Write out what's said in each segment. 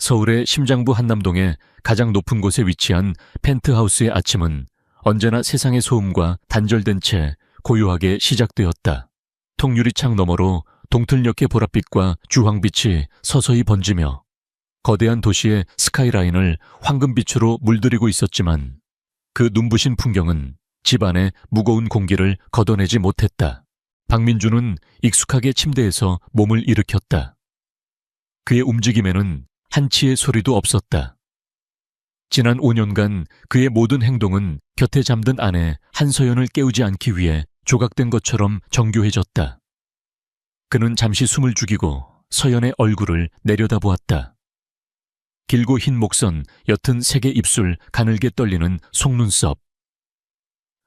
서울의 심장부 한남동의 가장 높은 곳에 위치한 펜트하우스의 아침은 언제나 세상의 소음과 단절된 채 고요하게 시작되었다. 통유리창 너머로 동틀녘의 보랏빛과 주황빛이 서서히 번지며 거대한 도시의 스카이라인을 황금빛으로 물들이고 있었지만 그 눈부신 풍경은 집안의 무거운 공기를 걷어내지 못했다. 박민주는 익숙하게 침대에서 몸을 일으켰다. 그의 움직임에는 한치의 소리도 없었다. 지난 5년간 그의 모든 행동은 곁에 잠든 아내 한서연을 깨우지 않기 위해 조각된 것처럼 정교해졌다. 그는 잠시 숨을 죽이고 서연의 얼굴을 내려다보았다. 길고 흰 목선, 옅은 색의 입술, 가늘게 떨리는 속눈썹.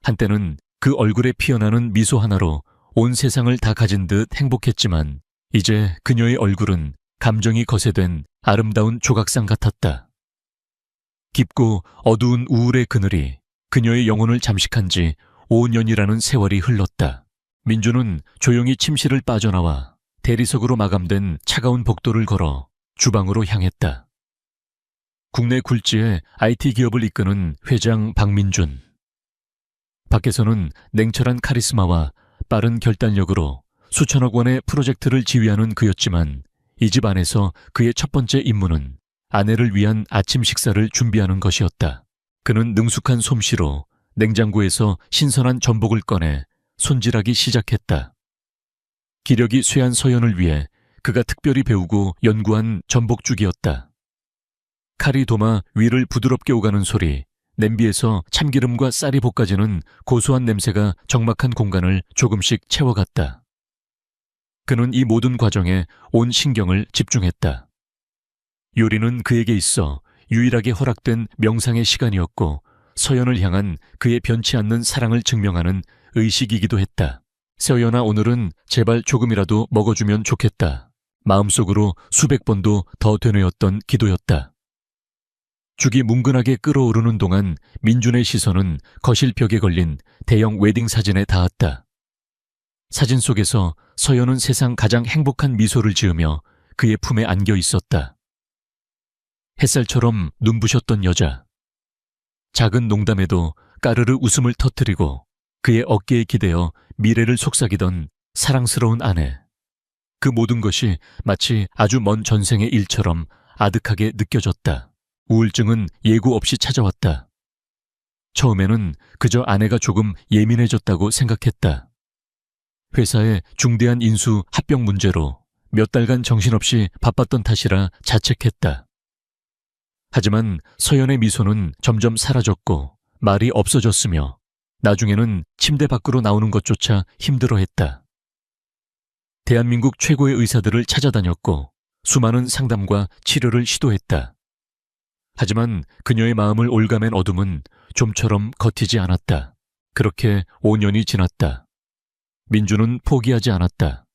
한때는 그 얼굴에 피어나는 미소 하나로 온 세상을 다 가진 듯 행복했지만 이제 그녀의 얼굴은 감정이 거세된 아름다운 조각상 같았다. 깊고 어두운 우울의 그늘이 그녀의 영혼을 잠식한 지 5년이라는 세월이 흘렀다. 민주는 조용히 침실을 빠져나와 대리석으로 마감된 차가운 복도를 걸어 주방으로 향했다. 국내 굴지의 IT 기업을 이끄는 회장 박민준. 밖에서는 냉철한 카리스마와 빠른 결단력으로 수천억 원의 프로젝트를 지휘하는 그였지만 이 집 안에서 그의 첫 번째 임무는 아내를 위한 아침 식사를 준비하는 것이었다. 그는 능숙한 솜씨로 냉장고에서 신선한 전복을 꺼내 손질하기 시작했다. 기력이 쇠한 서연을 위해 그가 특별히 배우고 연구한 전복죽이었다. 칼이 도마 위를 부드럽게 오가는 소리, 냄비에서 참기름과 쌀이 볶아지는 고소한 냄새가 적막한 공간을 조금씩 채워갔다. 그는 이 모든 과정에 온 신경을 집중했다. 요리는 그에게 있어 유일하게 허락된 명상의 시간이었고 서연을 향한 그의 변치 않는 사랑을 증명하는 의식이기도 했다. 서연아, 오늘은 제발 조금이라도 먹어주면 좋겠다. 마음속으로 수백 번도 더 되뇌었던 기도였다. 죽이 뭉근하게 끓어오르는 동안 민준의 시선은 거실 벽에 걸린 대형 웨딩 사진에 닿았다. 사진 속에서 서연은 세상 가장 행복한 미소를 지으며 그의 품에 안겨 있었다. 햇살처럼 눈부셨던 여자. 작은 농담에도 까르르 웃음을 터뜨리고 그의 어깨에 기대어 미래를 속삭이던 사랑스러운 아내. 그 모든 것이 마치 아주 먼 전생의 일처럼 아득하게 느껴졌다. 우울증은 예고 없이 찾아왔다. 처음에는 그저 아내가 조금 예민해졌다고 생각했다. 회사의 중대한 인수 합병 문제로 몇 달간 정신없이 바빴던 탓이라 자책했다. 하지만 서연의 미소는 점점 사라졌고 말이 없어졌으며 나중에는 침대 밖으로 나오는 것조차 힘들어했다. 대한민국 최고의 의사들을 찾아다녔고 수많은 상담과 치료를 시도했다. 하지만 그녀의 마음을 올가맨 어둠은 좀처럼 걷히지 않았다. 그렇게 5년이 지났다. 민주는 포기하지 않았다.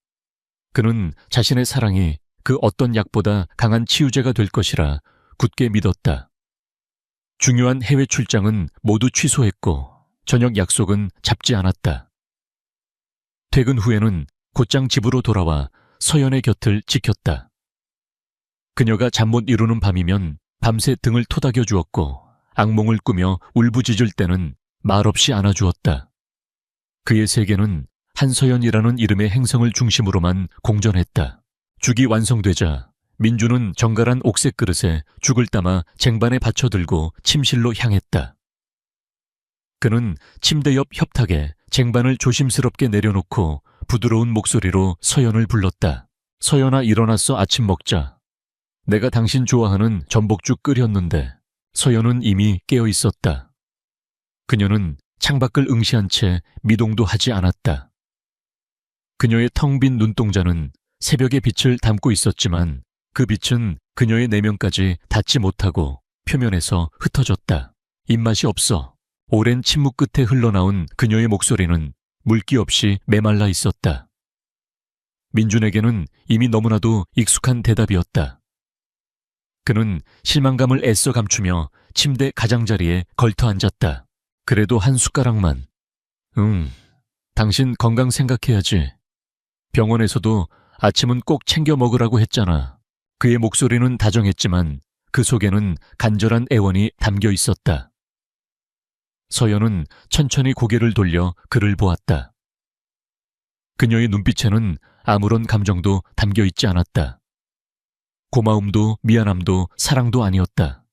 그는 자신의 사랑이 그 어떤 약보다 강한 치유제가 될 것이라 굳게 믿었다. 중요한 해외 출장은 모두 취소했고 저녁 약속은 잡지 않았다. 퇴근 후에는 곧장 집으로 돌아와 서연의 곁을 지켰다. 그녀가 잠 못 이루는 밤이면 밤새 등을 토닥여 주었고 악몽을 꾸며 울부짖을 때는 말없이 안아주었다. 그의 세계는 한서연이라는 이름의 행성을 중심으로만 공전했다. 죽이 완성되자 민주는 정갈한 옥색 그릇에 죽을 담아 쟁반에 받쳐들고 침실로 향했다. 그는 침대 옆 협탁에 쟁반을 조심스럽게 내려놓고 부드러운 목소리로 서연을 불렀다. 서연아, 일어났어. 아침 먹자. 내가 당신 좋아하는 전복죽 끓였는데. 서연은 이미 깨어 있었다. 그녀는 창밖을 응시한 채 미동도 하지 않았다. 그녀의 텅 빈 눈동자는 새벽의 빛을 담고 있었지만 그 빛은 그녀의 내면까지 닿지 못하고 표면에서 흩어졌다. 입맛이 없어. 오랜 침묵 끝에 흘러나온 그녀의 목소리는 물기 없이 메말라 있었다. 민준에게는 이미 너무나도 익숙한 대답이었다. 그는 실망감을 애써 감추며 침대 가장자리에 걸터 앉았다. 그래도 한 숟가락만. 당신 건강 생각해야지. 병원에서도 아침은 꼭 챙겨 먹으라고 했잖아. 그의 목소리는 다정했지만 그 속에는 간절한 애원이 담겨 있었다. 서연은 천천히 고개를 돌려 그를 보았다. 그녀의 눈빛에는 아무런 감정도 담겨 있지 않았다. 고마움도 미안함도 사랑도 아니었다.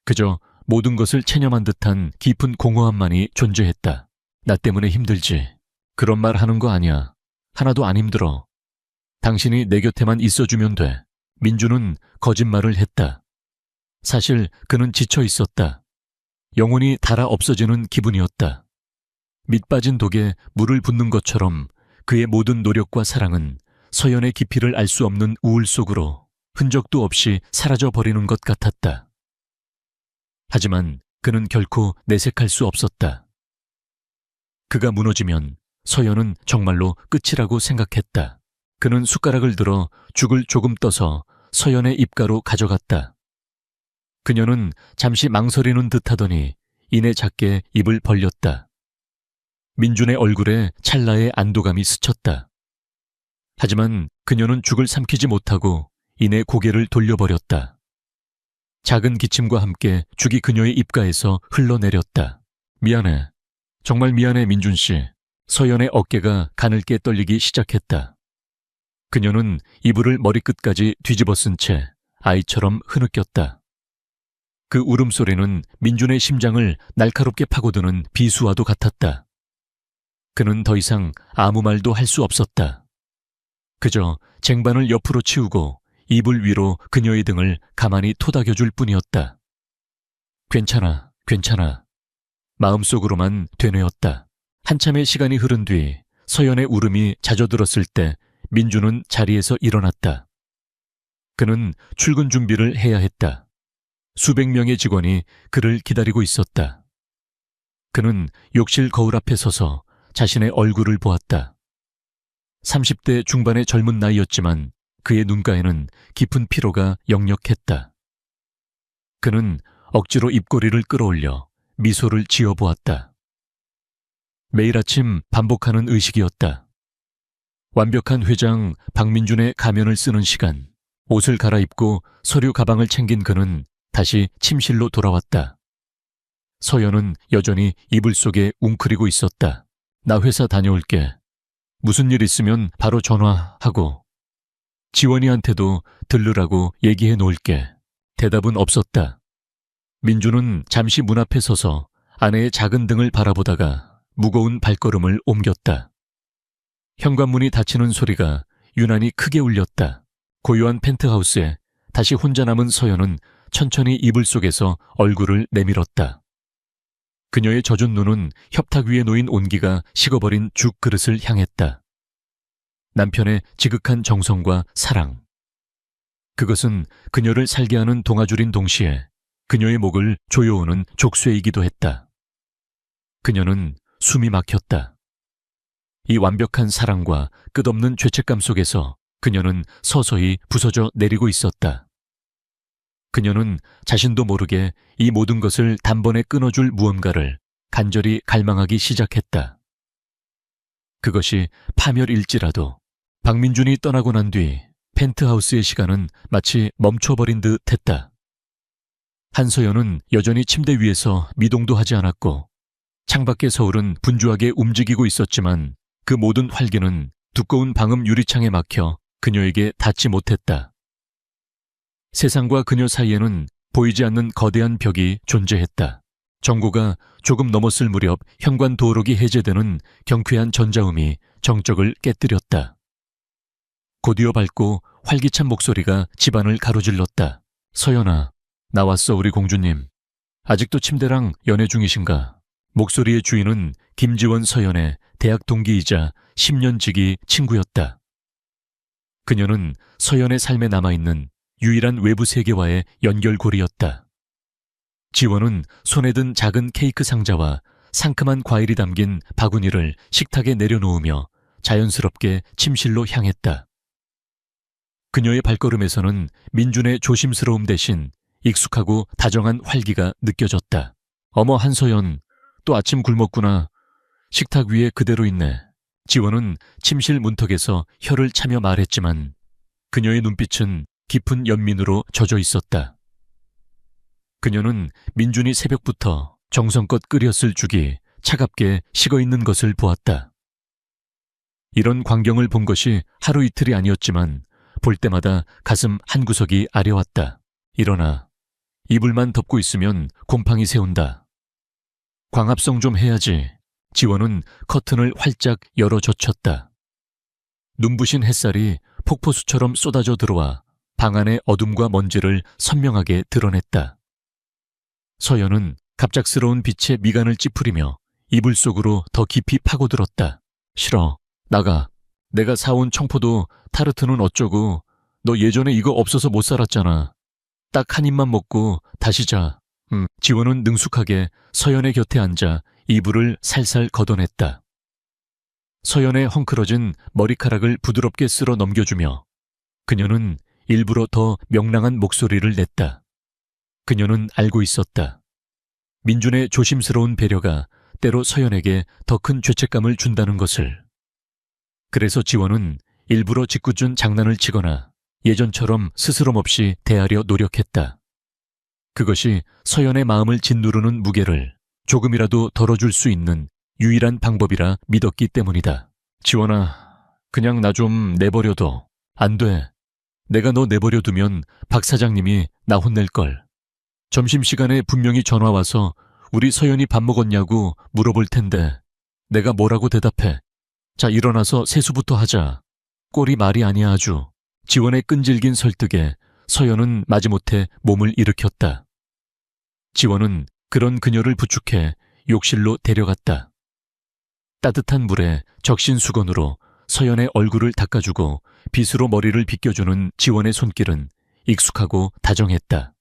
그저 모든 것을 체념한 듯한 깊은 공허함만이 존재했다. 나 때문에 힘들지. 그런 말 하는 거 아니야. 하나도 안 힘들어. 당신이 내 곁에만 있어주면 돼. 민주는 거짓말을 했다. 사실 그는 지쳐 있었다. 영혼이 닳아 없어지는 기분이었다. 밑 빠진 독에 물을 붓는 것처럼 그의 모든 노력과 사랑은 서연의 깊이를 알 수 없는 우울 속으로 흔적도 없이 사라져버리는 것 같았다. 하지만 그는 결코 내색할 수 없었다. 그가 무너지면 서연은 정말로 끝이라고 생각했다. 그는 숟가락을 들어 죽을 조금 떠서 서연의 입가로 가져갔다. 그녀는 잠시 망설이는 듯하더니 이내 작게 입을 벌렸다. 민준의 얼굴에 찰나의 안도감이 스쳤다. 하지만 그녀는 죽을 삼키지 못하고 이내 고개를 돌려버렸다. 작은 기침과 함께 죽이 그녀의 입가에서 흘러내렸다. 미안해. 정말 미안해, 민준 씨. 서연의 어깨가 가늘게 떨리기 시작했다. 그녀는 이불을 머리끝까지 뒤집어 쓴 채 아이처럼 흐느꼈다. 그 울음소리는 민준의 심장을 날카롭게 파고드는 비수와도 같았다. 그는 더 이상 아무 말도 할 수 없었다. 그저 쟁반을 옆으로 치우고 이불 위로 그녀의 등을 가만히 토닥여줄 뿐이었다. 괜찮아, 괜찮아. 마음속으로만 되뇌었다. 한참의 시간이 흐른 뒤 서연의 울음이 잦아들었을 때 민주는 자리에서 일어났다. 그는 출근 준비를 해야 했다. 수백 명의 직원이 그를 기다리고 있었다. 그는 욕실 거울 앞에 서서 자신의 얼굴을 보았다. 30대 중반의 젊은 나이였지만 그의 눈가에는 깊은 피로가 역력했다. 그는 억지로 입꼬리를 끌어올려 미소를 지어보았다. 매일 아침 반복하는 의식이었다. 완벽한 회장 박민준의 가면을 쓰는 시간, 옷을 갈아입고 서류 가방을 챙긴 그는 다시 침실로 돌아왔다. 서연은 여전히 이불 속에 웅크리고 있었다. 나 회사 다녀올게. 무슨 일 있으면 바로 전화하고. 지원이한테도 들르라고 얘기해 놓을게. 대답은 없었다. 민주는 잠시 문 앞에 서서 아내의 작은 등을 바라보다가 무거운 발걸음을 옮겼다. 현관문이 닫히는 소리가 유난히 크게 울렸다. 고요한 펜트하우스에 다시 혼자 남은 서연은 천천히 이불 속에서 얼굴을 내밀었다. 그녀의 젖은 눈은 협탁 위에 놓인 온기가 식어버린 죽 그릇을 향했다. 남편의 지극한 정성과 사랑. 그것은 그녀를 살게 하는 동아줄인 동시에 그녀의 목을 조여오는 족쇄이기도 했다. 그녀는 숨이 막혔다. 이 완벽한 사랑과 끝없는 죄책감 속에서 그녀는 서서히 부서져 내리고 있었다. 그녀는 자신도 모르게 이 모든 것을 단번에 끊어줄 무언가를 간절히 갈망하기 시작했다. 그것이 파멸일지라도. 박민준이 떠나고 난 뒤 펜트하우스의 시간은 마치 멈춰버린 듯 했다. 한서연은 여전히 침대 위에서 미동도 하지 않았고 창밖의 서울은 분주하게 움직이고 있었지만 그 모든 활기는 두꺼운 방음 유리창에 막혀 그녀에게 닿지 못했다. 세상과 그녀 사이에는 보이지 않는 거대한 벽이 존재했다. 정고가 조금 넘었을 무렵 현관 도어록이 해제되는 경쾌한 전자음이 정적을 깨뜨렸다. 곧이어 밝고 활기찬 목소리가 집안을 가로질렀다. 서연아, 나왔어 우리 공주님. 아직도 침대랑 연애 중이신가? 목소리의 주인은 김지원 서연의 대학 동기이자 10년 지기 친구였다. 그녀는 서연의 삶에 남아있는 유일한 외부 세계와의 연결고리였다. 지원은 손에 든 작은 케이크 상자와 상큼한 과일이 담긴 바구니를 식탁에 내려놓으며 자연스럽게 침실로 향했다. 그녀의 발걸음에서는 민준의 조심스러움 대신 익숙하고 다정한 활기가 느껴졌다. 어머 한서연, 또 아침 굶었구나. 식탁 위에 그대로 있네. 지원은 침실 문턱에서 혀를 차며 말했지만 그녀의 눈빛은 깊은 연민으로 젖어 있었다. 그녀는 민준이 새벽부터 정성껏 끓였을 죽이 차갑게 식어있는 것을 보았다. 이런 광경을 본 것이 하루 이틀이 아니었지만 볼 때마다 가슴 한구석이 아려왔다. 일어나. 이불만 덮고 있으면 곰팡이 새운다. 광합성 좀 해야지. 지원은 커튼을 활짝 열어 젖혔다. 눈부신 햇살이 폭포수처럼 쏟아져 들어와 방 안의 어둠과 먼지를 선명하게 드러냈다. 서연은 갑작스러운 빛에 미간을 찌푸리며 이불 속으로 더 깊이 파고들었다. 싫어. 나가. 내가 사온 청포도 타르트는 어쩌고. 너 예전에 이거 없어서 못 살았잖아. 딱 한 입만 먹고 다시 자. 지원은 능숙하게 서연의 곁에 앉아 이불을 살살 걷어냈다. 서연의 헝클어진 머리카락을 부드럽게 쓸어 넘겨주며 그녀는 일부러 더 명랑한 목소리를 냈다. 그녀는 알고 있었다. 민준의 조심스러운 배려가 때로 서연에게 더 큰 죄책감을 준다는 것을. 그래서 지원은 일부러 짓궂은 장난을 치거나 예전처럼 스스럼 없이 대하려 노력했다. 그것이 서연의 마음을 짓누르는 무게를 조금이라도 덜어줄 수 있는 유일한 방법이라 믿었기 때문이다. 지원아, 그냥 나 좀 내버려둬. 안 돼. 내가 너 내버려두면 박 사장님이 나 혼낼걸. 점심시간에 분명히 전화 와서 우리 서연이 밥 먹었냐고 물어볼 텐데 내가 뭐라고 대답해. 자, 일어나서 세수부터 하자. 꼴이 말이 아니야 아주. 지원의 끈질긴 설득에 서연은 마지못해 몸을 일으켰다. 지원은 그런 그녀를 부축해 욕실로 데려갔다. 따뜻한 물에 적신 수건으로 서연의 얼굴을 닦아주고 빗으로 머리를 빗겨주는 지원의 손길은 익숙하고 다정했다.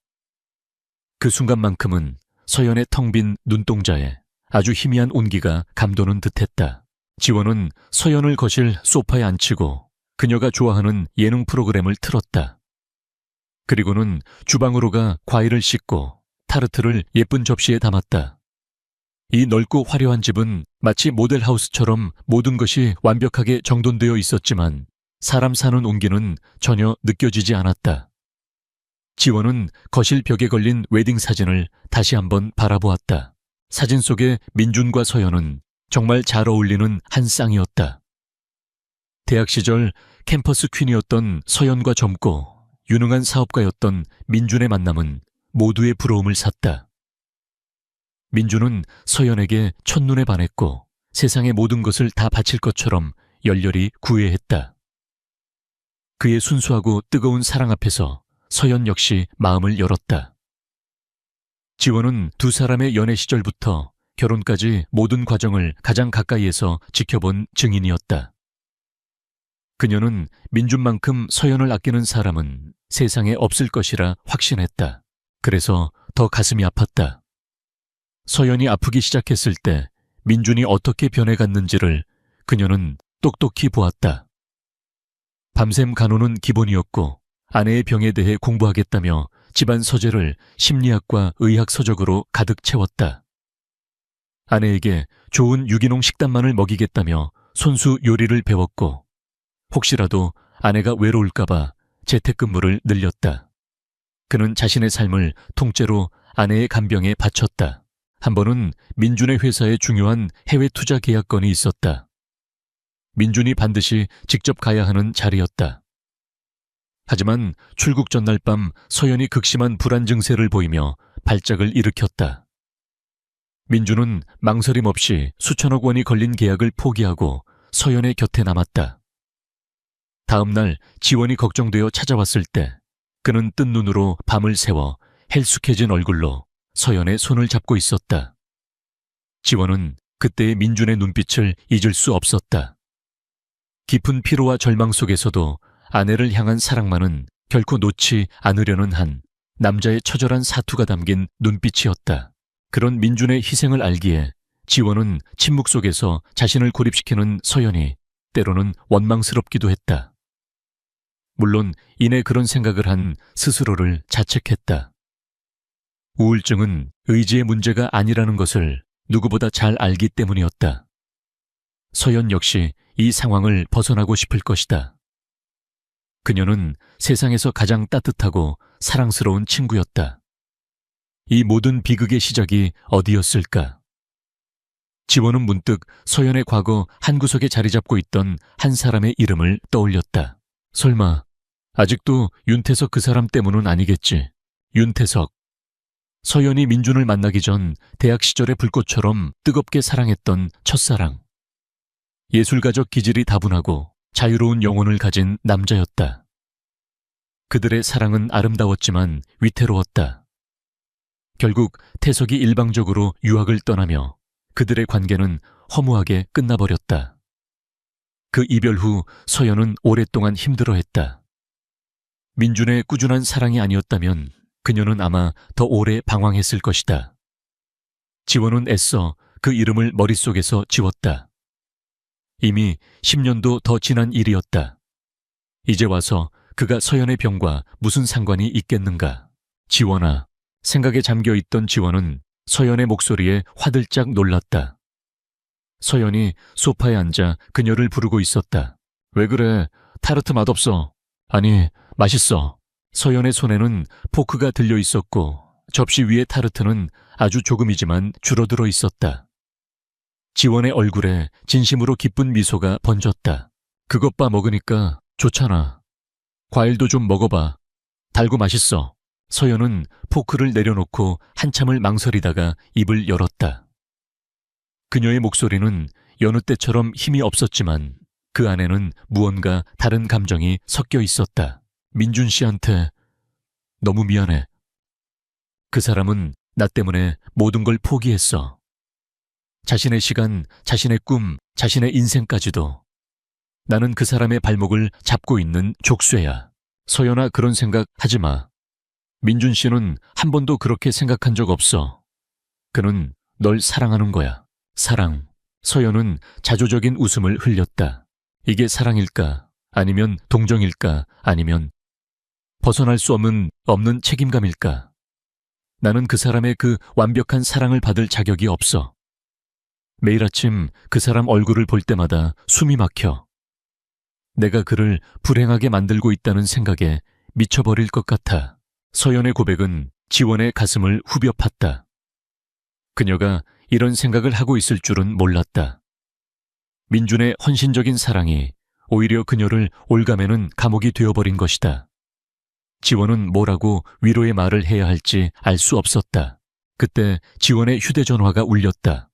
그 순간만큼은 서연의 텅 빈 눈동자에 아주 희미한 온기가 감도는 듯했다. 지원은 서연을 거실 소파에 앉히고 그녀가 좋아하는 예능 프로그램을 틀었다. 그리고는 주방으로 가 과일을 씻고 타르트를 예쁜 접시에 담았다. 이 넓고 화려한 집은 마치 모델하우스처럼 모든 것이 완벽하게 정돈되어 있었지만 사람 사는 온기는 전혀 느껴지지 않았다. 지원은 거실 벽에 걸린 웨딩 사진을 다시 한번 바라보았다. 사진 속의 민준과 서연은 정말 잘 어울리는 한 쌍이었다. 대학 시절 캠퍼스 퀸이었던 서연과 젊고 유능한 사업가였던 민준의 만남은 모두의 부러움을 샀다. 민준은 서연에게 첫눈에 반했고 세상의 모든 것을 다 바칠 것처럼 열렬히 구애했다. 그의 순수하고 뜨거운 사랑 앞에서 서연 역시 마음을 열었다. 지원은 두 사람의 연애 시절부터 결혼까지 모든 과정을 가장 가까이에서 지켜본 증인이었다. 그녀는 민준만큼 서연을 아끼는 사람은 세상에 없을 것이라 확신했다. 그래서 더 가슴이 아팠다. 서연이 아프기 시작했을 때 민준이 어떻게 변해갔는지를 그녀는 똑똑히 보았다. 밤샘 간호는 기본이었고 아내의 병에 대해 공부하겠다며 집안 서재를 심리학과 의학 서적으로 가득 채웠다. 아내에게 좋은 유기농 식단만을 먹이겠다며 손수 요리를 배웠고 혹시라도 아내가 외로울까봐 재택근무를 늘렸다. 그는 자신의 삶을 통째로 아내의 간병에 바쳤다. 한 번은 민준의 회사에 중요한 해외 투자 계약건이 있었다. 민준이 반드시 직접 가야 하는 자리였다. 하지만 출국 전날 밤 서연이 극심한 불안 증세를 보이며 발작을 일으켰다. 민준은 망설임 없이 수천억 원이 걸린 계약을 포기하고 서연의 곁에 남았다. 다음 날 지원이 걱정되어 찾아왔을 때 그는 뜬 눈으로 밤을 새워 헬쑥해진 얼굴로 서연의 손을 잡고 있었다. 지원은 그때의 민준의 눈빛을 잊을 수 없었다. 깊은 피로와 절망 속에서도 아내를 향한 사랑만은 결코 놓지 않으려는 한 남자의 처절한 사투가 담긴 눈빛이었다. 그런 민준의 희생을 알기에 지원은 침묵 속에서 자신을 고립시키는 서연이 때로는 원망스럽기도 했다. 물론 이내 그런 생각을 한 스스로를 자책했다. 우울증은 의지의 문제가 아니라는 것을 누구보다 잘 알기 때문이었다. 서연 역시 이 상황을 벗어나고 싶을 것이다. 그녀는 세상에서 가장 따뜻하고 사랑스러운 친구였다. 이 모든 비극의 시작이 어디였을까? 지원은 문득 서연의 과거 한 구석에 자리 잡고 있던 한 사람의 이름을 떠올렸다. 설마 아직도 윤태석 그 사람 때문은 아니겠지. 윤태석. 서연이 민준을 만나기 전 대학 시절의 불꽃처럼 뜨겁게 사랑했던 첫사랑. 예술가적 기질이 다분하고 자유로운 영혼을 가진 남자였다. 그들의 사랑은 아름다웠지만 위태로웠다. 결국 태석이 일방적으로 유학을 떠나며 그들의 관계는 허무하게 끝나버렸다. 그 이별 후 서연은 오랫동안 힘들어했다. 민준의 꾸준한 사랑이 아니었다면 그녀는 아마 더 오래 방황했을 것이다. 지원은 애써 그 이름을 머릿속에서 지웠다. 이미 10년도 더 지난 일이었다. 이제 와서 그가 서연의 병과 무슨 상관이 있겠는가. 지원아. 생각에 잠겨있던 지원은 서연의 목소리에 화들짝 놀랐다. 서연이 소파에 앉아 그녀를 부르고 있었다. 왜 그래? 타르트 맛없어. 아니, 맛있어. 서연의 손에는 포크가 들려 있었고 접시 위의 타르트는 아주 조금이지만 줄어들어 있었다. 지원의 얼굴에 진심으로 기쁜 미소가 번졌다. 그것 봐 먹으니까 좋잖아. 과일도 좀 먹어봐. 달고 맛있어. 서연은 포크를 내려놓고 한참을 망설이다가 입을 열었다. 그녀의 목소리는 여느 때처럼 힘이 없었지만 그 안에는 무언가 다른 감정이 섞여 있었다. 민준 씨한테 너무 미안해. 그 사람은 나 때문에 모든 걸 포기했어. 자신의 시간, 자신의 꿈, 자신의 인생까지도. 나는 그 사람의 발목을 잡고 있는 족쇄야. 서연아, 그런 생각 하지 마. 민준 씨는 한 번도 그렇게 생각한 적 없어. 그는 널 사랑하는 거야. 사랑. 서연은 자조적인 웃음을 흘렸다. 이게 사랑일까? 아니면 동정일까? 아니면 벗어날 수 없는 책임감일까? 나는 그 사람의 그 완벽한 사랑을 받을 자격이 없어. 매일 아침 그 사람 얼굴을 볼 때마다 숨이 막혀. 내가 그를 불행하게 만들고 있다는 생각에 미쳐버릴 것 같아. 서연의 고백은 지원의 가슴을 후벼 팠다. 그녀가 이런 생각을 하고 있을 줄은 몰랐다. 민준의 헌신적인 사랑이 오히려 그녀를 올가매는 감옥이 되어버린 것이다. 지원은 뭐라고 위로의 말을 해야 할지 알 수 없었다. 그때 지원의 휴대전화가 울렸다.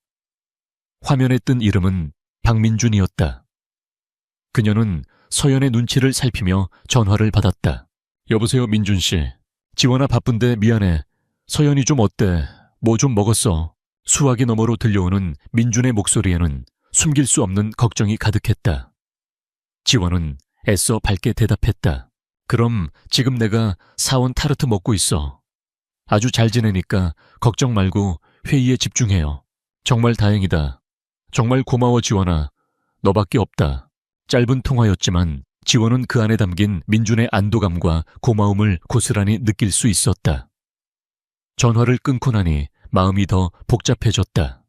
화면에 뜬 이름은 박민준이었다. 그녀는 서연의 눈치를 살피며 전화를 받았다. 여보세요, 민준 씨. 지원아, 바쁜데 미안해. 서연이 좀 어때? 뭐 좀 먹었어? 수화기 너머로 들려오는 민준의 목소리에는 숨길 수 없는 걱정이 가득했다. 지원은 애써 밝게 대답했다. 그럼 지금 내가 사온 타르트 먹고 있어. 아주 잘 지내니까 걱정 말고 회의에 집중해요. 정말 다행이다. 정말 고마워, 지원아. 너밖에 없다. 짧은 통화였지만 지원은 그 안에 담긴 민준의 안도감과 고마움을 고스란히 느낄 수 있었다. 전화를 끊고 나니 마음이 더 복잡해졌다.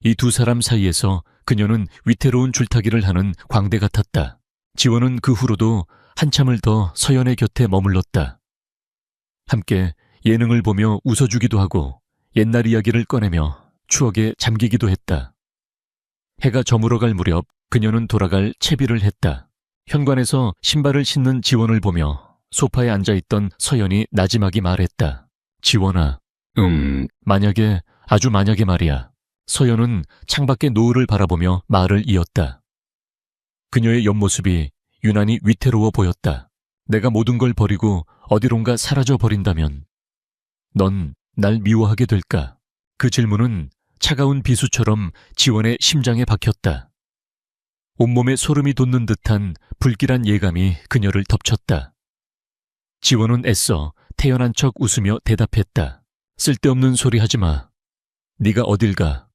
이 두 사람 사이에서 그녀는 위태로운 줄타기를 하는 광대 같았다. 지원은 그 후로도 한참을 더 서연의 곁에 머물렀다. 함께 예능을 보며 웃어주기도 하고 옛날 이야기를 꺼내며 추억에 잠기기도 했다. 해가 저물어갈 무렵 그녀는 돌아갈 채비를 했다. 현관에서 신발을 신는 지원을 보며 소파에 앉아있던 서연이 나지막이 말했다. 지원아, 만약에, 아주 만약에 말이야. 서연은 창밖의 노을을 바라보며 말을 이었다. 그녀의 옆모습이 유난히 위태로워 보였다. 내가 모든 걸 버리고 어디론가 사라져 버린다면 넌 날 미워하게 될까? 그 질문은 차가운 비수처럼 지원의 심장에 박혔다. 온몸에 소름이 돋는 듯한 불길한 예감이 그녀를 덮쳤다. 지원은 애써 태연한 척 웃으며 대답했다. 쓸데없는 소리 하지 마. 네가 어딜 가.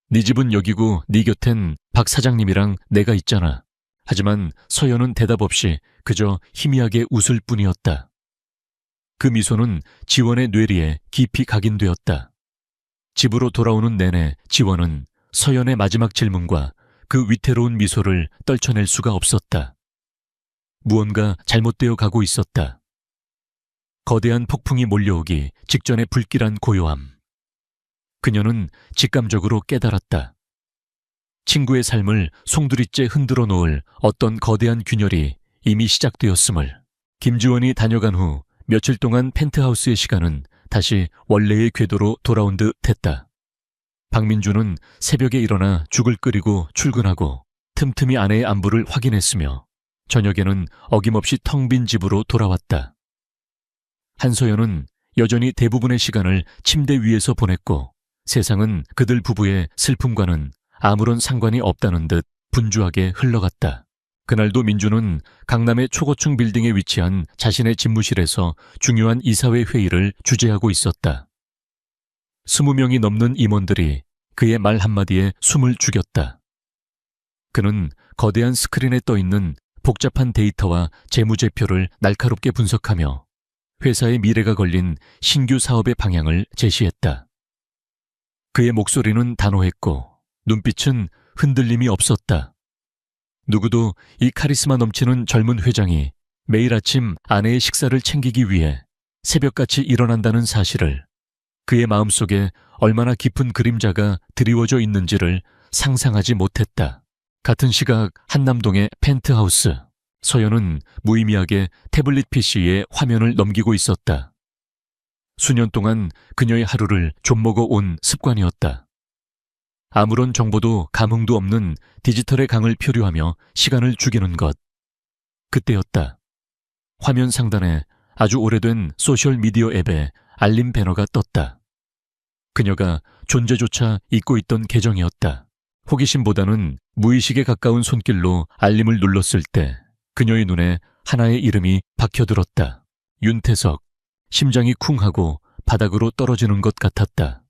네 집은 여기고 네 곁엔 박 사장님이랑 내가 있잖아. 하지만 서연은 대답 없이 그저 희미하게 웃을 뿐이었다. 그 미소는 지원의 뇌리에 깊이 각인되었다. 집으로 돌아오는 내내 지원은 서연의 마지막 질문과 그 위태로운 미소를 떨쳐낼 수가 없었다. 무언가 잘못되어 가고 있었다. 거대한 폭풍이 몰려오기 직전의 불길한 고요함. 그녀는 직감적으로 깨달았다. 친구의 삶을 송두리째 흔들어 놓을 어떤 거대한 균열이 이미 시작되었음을. 김지원이 다녀간 후 며칠 동안 펜트하우스의 시간은 다시 원래의 궤도로 돌아온 듯 했다. 박민주는 새벽에 일어나 죽을 끓이고 출근하고 틈틈이 아내의 안부를 확인했으며 저녁에는 어김없이 텅 빈 집으로 돌아왔다. 한서연은 여전히 대부분의 시간을 침대 위에서 보냈고 세상은 그들 부부의 슬픔과는 아무런 상관이 없다는 듯 분주하게 흘러갔다. 그날도 민주는 강남의 초고층 빌딩에 위치한 자신의 집무실에서 중요한 이사회 회의를 주재하고 있었다. 20명이 넘는 임원들이 그의 말 한마디에 숨을 죽였다. 그는 거대한 스크린에 떠있는 복잡한 데이터와 재무제표를 날카롭게 분석하며 회사의 미래가 걸린 신규 사업의 방향을 제시했다. 그의 목소리는 단호했고 눈빛은 흔들림이 없었다. 누구도 이 카리스마 넘치는 젊은 회장이 매일 아침 아내의 식사를 챙기기 위해 새벽같이 일어난다는 사실을, 그의 마음속에 얼마나 깊은 그림자가 드리워져 있는지를 상상하지 못했다. 같은 시각 한남동의 펜트하우스. 서연은 무의미하게 태블릿 PC에 화면을 넘기고 있었다. 수년 동안 그녀의 하루를 좀먹어 온 습관이었다. 아무런 정보도 감흥도 없는 디지털의 강을 표류하며 시간을 죽이는 것. 그때였다. 화면 상단에 아주 오래된 소셜미디어 앱에 알림 배너가 떴다. 그녀가 존재조차 잊고 있던 계정이었다. 호기심보다는 무의식에 가까운 손길로 알림을 눌렀을 때 그녀의 눈에 하나의 이름이 박혀들었다. 윤태석. 심장이 쿵하고 바닥으로 떨어지는 것 같았다.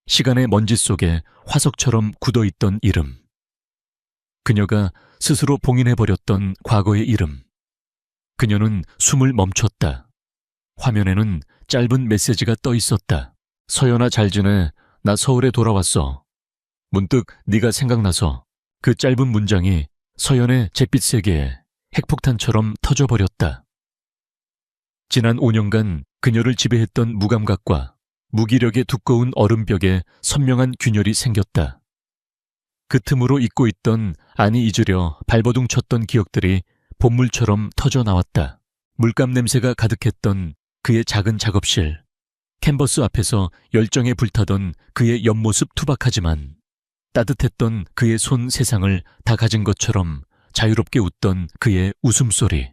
시간의 먼지 속에 화석처럼 굳어있던 이름. 그녀가 스스로 봉인해버렸던 과거의 이름. 그녀는 숨을 멈췄다. 화면에는 짧은 메시지가 떠 있었다. 서연아, 잘 지내. 나 서울에 돌아왔어. 문득 네가 생각나서. 그 짧은 문장이 서연의 잿빛 세계에 핵폭탄처럼 터져버렸다. 지난 5년간 그녀를 지배했던 무감각과 무기력의 두꺼운 얼음벽에 선명한 균열이 생겼다. 그 틈으로 잊고 있던, 아니 잊으려 발버둥 쳤던 기억들이 본물처럼 터져나왔다. 물감 냄새가 가득했던 그의 작은 작업실. 캔버스 앞에서 열정에 불타던 그의 옆모습 투박하지만 따뜻했던 그의 손 세상을 다 가진 것처럼 자유롭게 웃던 그의 웃음소리.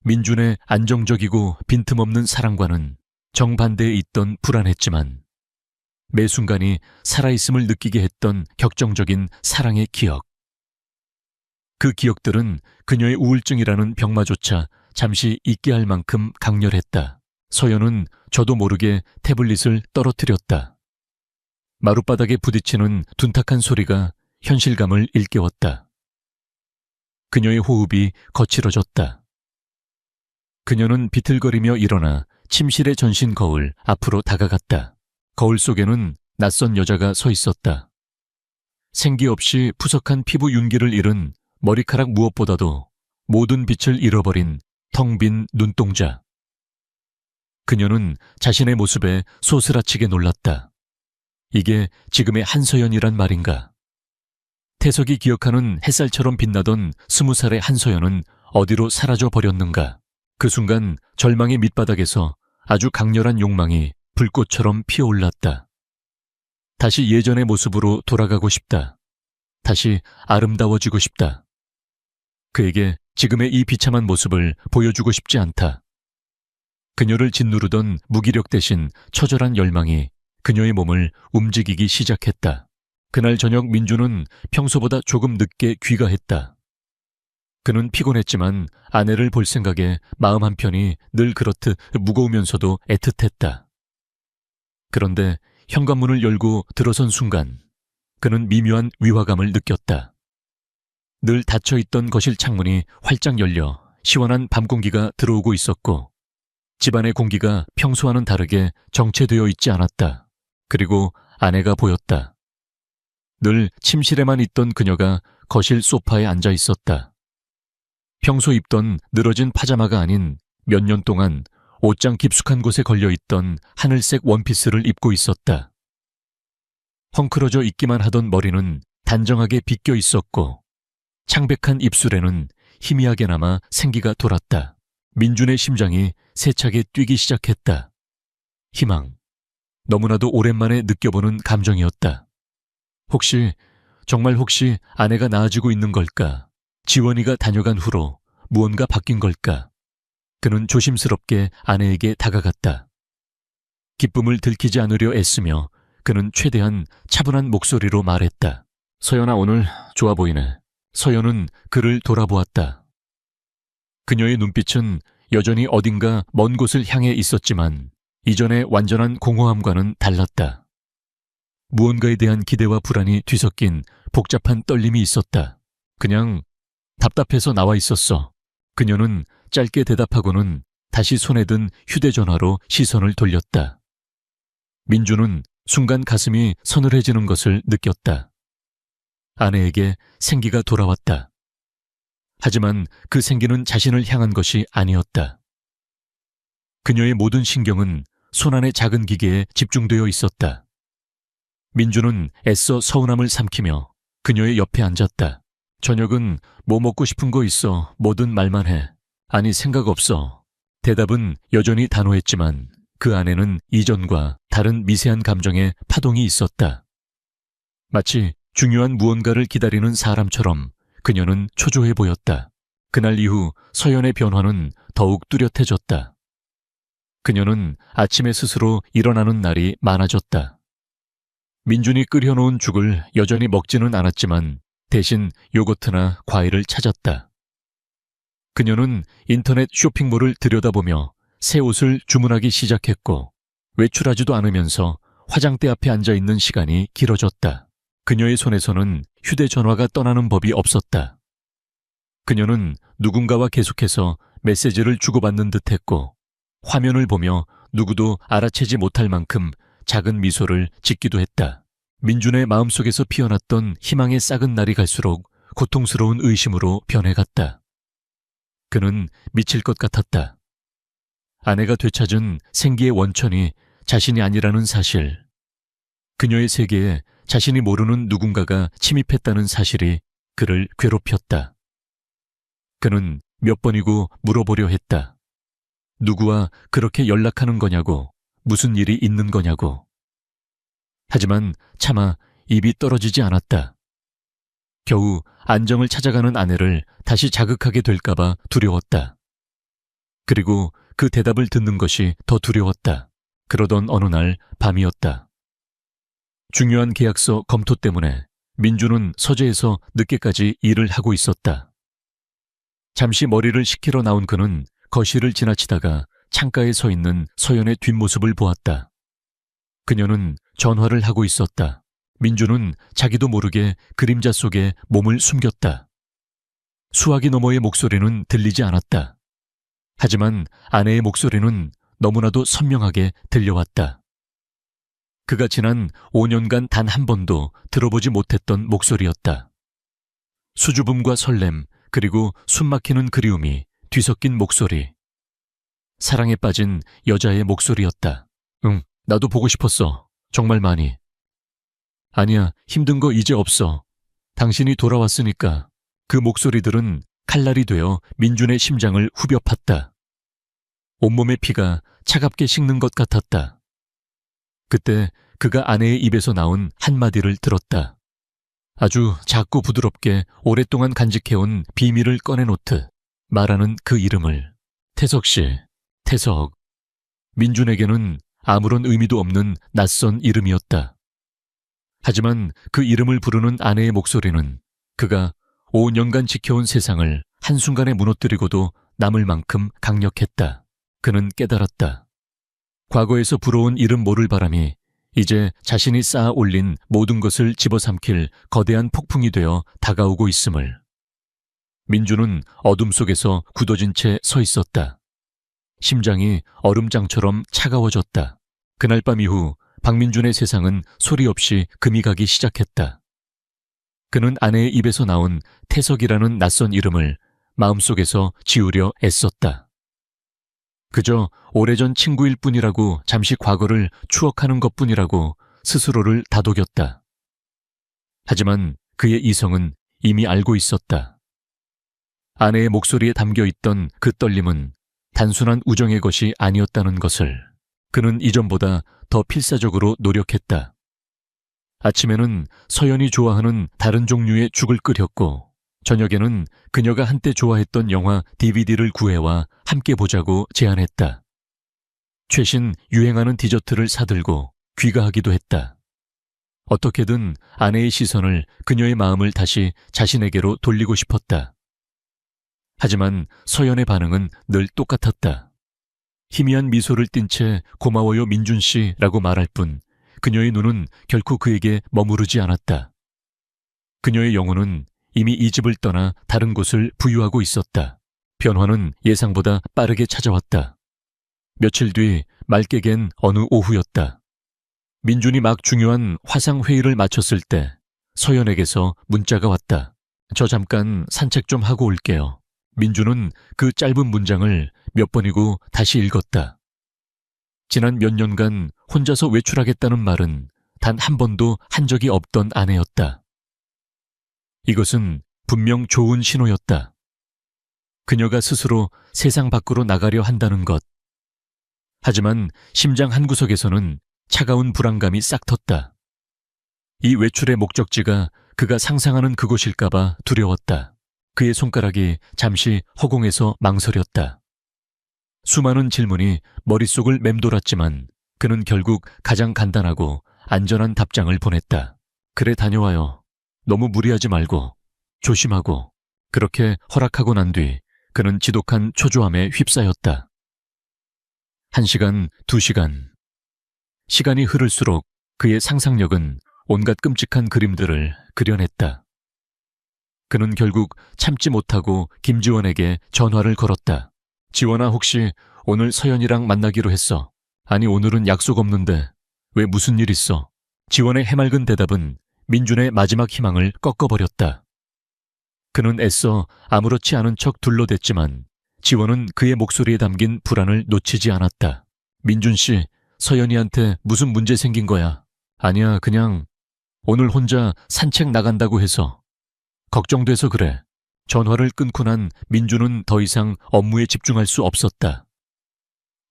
민준의 안정적이고 빈틈없는 사랑과는 정반대에 있던 불안했지만 매 순간이 살아있음을 느끼게 했던 격정적인 사랑의 기억. 그 기억들은 그녀의 우울증이라는 병마조차 잠시 잊게 할 만큼 강렬했다. 서연은 저도 모르게 태블릿을 떨어뜨렸다. 마룻바닥에 부딪히는 둔탁한 소리가 현실감을 일깨웠다. 그녀의 호흡이 거칠어졌다. 그녀는 비틀거리며 일어나 침실의 전신 거울 앞으로 다가갔다. 거울 속에는 낯선 여자가 서 있었다. 생기 없이 푸석한 피부 윤기를 잃은 머리카락 무엇보다도 모든 빛을 잃어버린 텅 빈 눈동자. 그녀는 자신의 모습에 소스라치게 놀랐다. 이게 지금의 한서연이란 말인가? 태석이 기억하는 햇살처럼 빛나던 20살의 한서연은 어디로 사라져 버렸는가? 그 순간 절망의 밑바닥에서 아주 강렬한 욕망이 불꽃처럼 피어올랐다. 다시 예전의 모습으로 돌아가고 싶다. 다시 아름다워지고 싶다. 그에게 지금의 이 비참한 모습을 보여주고 싶지 않다. 그녀를 짓누르던 무기력 대신 처절한 열망이 그녀의 몸을 움직이기 시작했다. 그날 저녁 민주는 평소보다 조금 늦게 귀가했다. 그는 피곤했지만 아내를 볼 생각에 마음 한편이 늘 그렇듯 무거우면서도 애틋했다. 그런데 현관문을 열고 들어선 순간 그는 미묘한 위화감을 느꼈다. 늘 닫혀있던 거실 창문이 활짝 열려 시원한 밤 공기가 들어오고 있었고 집안의 공기가 평소와는 다르게 정체되어 있지 않았다. 그리고 아내가 보였다. 늘 침실에만 있던 그녀가 거실 소파에 앉아 있었다. 평소 입던 늘어진 파자마가 아닌 몇 년 동안 옷장 깊숙한 곳에 걸려있던 하늘색 원피스를 입고 있었다. 헝클어져 있기만 하던 머리는 단정하게 빗겨 있었고 창백한 입술에는 희미하게나마 생기가 돌았다. 민준의 심장이 세차게 뛰기 시작했다. 희망. 너무나도 오랜만에 느껴보는 감정이었다. 정말 혹시 아내가 나아지고 있는 걸까? 지원이가 다녀간 후로 무언가 바뀐 걸까? 그는 조심스럽게 아내에게 다가갔다. 기쁨을 들키지 않으려 애쓰며 그는 최대한 차분한 목소리로 말했다. 서연아, 오늘 좋아 보이네. 서연은 그를 돌아보았다. 그녀의 눈빛은 여전히 어딘가 먼 곳을 향해 있었지만 이전의 완전한 공허함과는 달랐다. 무언가에 대한 기대와 불안이 뒤섞인 복잡한 떨림이 있었다. 그냥 답답해서 나와 있었어. 그녀는 짧게 대답하고는 다시 손에 든 휴대전화로 시선을 돌렸다. 민주는 순간 가슴이 서늘해지는 것을 느꼈다. 아내에게 생기가 돌아왔다. 하지만 그 생기는 자신을 향한 것이 아니었다. 그녀의 모든 신경은 손안의 작은 기계에 집중되어 있었다. 민주는 애써 서운함을 삼키며 그녀의 옆에 앉았다. 저녁은 뭐 먹고 싶은 거 있어? 뭐든 말만 해. 아니, 생각 없어. 대답은 여전히 단호했지만 그 안에는 이전과 다른 미세한 감정의 파동이 있었다. 마치 중요한 무언가를 기다리는 사람처럼 그녀는 초조해 보였다. 그날 이후 서연의 변화는 더욱 뚜렷해졌다. 그녀는 아침에 스스로 일어나는 날이 많아졌다. 민준이 끓여놓은 죽을 여전히 먹지는 않았지만 대신 요거트나 과일을 찾았다. 그녀는 인터넷 쇼핑몰을 들여다보며 새 옷을 주문하기 시작했고 외출하지도 않으면서 화장대 앞에 앉아있는 시간이 길어졌다. 그녀의 손에서는 휴대전화가 떠나는 법이 없었다. 그녀는 누군가와 계속해서 메시지를 주고받는 듯했고 화면을 보며 누구도 알아채지 못할 만큼 작은 미소를 짓기도 했다. 민준의 마음속에서 피어났던 희망의 싹은 날이 갈수록 고통스러운 의심으로 변해갔다. 그는 미칠 것 같았다. 아내가 되찾은 생기의 원천이 자신이 아니라는 사실, 그녀의 세계에 자신이 모르는 누군가가 침입했다는 사실이 그를 괴롭혔다. 그는 몇 번이고 물어보려 했다. 누구와 그렇게 연락하는 거냐고, 무슨 일이 있는 거냐고. 하지만 차마 입이 떨어지지 않았다. 겨우 안정을 찾아가는 아내를 다시 자극하게 될까봐 두려웠다. 그리고 그 대답을 듣는 것이 더 두려웠다. 그러던 어느 날 밤이었다. 중요한 계약서 검토 때문에 민주는 서재에서 늦게까지 일을 하고 있었다. 잠시 머리를 식히러 나온 그는 거실을 지나치다가 창가에 서 있는 서연의 뒷모습을 보았다. 그녀는 전화를 하고 있었다. 민주는 자기도 모르게 그림자 속에 몸을 숨겼다. 수화기 너머의 목소리는 들리지 않았다. 하지만 아내의 목소리는 너무나도 선명하게 들려왔다. 그가 지난 5년간 단 한 번도 들어보지 못했던 목소리였다. 수줍음과 설렘, 그리고 숨막히는 그리움이 뒤섞인 목소리. 사랑에 빠진 여자의 목소리였다. 응, 나도 보고 싶었어. 정말 많이. 아니야, 힘든 거 이제 없어. 당신이 돌아왔으니까. 그 목소리들은 칼날이 되어 민준의 심장을 후벼 팠다. 온몸의 피가 차갑게 식는 것 같았다. 그때 그가 아내의 입에서 나온 한마디를 들었다. 아주 작고 부드럽게 오랫동안 간직해온 비밀을 꺼내놓듯 말하는 그 이름을. 태석 씨, 태석. 민준에게는 아무런 의미도 없는 낯선 이름이었다. 하지만 그 이름을 부르는 아내의 목소리는 그가 5년간 지켜온 세상을 한순간에 무너뜨리고도 남을 만큼 강력했다. 그는 깨달았다. 과거에서 불어온 이름 모를 바람이 이제 자신이 쌓아 올린 모든 것을 집어삼킬 거대한 폭풍이 되어 다가오고 있음을. 민주는 어둠 속에서 굳어진 채 서 있었다. 심장이 얼음장처럼 차가워졌다. 그날 밤 이후 박민준의 세상은 소리 없이 금이 가기 시작했다. 그는 아내의 입에서 나온 태석이라는 낯선 이름을 마음속에서 지우려 애썼다. 그저 오래전 친구일 뿐이라고 잠시 과거를 추억하는 것뿐이라고 스스로를 다독였다. 하지만 그의 이성은 이미 알고 있었다. 아내의 목소리에 담겨있던 그 떨림은 단순한 우정의 것이 아니었다는 것을. 그는 이전보다 더 필사적으로 노력했다. 아침에는 서연이 좋아하는 다른 종류의 죽을 끓였고 저녁에는 그녀가 한때 좋아했던 영화 DVD를 구해와 함께 보자고 제안했다. 최신 유행하는 디저트를 사들고 귀가하기도 했다. 어떻게든 아내의 시선을, 그녀의 마음을 다시 자신에게로 돌리고 싶었다. 하지만 서연의 반응은 늘 똑같았다. 희미한 미소를 띤 채 고마워요 민준 씨라고 말할 뿐 그녀의 눈은 결코 그에게 머무르지 않았다. 그녀의 영혼은 이미 이 집을 떠나 다른 곳을 부유하고 있었다. 변화는 예상보다 빠르게 찾아왔다. 며칠 뒤 맑게 갠 어느 오후였다. 민준이 막 중요한 화상회의를 마쳤을 때 서연에게서 문자가 왔다. 저 잠깐 산책 좀 하고 올게요. 민준은 그 짧은 문장을 몇 번이고 다시 읽었다. 지난 몇 년간 혼자서 외출하겠다는 말은 단 한 번도 한 적이 없던 아내였다. 이것은 분명 좋은 신호였다. 그녀가 스스로 세상 밖으로 나가려 한다는 것. 하지만 심장 한구석에서는 차가운 불안감이 싹 텄다. 이 외출의 목적지가 그가 상상하는 그곳일까봐 두려웠다. 그의 손가락이 잠시 허공에서 망설였다. 수많은 질문이 머릿속을 맴돌았지만 그는 결국 가장 간단하고 안전한 답장을 보냈다. 그래, 다녀와요. 너무 무리하지 말고 조심하고. 그렇게 허락하고 난 뒤 그는 지독한 초조함에 휩싸였다. 1시간, 2시간. 시간이 흐를수록 그의 상상력은 온갖 끔찍한 그림들을 그려냈다. 그는 결국 참지 못하고 김지원에게 전화를 걸었다. 지원아, 혹시 오늘 서연이랑 만나기로 했어. 아니, 오늘은 약속 없는데 왜 무슨 일 있어? 지원의 해맑은 대답은 민준의 마지막 희망을 꺾어버렸다. 그는 애써 아무렇지 않은 척 둘러댔지만 지원은 그의 목소리에 담긴 불안을 놓치지 않았다. 민준 씨, 서연이한테 무슨 문제 생긴 거야? 아니야, 그냥 오늘 혼자 산책 나간다고 해서. 걱정돼서 그래. 전화를 끊고 난 민준은 더 이상 업무에 집중할 수 없었다.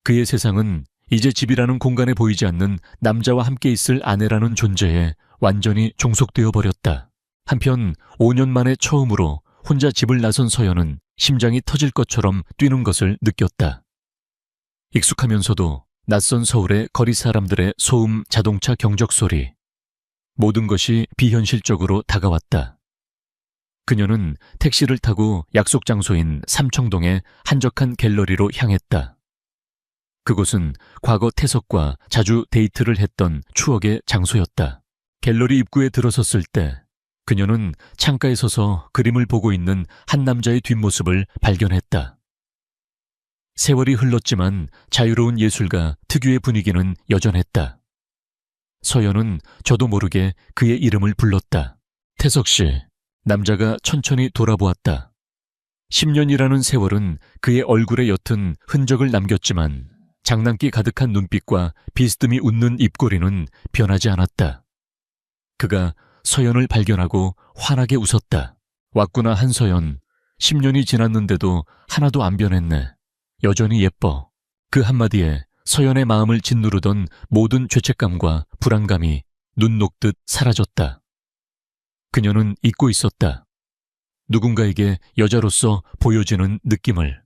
그의 세상은 이제 집이라는 공간에 보이지 않는 남자와 함께 있을 아내라는 존재에 완전히 종속되어 버렸다. 한편 5년 만에 처음으로 혼자 집을 나선 서연은 심장이 터질 것처럼 뛰는 것을 느꼈다. 익숙하면서도 낯선 서울의 거리 사람들의 소음, 자동차 경적 소리. 모든 것이 비현실적으로 다가왔다. 그녀는 택시를 타고 약속 장소인 삼청동의 한적한 갤러리로 향했다. 그곳은 과거 태석과 자주 데이트를 했던 추억의 장소였다. 갤러리 입구에 들어섰을 때 그녀는 창가에 서서 그림을 보고 있는 한 남자의 뒷모습을 발견했다. 세월이 흘렀지만 자유로운 예술가 특유의 분위기는 여전했다. 서연은 저도 모르게 그의 이름을 불렀다. 태석 씨. 남자가 천천히 돌아보았다. 10년이라는 세월은 그의 얼굴에 옅은 흔적을 남겼지만 장난기 가득한 눈빛과 비스듬히 웃는 입꼬리는 변하지 않았다. 그가 서연을 발견하고 환하게 웃었다. 왔구나, 한서연. 10년이 지났는데도 하나도 안 변했네. 여전히 예뻐. 그 한마디에 서연의 마음을 짓누르던 모든 죄책감과 불안감이 눈 녹듯 사라졌다. 그녀는 잊고 있었다. 누군가에게 여자로서 보여지는 느낌을.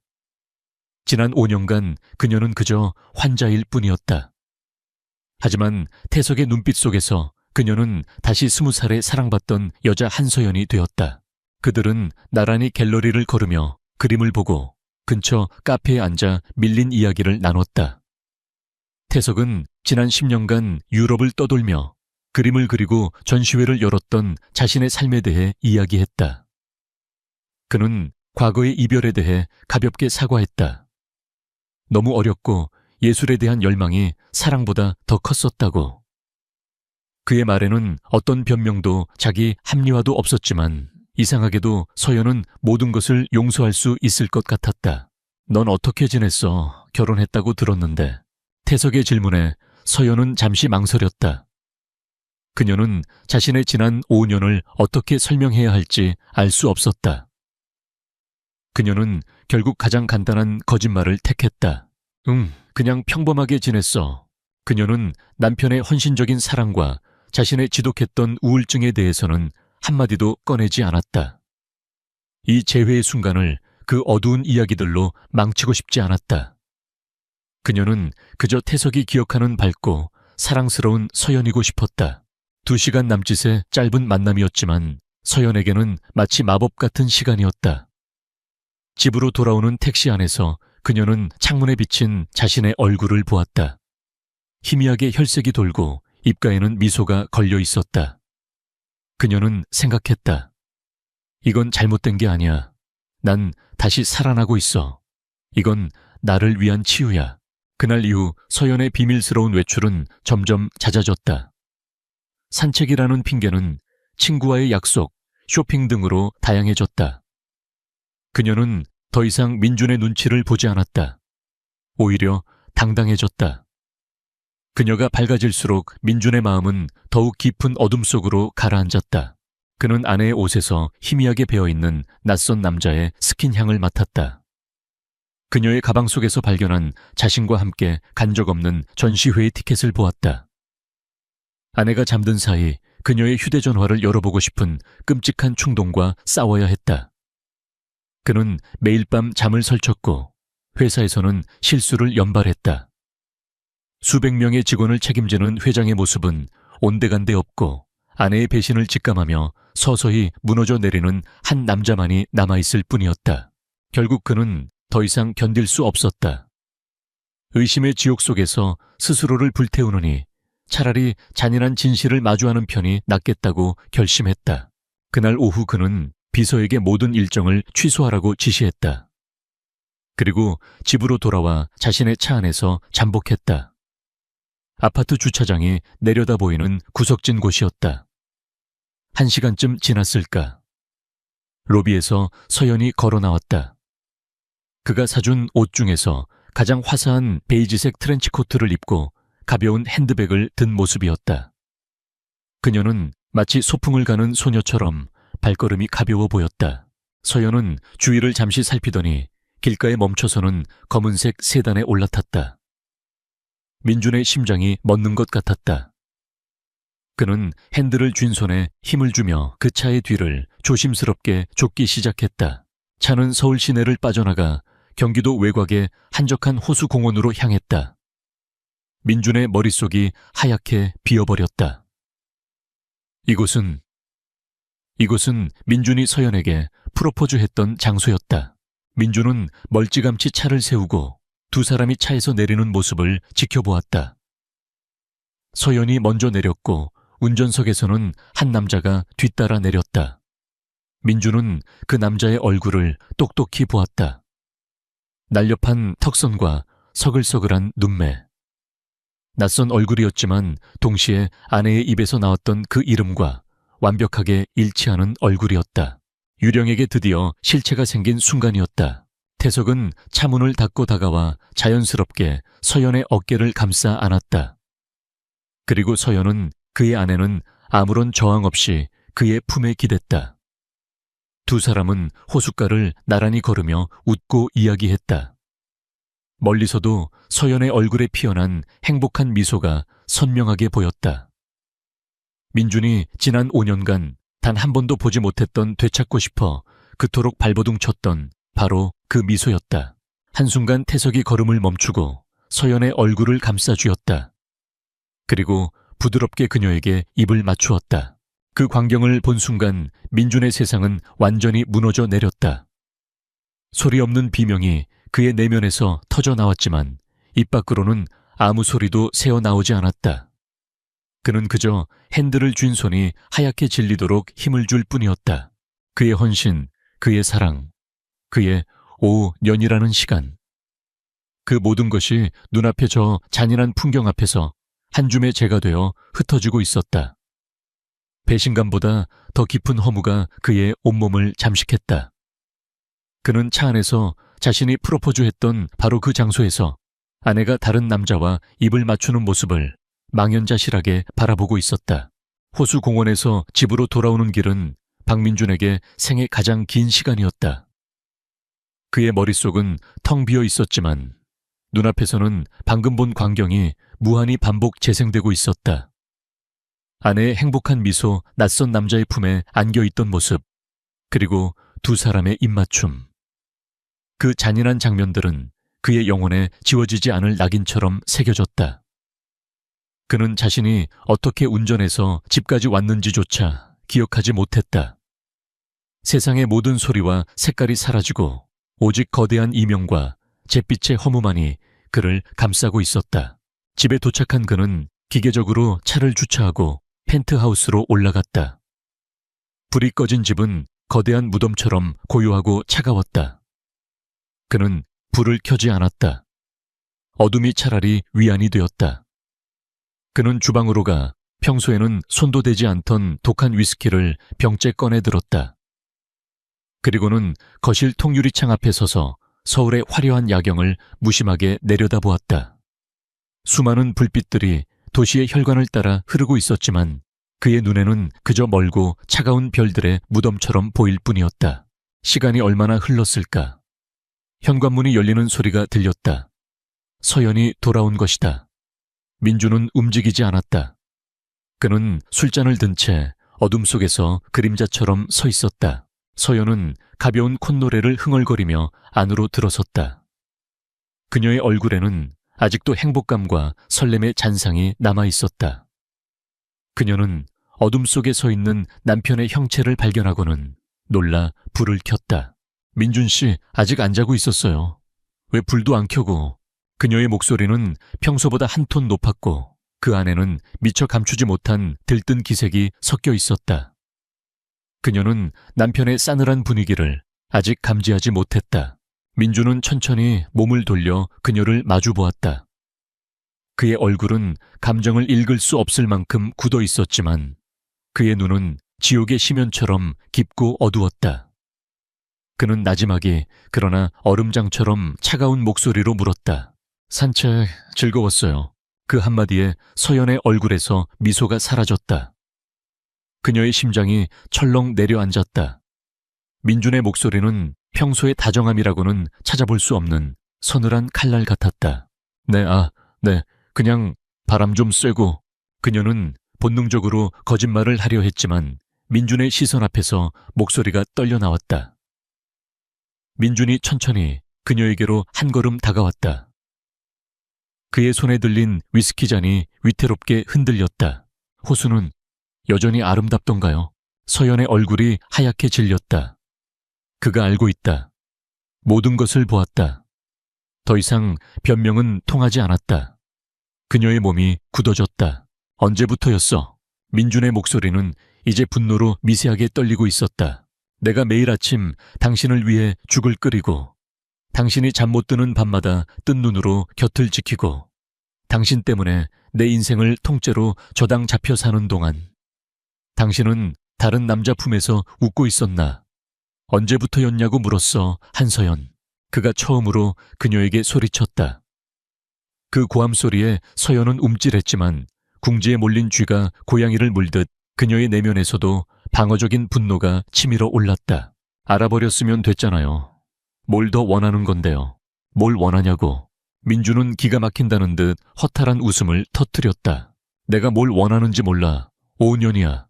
지난 5년간 그녀는 그저 환자일 뿐이었다. 하지만 태석의 눈빛 속에서 그녀는 다시 20살에 사랑받던 여자 한서연이 되었다. 그들은 나란히 갤러리를 걸으며 그림을 보고 근처 카페에 앉아 밀린 이야기를 나눴다. 태석은 지난 10년간 유럽을 떠돌며 그림을 그리고 전시회를 열었던 자신의 삶에 대해 이야기했다. 그는 과거의 이별에 대해 가볍게 사과했다. 너무 어렸고 예술에 대한 열망이 사랑보다 더 컸었다고. 그의 말에는 어떤 변명도 자기 합리화도 없었지만 이상하게도 서연은 모든 것을 용서할 수 있을 것 같았다. 넌 어떻게 지냈어? 결혼했다고 들었는데 태석의 질문에 서연은 잠시 망설였다. 그녀는 자신의 지난 5년을 어떻게 설명해야 할지 알 수 없었다. 그녀는 결국 가장 간단한 거짓말을 택했다. 그냥 평범하게 지냈어. 그녀는 남편의 헌신적인 사랑과 자신의 지독했던 우울증에 대해서는 한마디도 꺼내지 않았다. 이 재회의 순간을 그 어두운 이야기들로 망치고 싶지 않았다. 그녀는 그저 태석이 기억하는 밝고 사랑스러운 서연이고 싶었다. 2시간 남짓의 짧은 만남이었지만 서연에게는 마치 마법 같은 시간이었다. 집으로 돌아오는 택시 안에서 그녀는 창문에 비친 자신의 얼굴을 보았다. 희미하게 혈색이 돌고 입가에는 미소가 걸려 있었다. 그녀는 생각했다. 이건 잘못된 게 아니야. 난 다시 살아나고 있어. 이건 나를 위한 치유야. 그날 이후 서연의 비밀스러운 외출은 점점 잦아졌다. 산책이라는 핑계는 친구와의 약속, 쇼핑 등으로 다양해졌다. 그녀는 더 이상 민준의 눈치를 보지 않았다. 오히려 당당해졌다. 그녀가 밝아질수록 민준의 마음은 더욱 깊은 어둠 속으로 가라앉았다. 그는 아내의 옷에서 희미하게 배어있는 낯선 남자의 스킨 향을 맡았다. 그녀의 가방 속에서 발견한 자신과 함께 간 적 없는 전시회의 티켓을 보았다. 아내가 잠든 사이 그녀의 휴대전화를 열어보고 싶은 끔찍한 충동과 싸워야 했다. 그는 매일 밤 잠을 설쳤고 회사에서는 실수를 연발했다. 수백 명의 직원을 책임지는 회장의 모습은 온데간데 없고 아내의 배신을 직감하며 서서히 무너져 내리는 한 남자만이 남아있을 뿐이었다. 결국 그는 더 이상 견딜 수 없었다. 의심의 지옥 속에서 스스로를 불태우느니 차라리 잔인한 진실을 마주하는 편이 낫겠다고 결심했다. 그날 오후 그는 비서에게 모든 일정을 취소하라고 지시했다. 그리고 집으로 돌아와 자신의 차 안에서 잠복했다. 아파트 주차장이 내려다 보이는 구석진 곳이었다. 1시간쯤 지났을까. 로비에서 서연이 걸어 나왔다. 그가 사준 옷 중에서 가장 화사한 베이지색 트렌치코트를 입고 가벼운 핸드백을 든 모습이었다. 그녀는 마치 소풍을 가는 소녀처럼 발걸음이 가벼워 보였다. 서연은 주위를 잠시 살피더니 길가에 멈춰서는 검은색 세단에 올라탔다. 민준의 심장이 멎는 것 같았다. 그는 핸들을 쥔 손에 힘을 주며 그 차의 뒤를 조심스럽게 좁기 시작했다. 차는 서울 시내를 빠져나가 경기도 외곽의 한적한 호수공원으로 향했다. 민준의 머릿속이 하얗게 비어버렸다. 이곳은 민준이 서연에게 프로포즈했던 장소였다. 민준은 멀찌감치 차를 세우고 두 사람이 차에서 내리는 모습을 지켜보았다. 서연이 먼저 내렸고 운전석에서는 한 남자가 뒤따라 내렸다. 민준은 그 남자의 얼굴을 똑똑히 보았다. 날렵한 턱선과 서글서글한 눈매. 낯선 얼굴이었지만 동시에 아내의 입에서 나왔던 그 이름과 완벽하게 일치하는 얼굴이었다. 유령에게 드디어 실체가 생긴 순간이었다. 태석은 차문을 닫고 다가와 자연스럽게 서연의 어깨를 감싸 안았다. 그리고 서연은 그의 아내는 아무런 저항 없이 그의 품에 기댔다. 두 사람은 호숫가를 나란히 걸으며 웃고 이야기했다. 멀리서도 서연의 얼굴에 피어난 행복한 미소가 선명하게 보였다. 민준이 지난 5년간 단 한 번도 보지 못했던 되찾고 싶어 그토록 발버둥 쳤던 바로 그 미소였다. 한순간 태석이 걸음을 멈추고 서연의 얼굴을 감싸쥐었다. 그리고 부드럽게 그녀에게 입을 맞추었다. 그 광경을 본 순간 민준의 세상은 완전히 무너져 내렸다. 소리 없는 비명이 그의 내면에서 터져 나왔지만 입 밖으로는 아무 소리도 새어나오지 않았다. 그는 그저 핸들을 쥔 손이 하얗게 질리도록 힘을 줄 뿐이었다. 그의 헌신, 그의 사랑, 그의 5년이라는 시간. 그 모든 것이 눈앞에 저 잔인한 풍경 앞에서 한 줌의 재가 되어 흩어지고 있었다. 배신감보다 더 깊은 허무가 그의 온몸을 잠식했다. 그는 차 안에서 자신이 프로포즈했던 바로 그 장소에서 아내가 다른 남자와 입을 맞추는 모습을 망연자실하게 바라보고 있었다. 호수 공원에서 집으로 돌아오는 길은 박민준에게 생애 가장 긴 시간이었다. 그의 머릿속은 텅 비어 있었지만 눈앞에서는 방금 본 광경이 무한히 반복 재생되고 있었다. 아내의 행복한 미소, 낯선 남자의 품에 안겨있던 모습, 그리고 두 사람의 입맞춤. 그 잔인한 장면들은 그의 영혼에 지워지지 않을 낙인처럼 새겨졌다. 그는 자신이 어떻게 운전해서 집까지 왔는지조차 기억하지 못했다. 세상의 모든 소리와 색깔이 사라지고 오직 거대한 이명과 잿빛의 허무만이 그를 감싸고 있었다. 집에 도착한 그는 기계적으로 차를 주차하고 펜트하우스로 올라갔다. 불이 꺼진 집은 거대한 무덤처럼 고요하고 차가웠다. 그는 불을 켜지 않았다. 어둠이 차라리 위안이 되었다. 그는 주방으로 가 평소에는 손도 대지 않던 독한 위스키를 병째 꺼내 들었다. 그리고는 거실 통유리창 앞에 서서 서울의 화려한 야경을 무심하게 내려다보았다. 수많은 불빛들이 도시의 혈관을 따라 흐르고 있었지만 그의 눈에는 그저 멀고 차가운 별들의 무덤처럼 보일 뿐이었다. 시간이 얼마나 흘렀을까? 현관문이 열리는 소리가 들렸다. 서연이 돌아온 것이다. 민주는 움직이지 않았다. 그는 술잔을 든 채 어둠 속에서 그림자처럼 서 있었다. 서연은 가벼운 콧노래를 흥얼거리며 안으로 들어섰다. 그녀의 얼굴에는 아직도 행복감과 설렘의 잔상이 남아 있었다. 그녀는 어둠 속에 서 있는 남편의 형체를 발견하고는 놀라 불을 켰다. 민준 씨, 아직 안 자고 있었어요. 왜 불도 안 켜고? 그녀의 목소리는 평소보다 한 톤 높았고 그 안에는 미처 감추지 못한 들뜬 기색이 섞여 있었다. 그녀는 남편의 싸늘한 분위기를 아직 감지하지 못했다. 민주는 천천히 몸을 돌려 그녀를 마주 보았다. 그의 얼굴은 감정을 읽을 수 없을 만큼 굳어 있었지만 그의 눈은 지옥의 심연처럼 깊고 어두웠다. 그는 나지막이 그러나 얼음장처럼 차가운 목소리로 물었다. 산책 즐거웠어요. 그 한마디에 서연의 얼굴에서 미소가 사라졌다. 그녀의 심장이 철렁 내려앉았다. 민준의 목소리는 평소의 다정함이라고는 찾아볼 수 없는 서늘한 칼날 같았다. 네, 그냥 바람 좀 쐬고. 그녀는 본능적으로 거짓말을 하려 했지만 민준의 시선 앞에서 목소리가 떨려 나왔다. 민준이 천천히 그녀에게로 한 걸음 다가왔다. 그의 손에 들린 위스키 잔이 위태롭게 흔들렸다. 호수는 여전히 아름답던가요? 서연의 얼굴이 하얗게 질렸다. 그가 알고 있다. 모든 것을 보았다. 더 이상 변명은 통하지 않았다. 그녀의 몸이 굳어졌다. 언제부터였어? 민준의 목소리는 이제 분노로 미세하게 떨리고 있었다. 내가 매일 아침 당신을 위해 죽을 끓이고 당신이 잠 못 드는 밤마다 뜬 눈으로 곁을 지키고 당신 때문에 내 인생을 통째로 저당 잡혀 사는 동안 당신은 다른 남자 품에서 웃고 있었나? 언제부터였냐고 물었어, 한서연. 그가 처음으로 그녀에게 소리쳤다. 그 고함 소리에 서연은 움찔했지만 궁지에 몰린 쥐가 고양이를 물듯 그녀의 내면에서도 방어적인 분노가 치밀어 올랐다. 알아버렸으면 됐잖아요. 뭘 더 원하는 건데요? 뭘 원하냐고. 민주는 기가 막힌다는 듯 허탈한 웃음을 터뜨렸다. 내가 뭘 원하는지 몰라. 5년이야.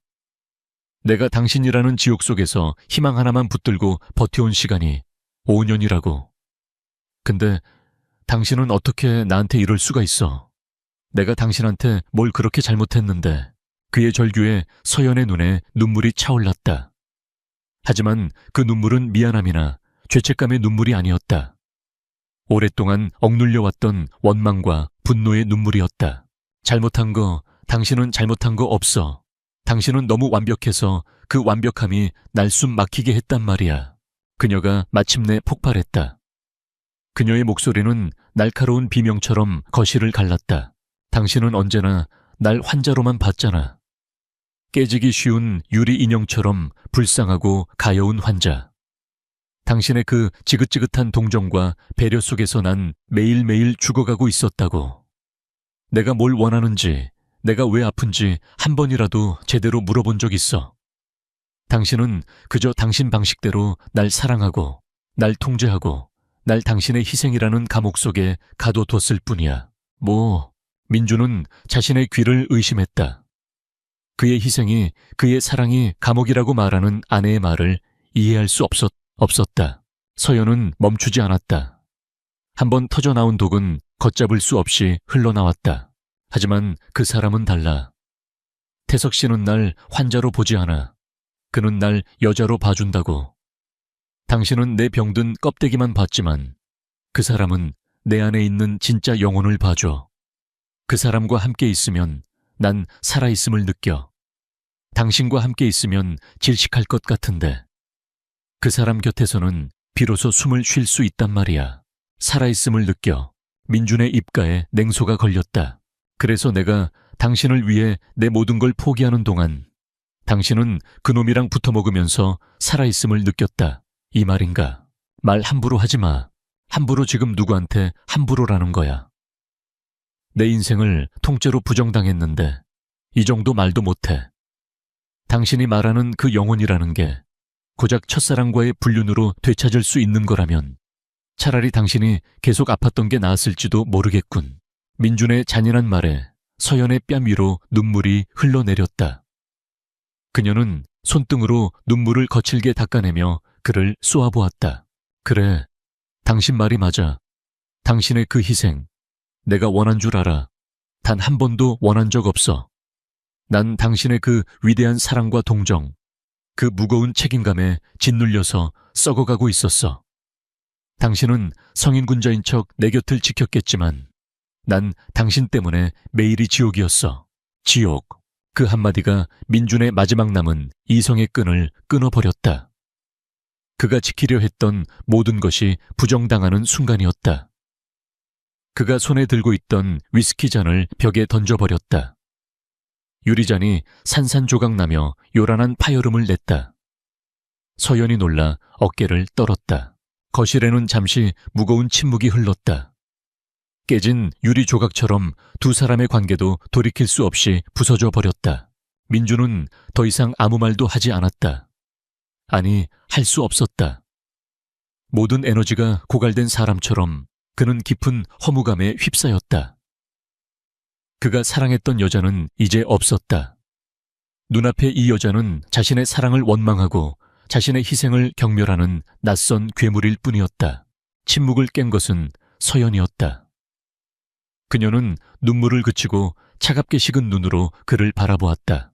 내가 당신이라는 지옥 속에서 희망 하나만 붙들고 버텨온 시간이 5년이라고. 근데 당신은 어떻게 나한테 이럴 수가 있어? 내가 당신한테 뭘 그렇게 잘못했는데. 그의 절규에 서연의 눈에 눈물이 차올랐다. 하지만 그 눈물은 미안함이나 죄책감의 눈물이 아니었다. 오랫동안 억눌려왔던 원망과 분노의 눈물이었다. 당신은 잘못한 거 없어. 당신은 너무 완벽해서 그 완벽함이 날 숨 막히게 했단 말이야. 그녀가 마침내 폭발했다. 그녀의 목소리는 날카로운 비명처럼 거실을 갈랐다. 당신은 언제나 날 환자로만 봤잖아. 깨지기 쉬운 유리 인형처럼 불쌍하고 가여운 환자. 당신의 그 지긋지긋한 동정과 배려 속에서 난 매일매일 죽어가고 있었다고. 내가 뭘 원하는지, 내가 왜 아픈지 한 번이라도 제대로 물어본 적 있어. 당신은 그저 당신 방식대로 날 사랑하고, 날 통제하고, 날 당신의 희생이라는 감옥 속에 가둬뒀을 뿐이야. 민주는 자신의 귀를 의심했다. 그의 희생이, 그의 사랑이 감옥이라고 말하는 아내의 말을 이해할 수 없었다. 서연은 멈추지 않았다. 한번 터져나온 독은 걷잡을 수 없이 흘러나왔다. 하지만 그 사람은 달라. 태석 씨는 날 환자로 보지 않아. 그는 날 여자로 봐준다고. 당신은 내 병든 껍데기만 봤지만 그 사람은 내 안에 있는 진짜 영혼을 봐줘. 그 사람과 함께 있으면 난 살아있음을 느껴. 당신과 함께 있으면 질식할 것 같은데 그 사람 곁에서는 비로소 숨을 쉴 수 있단 말이야. 살아있음을 느껴. 민준의 입가에 냉소가 걸렸다. 그래서 내가 당신을 위해 내 모든 걸 포기하는 동안 당신은 그놈이랑 붙어먹으면서 살아있음을 느꼈다. 이 말인가? 말 함부로 하지 마. 함부로 지금 누구한테 함부로라는 거야. 내 인생을 통째로 부정당했는데 이 정도 말도 못해. 당신이 말하는 그 영혼이라는 게 고작 첫사랑과의 불륜으로 되찾을 수 있는 거라면 차라리 당신이 계속 아팠던 게 나았을지도 모르겠군. 민준의 잔인한 말에 서연의 뺨 위로 눈물이 흘러내렸다. 그녀는 손등으로 눈물을 거칠게 닦아내며 그를 쏘아보았다. 그래, 당신 말이 맞아. 당신의 그 희생, 내가 원한 줄 알아. 단 한 번도 원한 적 없어. 난 당신의 그 위대한 사랑과 동정, 그 무거운 책임감에 짓눌려서 썩어가고 있었어. 당신은 성인군자인 척 내 곁을 지켰겠지만 난 당신 때문에 매일이 지옥이었어. 지옥. 그 한마디가 민준의 마지막 남은 이성의 끈을 끊어버렸다. 그가 지키려 했던 모든 것이 부정당하는 순간이었다. 그가 손에 들고 있던 위스키 잔을 벽에 던져버렸다. 유리잔이 산산조각나며 요란한 파열음을 냈다. 서연이 놀라 어깨를 떨었다. 거실에는 잠시 무거운 침묵이 흘렀다. 깨진 유리 조각처럼 두 사람의 관계도 돌이킬 수 없이 부서져 버렸다. 민주는 더 이상 아무 말도 하지 않았다. 아니, 할 수 없었다. 모든 에너지가 고갈된 사람처럼 그는 깊은 허무감에 휩싸였다. 그가 사랑했던 여자는 이제 없었다. 눈앞에 이 여자는 자신의 사랑을 원망하고 자신의 희생을 경멸하는 낯선 괴물일 뿐이었다. 침묵을 깬 것은 서연이었다. 그녀는 눈물을 그치고 차갑게 식은 눈으로 그를 바라보았다.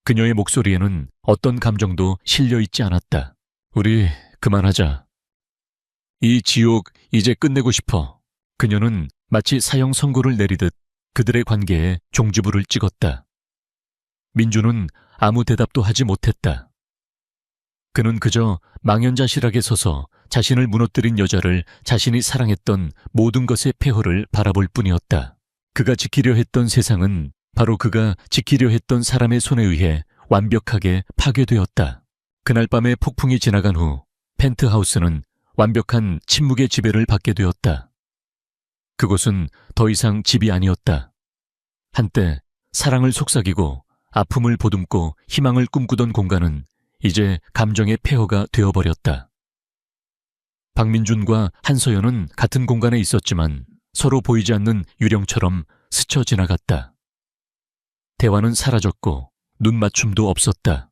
그녀의 목소리에는 어떤 감정도 실려 있지 않았다. 우리 그만하자. 이 지옥 이제 끝내고 싶어. 그녀는 마치 사형 선고를 내리듯 그들의 관계에 종지부를 찍었다. 민주는 아무 대답도 하지 못했다. 그는 그저 망연자실하게 서서 자신을 무너뜨린 여자를 자신이 사랑했던 모든 것의 폐허를 바라볼 뿐이었다. 그가 지키려 했던 세상은 바로 그가 지키려 했던 사람의 손에 의해 완벽하게 파괴되었다. 그날 밤의 폭풍이 지나간 후 펜트하우스는 완벽한 침묵의 지배를 받게 되었다. 그곳은 더 이상 집이 아니었다. 한때 사랑을 속삭이고 아픔을 보듬고 희망을 꿈꾸던 공간은 이제 감정의 폐허가 되어버렸다. 박민준과 한서연은 같은 공간에 있었지만 서로 보이지 않는 유령처럼 스쳐 지나갔다. 대화는 사라졌고 눈 맞춤도 없었다.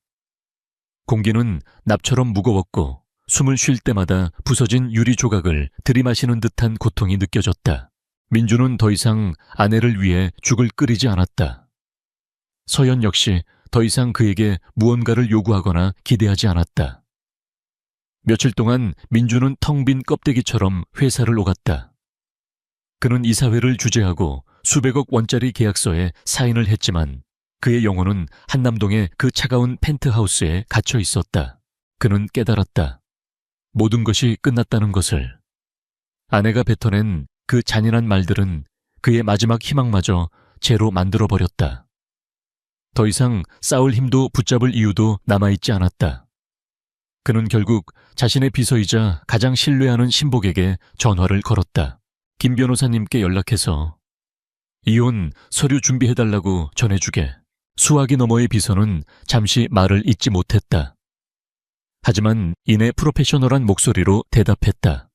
공기는 납처럼 무거웠고 숨을 쉴 때마다 부서진 유리 조각을 들이마시는 듯한 고통이 느껴졌다. 민주는 더 이상 아내를 위해 죽을 끓이지 않았다. 서연 역시 더 이상 그에게 무언가를 요구하거나 기대하지 않았다. 며칠 동안 민주는 텅 빈 껍데기처럼 회사를 오갔다. 그는 이사회를 주재하고 수백억 원짜리 계약서에 사인을 했지만 그의 영혼은 한남동의 그 차가운 펜트하우스에 갇혀 있었다. 그는 깨달았다. 모든 것이 끝났다는 것을. 아내가 뱉어낸 그 잔인한 말들은 그의 마지막 희망마저 죄로 만들어버렸다. 더 이상 싸울 힘도 붙잡을 이유도 남아있지 않았다. 그는 결국 자신의 비서이자 가장 신뢰하는 신복에게 전화를 걸었다. 김 변호사님께 연락해서 이혼 서류 준비해달라고 전해주게. 수화기 너머의 비서는 잠시 말을 잇지 못했다. 하지만 이내 프로페셔널한 목소리로 대답했다.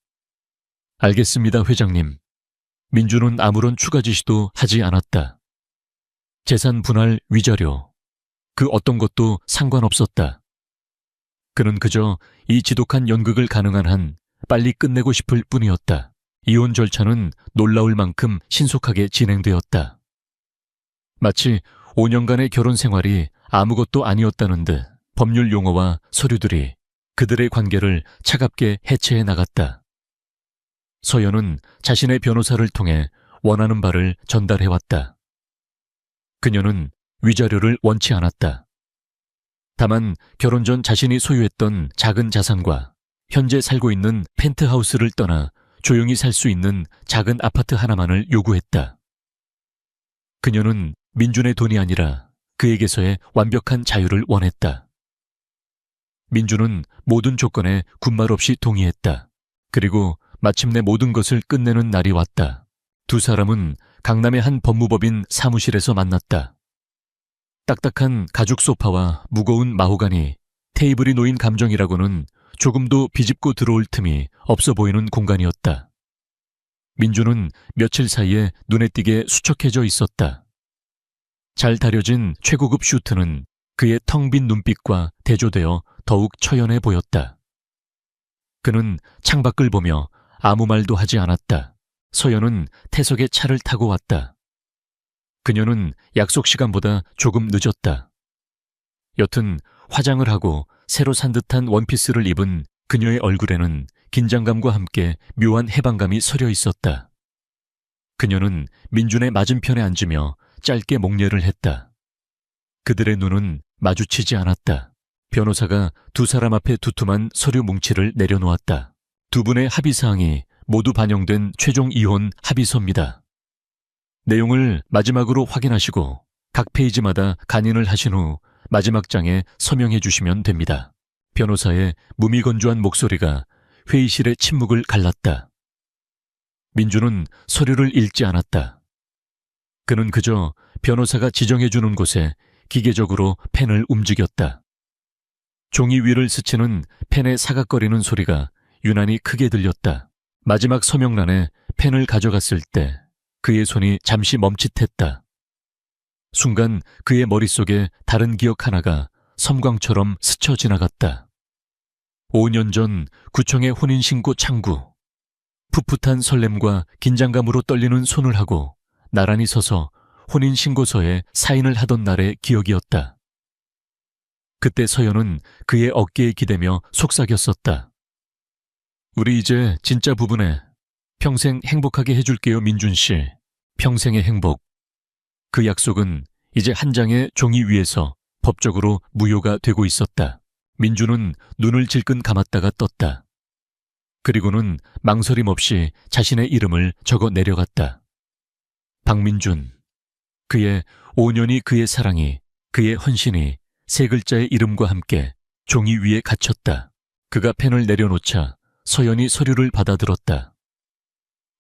알겠습니다, 회장님. 민주는 아무런 추가 지시도 하지 않았다. 재산 분할 위자료, 그 어떤 것도 상관없었다. 그는 그저 이 지독한 연극을 가능한 한 빨리 끝내고 싶을 뿐이었다. 이혼 절차는 놀라울 만큼 신속하게 진행되었다. 마치 5년간의 결혼 생활이 아무것도 아니었다는 듯 법률 용어와 서류들이 그들의 관계를 차갑게 해체해 나갔다. 서연은 자신의 변호사를 통해 원하는 바를 전달해왔다. 그녀는 위자료를 원치 않았다. 다만 결혼 전 자신이 소유했던 작은 자산과 현재 살고 있는 펜트하우스를 떠나 조용히 살 수 있는 작은 아파트 하나만을 요구했다. 그녀는 민준의 돈이 아니라 그에게서의 완벽한 자유를 원했다. 민준은 모든 조건에 군말 없이 동의했다. 그리고 마침내 모든 것을 끝내는 날이 왔다. 두 사람은 강남의 한 법무법인 사무실에서 만났다. 딱딱한 가죽 소파와 무거운 마호가니, 테이블이 놓인 감정이라고는 조금도 비집고 들어올 틈이 없어 보이는 공간이었다. 민주는 며칠 사이에 눈에 띄게 수척해져 있었다. 잘 다려진 최고급 슈트는 그의 텅 빈 눈빛과 대조되어 더욱 처연해 보였다. 그는 창밖을 보며 아무 말도 하지 않았다. 서연은 태석에 차를 타고 왔다. 그녀는 약속 시간보다 조금 늦었다. 여튼 화장을 하고 새로 산 듯한 원피스를 입은 그녀의 얼굴에는 긴장감과 함께 묘한 해방감이 서려 있었다. 그녀는 민준의 맞은편에 앉으며 짧게 목례를 했다. 그들의 눈은 마주치지 않았다. 변호사가 두 사람 앞에 두툼한 서류 뭉치를 내려놓았다. 두 분의 합의사항이 모두 반영된 최종 이혼 합의서입니다. 내용을 마지막으로 확인하시고 각 페이지마다 간인을 하신 후 마지막 장에 서명해 주시면 됩니다. 변호사의 무미건조한 목소리가 회의실의 침묵을 갈랐다. 민주는 서류를 읽지 않았다. 그는 그저 변호사가 지정해 주는 곳에 기계적으로 펜을 움직였다. 종이 위를 스치는 펜의 사각거리는 소리가 유난히 크게 들렸다. 마지막 서명란에 펜을 가져갔을 때 그의 손이 잠시 멈칫했다. 순간 그의 머릿속에 다른 기억 하나가 섬광처럼 스쳐 지나갔다. 5년 전 구청의 혼인신고 창구. 풋풋한 설렘과 긴장감으로 떨리는 손을 하고 나란히 서서 혼인신고서에 사인을 하던 날의 기억이었다. 그때 서연은 그의 어깨에 기대며 속삭였었다. 우리 이제 진짜 부부네. 평생 행복하게 해줄게요, 민준 씨. 평생의 행복. 그 약속은 이제 한 장의 종이 위에서 법적으로 무효가 되고 있었다. 민준은 눈을 질끈 감았다가 떴다. 그리고는 망설임 없이 자신의 이름을 적어 내려갔다. 박민준. 그의 5년이 그의 사랑이, 그의 헌신이 세 글자의 이름과 함께 종이 위에 갇혔다. 그가 펜을 내려놓자 서연이 서류를 받아들었다.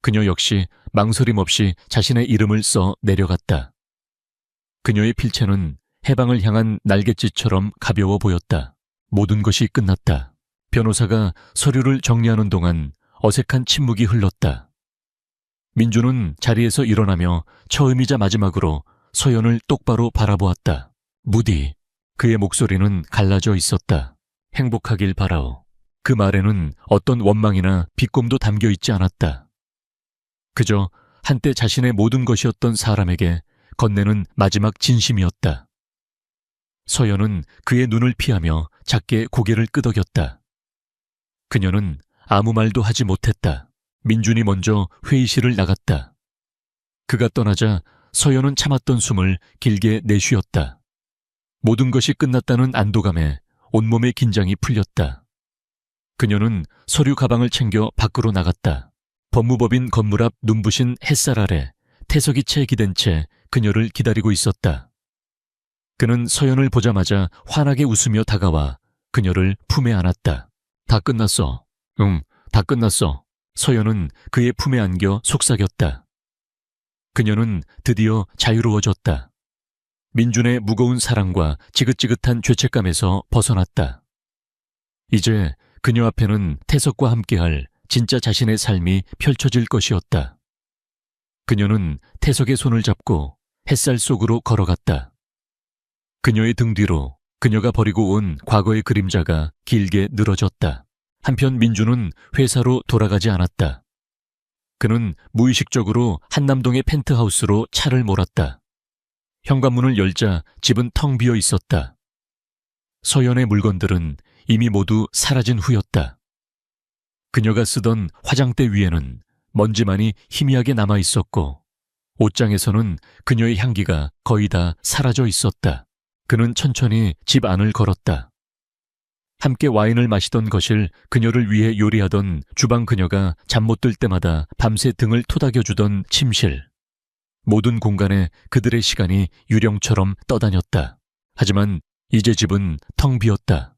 그녀 역시 망설임 없이 자신의 이름을 써 내려갔다. 그녀의 필체는 해방을 향한 날갯짓처럼 가벼워 보였다. 모든 것이 끝났다. 변호사가 서류를 정리하는 동안 어색한 침묵이 흘렀다. 민주는 자리에서 일어나며 처음이자 마지막으로 서연을 똑바로 바라보았다. 무디. 그의 목소리는 갈라져 있었다. 행복하길 바라오. 그 말에는 어떤 원망이나 비꼼도 담겨 있지 않았다. 그저 한때 자신의 모든 것이었던 사람에게 건네는 마지막 진심이었다. 서연은 그의 눈을 피하며 작게 고개를 끄덕였다. 그녀는 아무 말도 하지 못했다. 민준이 먼저 회의실을 나갔다. 그가 떠나자 서연은 참았던 숨을 길게 내쉬었다. 모든 것이 끝났다는 안도감에 온몸의 긴장이 풀렸다. 그녀는 서류 가방을 챙겨 밖으로 나갔다. 법무법인 건물 앞 눈부신 햇살 아래 태석이 채 기댄 채 그녀를 기다리고 있었다. 그는 서연을 보자마자 환하게 웃으며 다가와 그녀를 품에 안았다. 다 끝났어. 응, 다 끝났어. 서연은 그의 품에 안겨 속삭였다. 그녀는 드디어 자유로워졌다. 민준의 무거운 사랑과 지긋지긋한 죄책감에서 벗어났다. 이제 그녀 앞에는 태석과 함께할 진짜 자신의 삶이 펼쳐질 것이었다. 그녀는 태석의 손을 잡고 햇살 속으로 걸어갔다. 그녀의 등 뒤로 그녀가 버리고 온 과거의 그림자가 길게 늘어졌다. 한편 민주는 회사로 돌아가지 않았다. 그는 무의식적으로 한남동의 펜트하우스로 차를 몰았다. 현관문을 열자 집은 텅 비어 있었다. 서연의 물건들은 이미 모두 사라진 후였다. 그녀가 쓰던 화장대 위에는 먼지만이 희미하게 남아 있었고 옷장에서는 그녀의 향기가 거의 다 사라져 있었다. 그는 천천히 집 안을 걸었다. 함께 와인을 마시던 것을 그녀를 위해 요리하던 주방 그녀가 잠 못 들 때마다 밤새 등을 토닥여주던 침실. 모든 공간에 그들의 시간이 유령처럼 떠다녔다. 하지만 이제 집은 텅 비었다.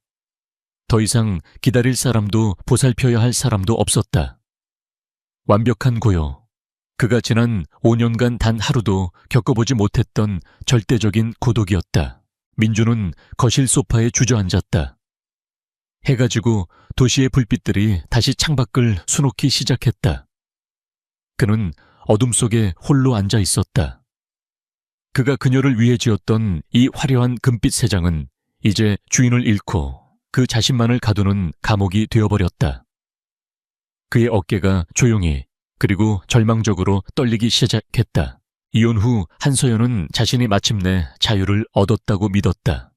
더 이상 기다릴 사람도 보살펴야 할 사람도 없었다. 완벽한 고요. 그가 지난 5년간 단 하루도 겪어보지 못했던 절대적인 고독이었다. 민주는 거실 소파에 주저앉았다. 해가 지고 도시의 불빛들이 다시 창밖을 수놓기 시작했다. 그는 어둠 속에 홀로 앉아 있었다. 그가 그녀를 위해 지었던 이 화려한 금빛 세장은 이제 주인을 잃고 그 자신만을 가두는 감옥이 되어버렸다. 그의 어깨가 조용히 그리고 절망적으로 떨리기 시작했다. 이혼 후 한서연은 자신이 마침내 자유를 얻었다고 믿었다.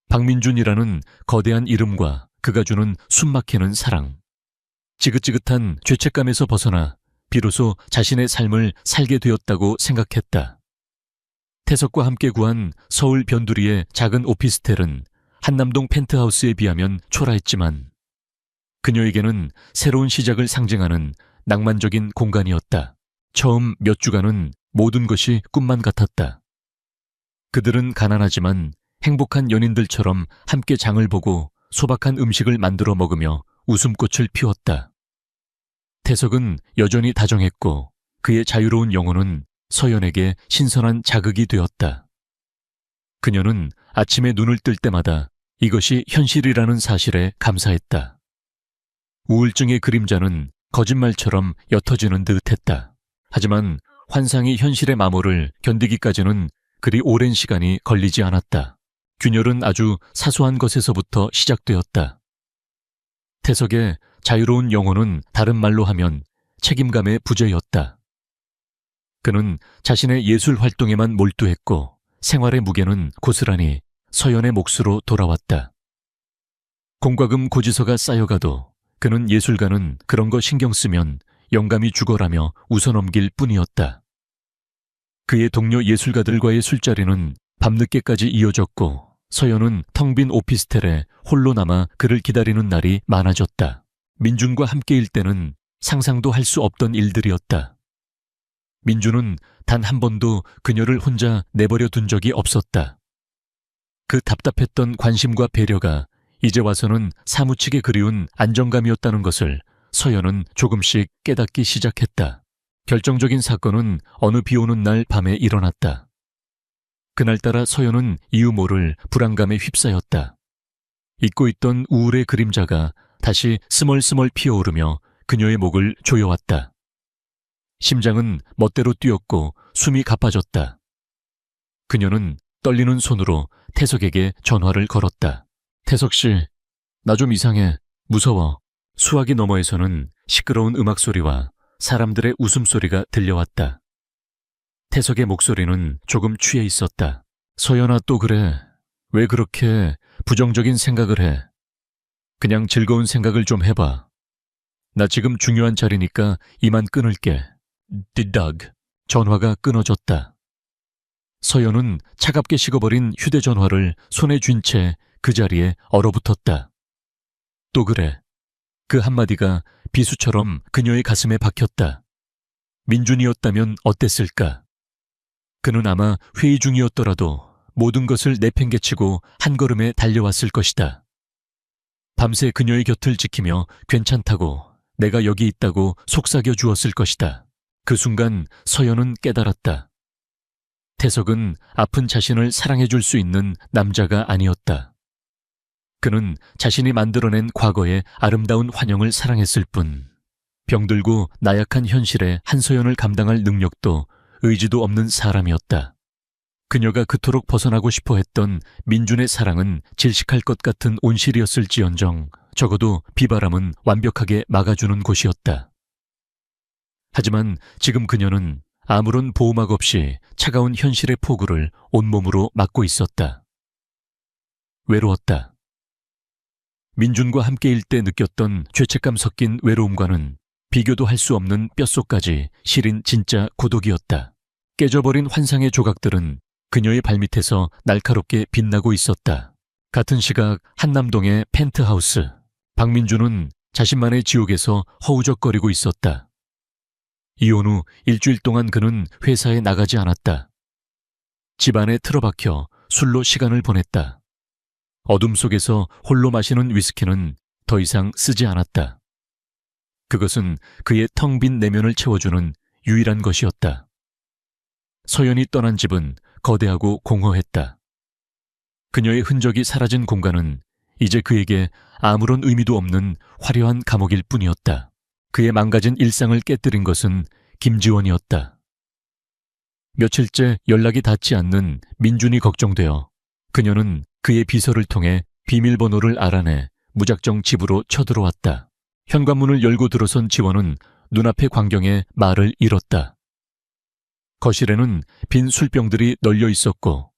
박민준이라는 거대한 이름과 그가 주는 숨막히는 사랑. 지긋지긋한 죄책감에서 벗어나 비로소 자신의 삶을 살게 되었다고 생각했다. 태석과 함께 구한 서울 변두리의 작은 오피스텔은 한남동 펜트하우스에 비하면 초라했지만 그녀에게는 새로운 시작을 상징하는 낭만적인 공간이었다. 처음 몇 주간은 모든 것이 꿈만 같았다. 그들은 가난하지만 행복한 연인들처럼 함께 장을 보고 소박한 음식을 만들어 먹으며 웃음꽃을 피웠다. 태석은 여전히 다정했고 그의 자유로운 영혼은 서연에게 신선한 자극이 되었다. 그녀는 아침에 눈을 뜰 때마다 이것이 현실이라는 사실에 감사했다. 우울증의 그림자는 거짓말처럼 옅어지는 듯했다. 하지만 환상이 현실의 마모를 견디기까지는 그리 오랜 시간이 걸리지 않았다. 균열은 아주 사소한 것에서부터 시작되었다. 태석의 자유로운 영혼은 다른 말로 하면 책임감의 부재였다. 그는 자신의 예술 활동에만 몰두했고 생활의 무게는 고스란히 서연의 몫으로 돌아왔다. 공과금 고지서가 쌓여가도 그는 예술가는 그런 거 신경 쓰면 영감이 죽어라며 웃어넘길 뿐이었다. 그의 동료 예술가들과의 술자리는 밤늦게까지 이어졌고 서연은 텅 빈 오피스텔에 홀로 남아 그를 기다리는 날이 많아졌다. 민준과 함께일 때는 상상도 할 수 없던 일들이었다. 민준은 단 한 번도 그녀를 혼자 내버려 둔 적이 없었다. 그 답답했던 관심과 배려가 이제 와서는 사무치게 그리운 안정감이었다는 것을 서연은 조금씩 깨닫기 시작했다. 결정적인 사건은 어느 비 오는 날 밤에 일어났다. 그날따라 서연은 이유 모를 불안감에 휩싸였다. 잊고 있던 우울의 그림자가 다시 스멀스멀 피어오르며 그녀의 목을 조여왔다. 심장은 멋대로 뛰었고 숨이 가빠졌다. 그녀는 떨리는 손으로 태석에게 전화를 걸었다. 태석 씨, 나 좀 이상해. 무서워. 수화기 너머에서는 시끄러운 음악 소리와 사람들의 웃음소리가 들려왔다. 태석의 목소리는 조금 취해 있었다. 서연아, 또 그래. 왜 그렇게 부정적인 생각을 해? 그냥 즐거운 생각을 좀 해봐. 나 지금 중요한 자리니까 이만 끊을게. 디덕. 전화가 끊어졌다. 서연은 차갑게 식어버린 휴대전화를 손에 쥔 채 그 자리에 얼어붙었다. 또 그래. 그 한마디가 비수처럼 그녀의 가슴에 박혔다. 민준이었다면 어땠을까? 그는 아마 회의 중이었더라도 모든 것을 내팽개치고 한 걸음에 달려왔을 것이다. 밤새 그녀의 곁을 지키며 괜찮다고, 내가 여기 있다고 속삭여 주었을 것이다. 그 순간 서연은 깨달았다. 태석은 아픈 자신을 사랑해줄 수 있는 남자가 아니었다. 그는 자신이 만들어낸 과거의 아름다운 환영을 사랑했을 뿐, 병들고 나약한 현실에 한서연을 감당할 능력도 의지도 없는 사람이었다. 그녀가 그토록 벗어나고 싶어 했던 민준의 사랑은 질식할 것 같은 온실이었을지언정 적어도 비바람은 완벽하게 막아주는 곳이었다. 하지만 지금 그녀는 아무런 보호막 없이 차가운 현실의 폭우를 온몸으로 맞고 있었다. 외로웠다. 민준과 함께일 때 느꼈던 죄책감 섞인 외로움과는 비교도 할 수 없는 뼛속까지 시린 진짜 고독이었다. 깨져버린 환상의 조각들은 그녀의 발밑에서 날카롭게 빛나고 있었다. 같은 시각 한남동의 펜트하우스. 박민준은 자신만의 지옥에서 허우적거리고 있었다. 이혼 후 일주일 동안 그는 회사에 나가지 않았다. 집안에 틀어박혀 술로 시간을 보냈다. 어둠 속에서 홀로 마시는 위스키는 더 이상 쓰지 않았다. 그것은 그의 텅 빈 내면을 채워주는 유일한 것이었다. 서연이 떠난 집은 거대하고 공허했다. 그녀의 흔적이 사라진 공간은 이제 그에게 아무런 의미도 없는 화려한 감옥일 뿐이었다. 그의 망가진 일상을 깨뜨린 것은 김지원이었다. 며칠째 연락이 닿지 않는 민준이 걱정되어 그녀는 그의 비서를 통해 비밀번호를 알아내 무작정 집으로 쳐들어왔다. 현관문을 열고 들어선 지원은 눈앞의 광경에 말을 잃었다. 거실에는 빈 술병들이 널려 있었고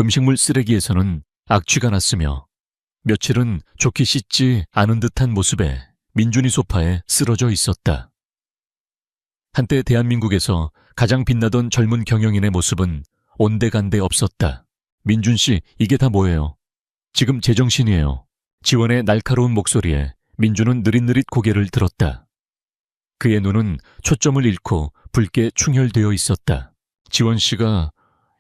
음식물 쓰레기에서는 악취가 났으며 며칠은 좋게 씻지 않은 듯한 모습에 민준이 소파에 쓰러져 있었다. 한때 대한민국에서 가장 빛나던 젊은 경영인의 모습은 온데간데 없었다. 민준 씨, 이게 다 뭐예요? 지금 제정신이에요. 지원의 날카로운 목소리에 민준은 느릿느릿 고개를 들었다. 그의 눈은 초점을 잃고 붉게 충혈되어 있었다. 지원 씨가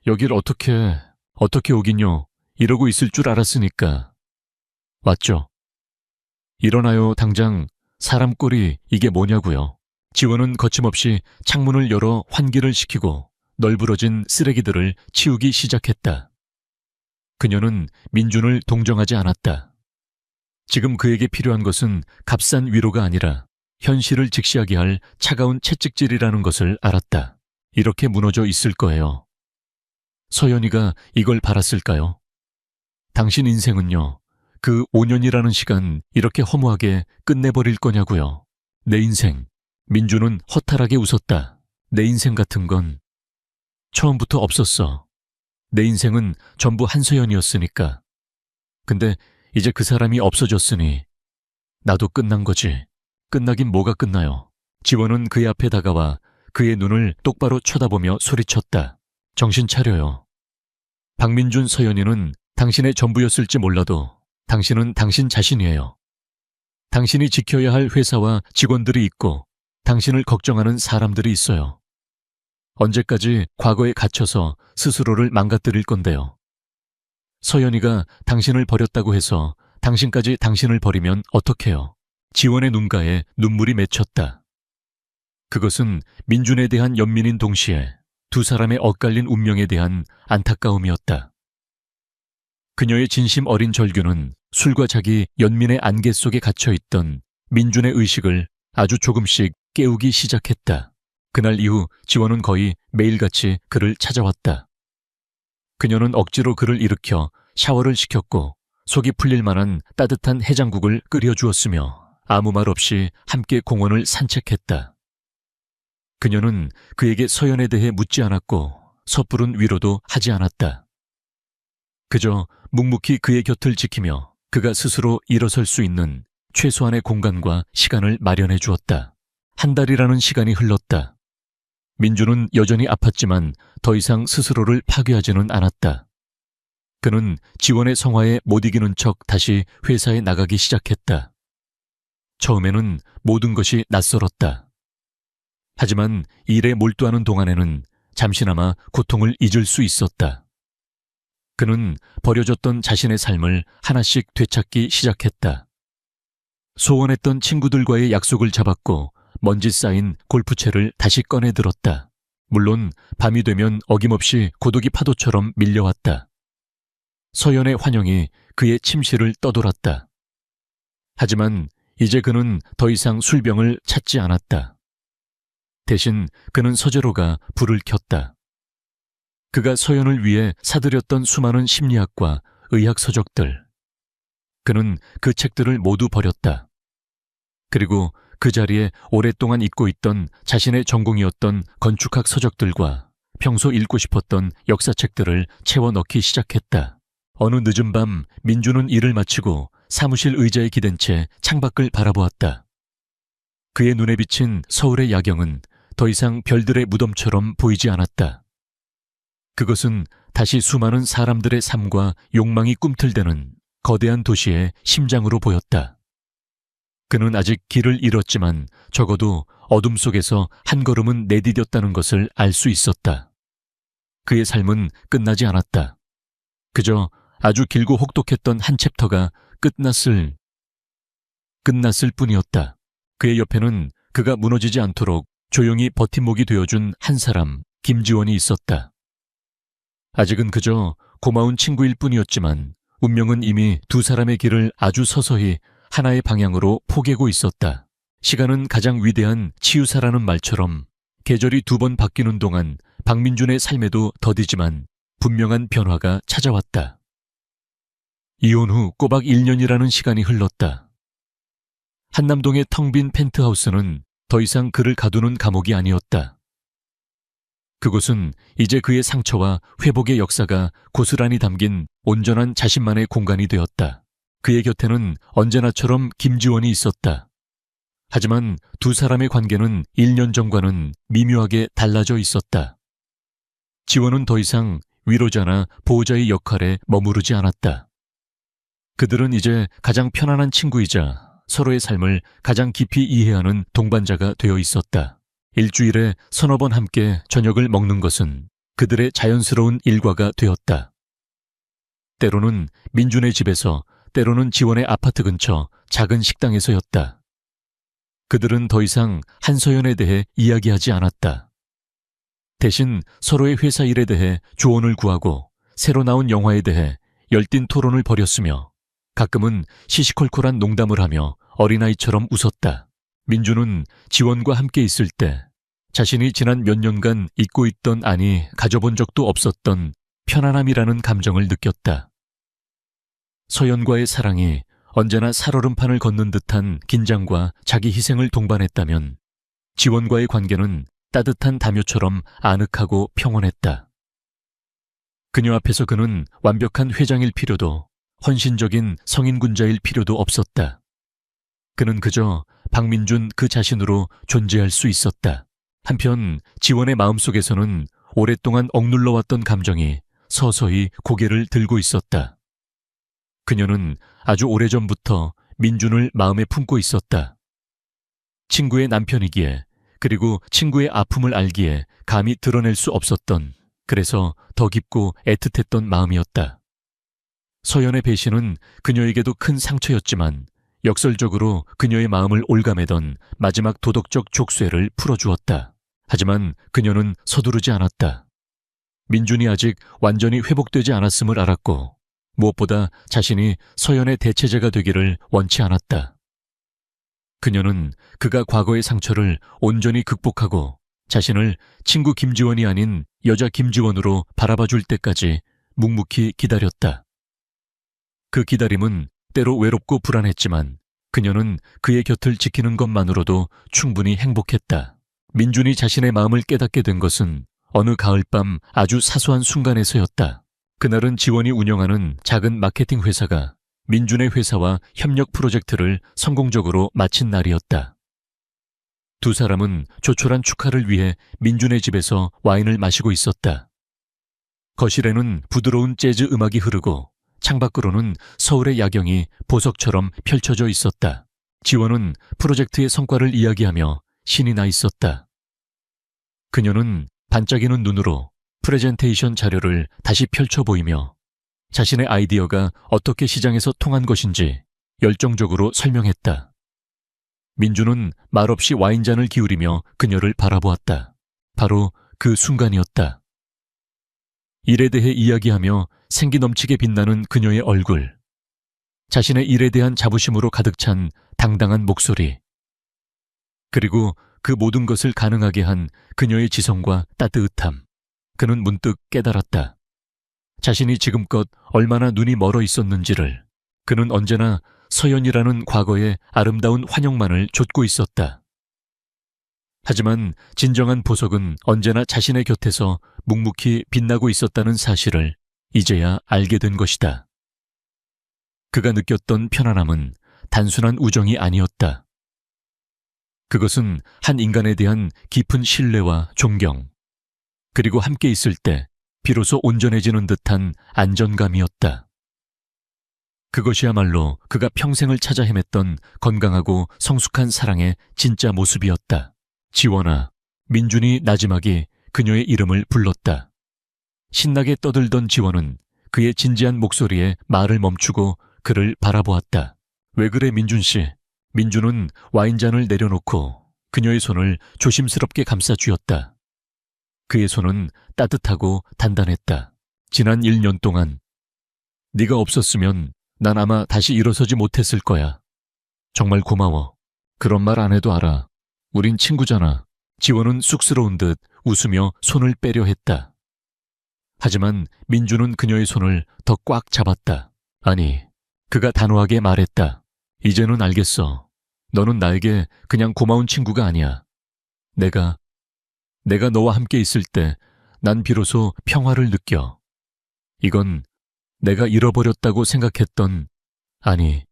여길 어떻게 오긴요? 이러고 있을 줄 알았으니까. 맞죠? 일어나요, 당장. 사람 꼴이 이게 뭐냐고요. 지원은 거침없이 창문을 열어 환기를 시키고 널브러진 쓰레기들을 치우기 시작했다. 그녀는 민준을 동정하지 않았다. 지금 그에게 필요한 것은 값싼 위로가 아니라 현실을 직시하게 할 차가운 채찍질이라는 것을 알았다. 이렇게 무너져 있을 거예요. 서연이가 이걸 바랐을까요? 당신 인생은요, 그 5년이라는 시간 이렇게 허무하게 끝내버릴 거냐고요. 내 인생. 민준은 허탈하게 웃었다. 내 인생 같은 건 처음부터 없었어. 내 인생은 전부 한서연이었으니까. 근데 이제 그 사람이 없어졌으니 나도 끝난 거지. 끝나긴 뭐가 끝나요. 지원은 그의 앞에 다가와 그의 눈을 똑바로 쳐다보며 소리쳤다. 정신 차려요. 박민준 서연이는 당신의 전부였을지 몰라도 당신은 당신 자신이에요. 당신이 지켜야 할 회사와 직원들이 있고 당신을 걱정하는 사람들이 있어요. 언제까지 과거에 갇혀서 스스로를 망가뜨릴 건데요. 서연이가 당신을 버렸다고 해서 당신까지 당신을 버리면 어떡해요. 지원의 눈가에 눈물이 맺혔다. 그것은 민준에 대한 연민인 동시에 두 사람의 엇갈린 운명에 대한 안타까움이었다. 그녀의 진심 어린 절규는 술과 자기 연민의 안개 속에 갇혀있던 민준의 의식을 아주 조금씩 깨우기 시작했다. 그날 이후 지원은 거의 매일같이 그를 찾아왔다. 그녀는 억지로 그를 일으켜 샤워를 시켰고 속이 풀릴 만한 따뜻한 해장국을 끓여주었으며 아무 말 없이 함께 공원을 산책했다. 그녀는 그에게 서연에 대해 묻지 않았고 섣부른 위로도 하지 않았다. 그저 묵묵히 그의 곁을 지키며 그가 스스로 일어설 수 있는 최소한의 공간과 시간을 마련해 주었다. 한 달이라는 시간이 흘렀다. 민준은 여전히 아팠지만 더 이상 스스로를 파괴하지는 않았다. 그는 지원의 성화에 못 이기는 척 다시 회사에 나가기 시작했다. 처음에는 모든 것이 낯설었다. 하지만 일에 몰두하는 동안에는 잠시나마 고통을 잊을 수 있었다. 그는 버려졌던 자신의 삶을 하나씩 되찾기 시작했다. 소원했던 친구들과의 약속을 잡았고 먼지 쌓인 골프채를 다시 꺼내 들었다. 물론 밤이 되면 어김없이 고독이 파도처럼 밀려왔다. 서연의 환영이 그의 침실을 떠돌았다. 하지만 이제 그는 더 이상 술병을 찾지 않았다. 대신 그는 서재로가 불을 켰다. 그가 서연을 위해 사들였던 수많은 심리학과 의학 서적들. 그는 그 책들을 모두 버렸다. 그리고 그 자리에 오랫동안 잊고 있던 자신의 전공이었던 건축학 서적들과 평소 읽고 싶었던 역사책들을 채워 넣기 시작했다. 어느 늦은 밤 민주는 일을 마치고 사무실 의자에 기댄 채 창밖을 바라보았다. 그의 눈에 비친 서울의 야경은 더 이상 별들의 무덤처럼 보이지 않았다. 그것은 다시 수많은 사람들의 삶과 욕망이 꿈틀대는 거대한 도시의 심장으로 보였다. 그는 아직 길을 잃었지만 적어도 어둠 속에서 한 걸음은 내디뎠다는 것을 알 수 있었다. 그의 삶은 끝나지 않았다. 그저 아주 길고 혹독했던 한 챕터가 끝났을 뿐이었다. 그의 옆에는 그가 무너지지 않도록 조용히 버팀목이 되어준 한 사람, 김지원이 있었다. 아직은 그저 고마운 친구일 뿐이었지만 운명은 이미 두 사람의 길을 아주 서서히 하나의 방향으로 포개고 있었다. 시간은 가장 위대한 치유사라는 말처럼 계절이 2번 바뀌는 동안 박민준의 삶에도 더디지만 분명한 변화가 찾아왔다. 이혼 후 꼬박 1년이라는 시간이 흘렀다. 한남동의 텅 빈 펜트하우스는 더 이상 그를 가두는 감옥이 아니었다. 그곳은 이제 그의 상처와 회복의 역사가 고스란히 담긴 온전한 자신만의 공간이 되었다. 그의 곁에는 언제나처럼 김지원이 있었다. 하지만 두 사람의 관계는 1년 전과는 미묘하게 달라져 있었다. 지원은 더 이상 위로자나 보호자의 역할에 머무르지 않았다. 그들은 이제 가장 편안한 친구이자 서로의 삶을 가장 깊이 이해하는 동반자가 되어 있었다. 일주일에 서너 번 함께 저녁을 먹는 것은 그들의 자연스러운 일과가 되었다. 때로는 민준의 집에서, 때로는 지원의 아파트 근처 작은 식당에서였다. 그들은 더 이상 한서연에 대해 이야기하지 않았다. 대신 서로의 회사 일에 대해 조언을 구하고 새로 나온 영화에 대해 열띤 토론을 벌였으며 가끔은 시시콜콜한 농담을 하며 어린아이처럼 웃었다. 민주는 지원과 함께 있을 때 자신이 지난 몇 년간 잊고 있던, 아니 가져본 적도 없었던 편안함이라는 감정을 느꼈다. 서연과의 사랑이 언제나 살얼음판을 걷는 듯한 긴장과 자기 희생을 동반했다면 지원과의 관계는 따뜻한 담요처럼 아늑하고 평온했다. 그녀 앞에서 그는 완벽한 회장일 필요도 헌신적인 성인군자일 필요도 없었다. 그는 그저 박민준 그 자신으로 존재할 수 있었다. 한편 지원의 마음속에서는 오랫동안 억눌러왔던 감정이 서서히 고개를 들고 있었다. 그녀는 아주 오래전부터 민준을 마음에 품고 있었다. 친구의 남편이기에, 그리고 친구의 아픔을 알기에 감히 드러낼 수 없었던, 그래서 더 깊고 애틋했던 마음이었다. 서연의 배신은 그녀에게도 큰 상처였지만 역설적으로 그녀의 마음을 올가매던 마지막 도덕적 족쇄를 풀어주었다. 하지만 그녀는 서두르지 않았다. 민준이 아직 완전히 회복되지 않았음을 알았고 무엇보다 자신이 서연의 대체제가 되기를 원치 않았다. 그녀는 그가 과거의 상처를 온전히 극복하고 자신을 친구 김지원이 아닌 여자 김지원으로 바라봐줄 때까지 묵묵히 기다렸다. 그 기다림은 때로 외롭고 불안했지만 그녀는 그의 곁을 지키는 것만으로도 충분히 행복했다. 민준이 자신의 마음을 깨닫게 된 것은 어느 가을밤 아주 사소한 순간에서였다. 그날은 지원이 운영하는 작은 마케팅 회사가 민준의 회사와 협력 프로젝트를 성공적으로 마친 날이었다. 두 사람은 조촐한 축하를 위해 민준의 집에서 와인을 마시고 있었다. 거실에는 부드러운 재즈 음악이 흐르고 창밖으로는 서울의 야경이 보석처럼 펼쳐져 있었다. 지원은 프로젝트의 성과를 이야기하며 신이 나 있었다. 그녀는 반짝이는 눈으로 프레젠테이션 자료를 다시 펼쳐 보이며 자신의 아이디어가 어떻게 시장에서 통한 것인지 열정적으로 설명했다. 민주는 말없이 와인잔을 기울이며 그녀를 바라보았다. 바로 그 순간이었다. 일에 대해 이야기하며 생기 넘치게 빛나는 그녀의 얼굴. 자신의 일에 대한 자부심으로 가득 찬 당당한 목소리. 그리고 그 모든 것을 가능하게 한 그녀의 지성과 따뜻함. 그는 문득 깨달았다. 자신이 지금껏 얼마나 눈이 멀어 있었는지를. 그는 언제나 서연이라는 과거의 아름다운 환영만을 좇고 있었다. 하지만 진정한 보석은 언제나 자신의 곁에서 묵묵히 빛나고 있었다는 사실을 이제야 알게 된 것이다. 그가 느꼈던 편안함은 단순한 우정이 아니었다. 그것은 한 인간에 대한 깊은 신뢰와 존경, 그리고 함께 있을 때 비로소 온전해지는 듯한 안정감이었다. 그것이야말로 그가 평생을 찾아 헤맸던 건강하고 성숙한 사랑의 진짜 모습이었다. 지원아, 민준이 나지막이 그녀의 이름을 불렀다. 신나게 떠들던 지원은 그의 진지한 목소리에 말을 멈추고 그를 바라보았다. 왜 그래 민준 씨? 민준은 와인잔을 내려놓고 그녀의 손을 조심스럽게 감싸 쥐었다. 그의 손은 따뜻하고 단단했다. 지난 1년 동안 네가 없었으면 난 아마 다시 일어서지 못했을 거야. 정말 고마워. 그런 말 안 해도 알아. 우린 친구잖아. 지원은 쑥스러운 듯 웃으며 손을 빼려 했다. 하지만 민주는 그녀의 손을 더 꽉 잡았다. 아니, 그가 단호하게 말했다. 이제는 알겠어. 너는 나에게 그냥 고마운 친구가 아니야. 내가 너와 함께 있을 때 난 비로소 평화를 느껴. 이건 내가 잃어버렸다고 생각했던, 아니,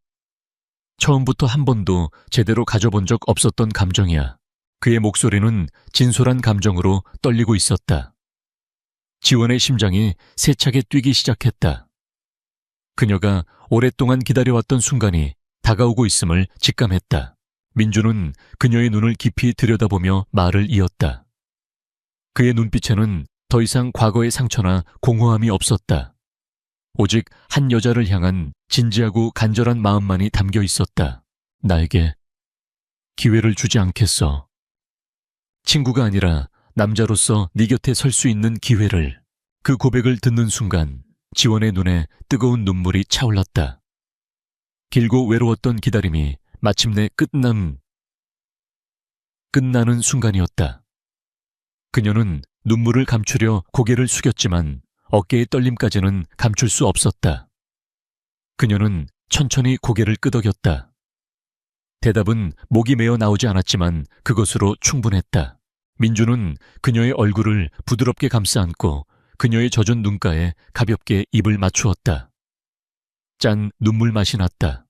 처음부터 한 번도 제대로 가져본 적 없었던 감정이야. 그의 목소리는 진솔한 감정으로 떨리고 있었다. 지원의 심장이 세차게 뛰기 시작했다. 그녀가 오랫동안 기다려왔던 순간이 다가오고 있음을 직감했다. 민주는 그녀의 눈을 깊이 들여다보며 말을 이었다. 그의 눈빛에는 더 이상 과거의 상처나 공허함이 없었다. 오직 한 여자를 향한 진지하고 간절한 마음만이 담겨 있었다. 나에게 기회를 주지 않겠어. 친구가 아니라 남자로서 네 곁에 설 수 있는 기회를. 그 고백을 듣는 순간 지원의 눈에 뜨거운 눈물이 차올랐다. 길고 외로웠던 기다림이 마침내 끝나는 순간이었다. 그녀는 눈물을 감추려 고개를 숙였지만 어깨의 떨림까지는 감출 수 없었다. 그녀는 천천히 고개를 끄덕였다. 대답은 목이 메어 나오지 않았지만 그것으로 충분했다. 민주는 그녀의 얼굴을 부드럽게 감싸 안고 그녀의 젖은 눈가에 가볍게 입을 맞추었다. 짠 눈물 맛이 났다.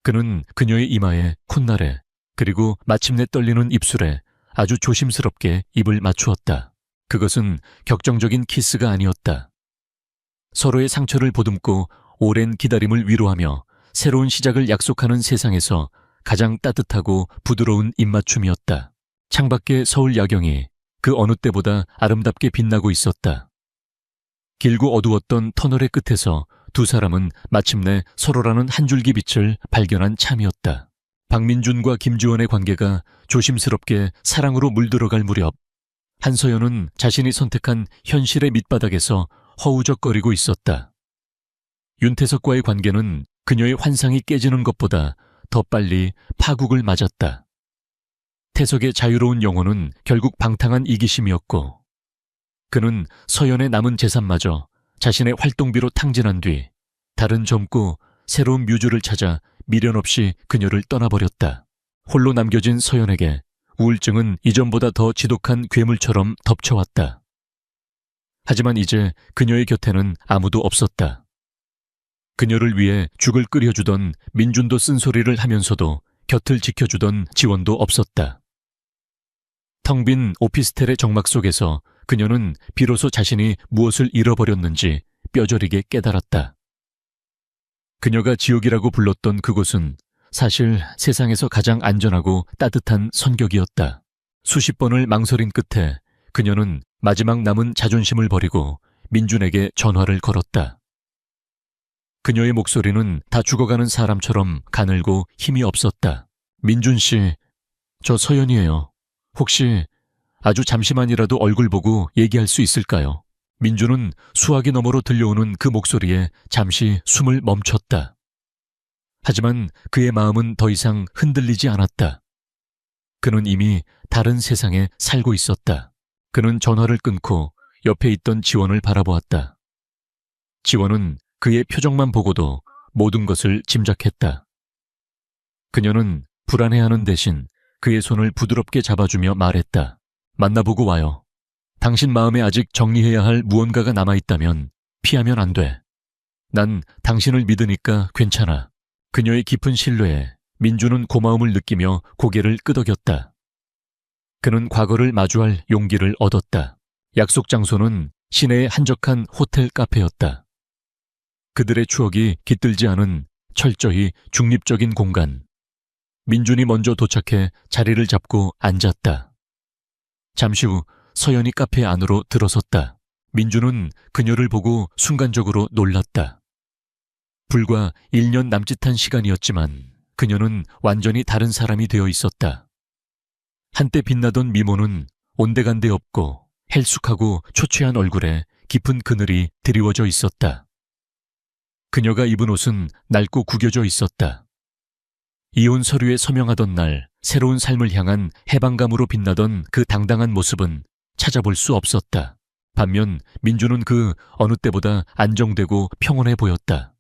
그는 그녀의 이마에 콧날에 그리고 마침내 떨리는 입술에 아주 조심스럽게 입을 맞추었다. 그것은 격정적인 키스가 아니었다. 서로의 상처를 보듬고 오랜 기다림을 위로하며 새로운 시작을 약속하는 세상에서 가장 따뜻하고 부드러운 입맞춤이었다. 창밖의 서울 야경이 그 어느 때보다 아름답게 빛나고 있었다. 길고 어두웠던 터널의 끝에서 두 사람은 마침내 서로라는 한 줄기 빛을 발견한 참이었다. 박민준과 김지원의 관계가 조심스럽게 사랑으로 물들어갈 무렵 한서연은 자신이 선택한 현실의 밑바닥에서 허우적거리고 있었다. 윤태석과의 관계는 그녀의 환상이 깨지는 것보다 더 빨리 파국을 맞았다. 태석의 자유로운 영혼은 결국 방탕한 이기심이었고 그는 서연의 남은 재산마저 자신의 활동비로 탕진한 뒤 다른 젊고 새로운 뮤즈를 찾아 미련 없이 그녀를 떠나버렸다. 홀로 남겨진 서연에게 우울증은 이전보다 더 지독한 괴물처럼 덮쳐왔다. 하지만 이제 그녀의 곁에는 아무도 없었다. 그녀를 위해 죽을 끓여주던 민준도 쓴소리를 하면서도 곁을 지켜주던 지원도 없었다. 텅 빈 오피스텔의 정막 속에서 그녀는 비로소 자신이 무엇을 잃어버렸는지 뼈저리게 깨달았다. 그녀가 지옥이라고 불렀던 그곳은 사실 세상에서 가장 안전하고 따뜻한 선격이었다. 수십 번을 망설인 끝에 그녀는 마지막 남은 자존심을 버리고 민준에게 전화를 걸었다. 그녀의 목소리는 다 죽어가는 사람처럼 가늘고 힘이 없었다. 민준 씨, 저 서연이에요. 혹시 아주 잠시만이라도 얼굴 보고 얘기할 수 있을까요? 민준은 수화기 너머로 들려오는 그 목소리에 잠시 숨을 멈췄다. 하지만 그의 마음은 더 이상 흔들리지 않았다. 그는 이미 다른 세상에 살고 있었다. 그는 전화를 끊고 옆에 있던 지원을 바라보았다. 지원은 그의 표정만 보고도 모든 것을 짐작했다. 그녀는 불안해하는 대신 그의 손을 부드럽게 잡아주며 말했다. 만나보고 와요. 당신 마음에 아직 정리해야 할 무언가가 남아있다면 피하면 안 돼. 난 당신을 믿으니까 괜찮아. 그녀의 깊은 신뢰에 민주는 고마움을 느끼며 고개를 끄덕였다. 그는 과거를 마주할 용기를 얻었다. 약속 장소는 시내의 한적한 호텔 카페였다. 그들의 추억이 깃들지 않은 철저히 중립적인 공간. 민준이 먼저 도착해 자리를 잡고 앉았다. 잠시 후 서연이 카페 안으로 들어섰다. 민준은 그녀를 보고 순간적으로 놀랐다. 불과 1년 남짓한 시간이었지만 그녀는 완전히 다른 사람이 되어 있었다. 한때 빛나던 미모는 온데간데 없고 헬쑥하고 초췌한 얼굴에 깊은 그늘이 드리워져 있었다. 그녀가 입은 옷은 낡고 구겨져 있었다. 이혼 서류에 서명하던 날 새로운 삶을 향한 해방감으로 빛나던 그 당당한 모습은 찾아볼 수 없었다. 반면 민주는 그 어느 때보다 안정되고 평온해 보였다.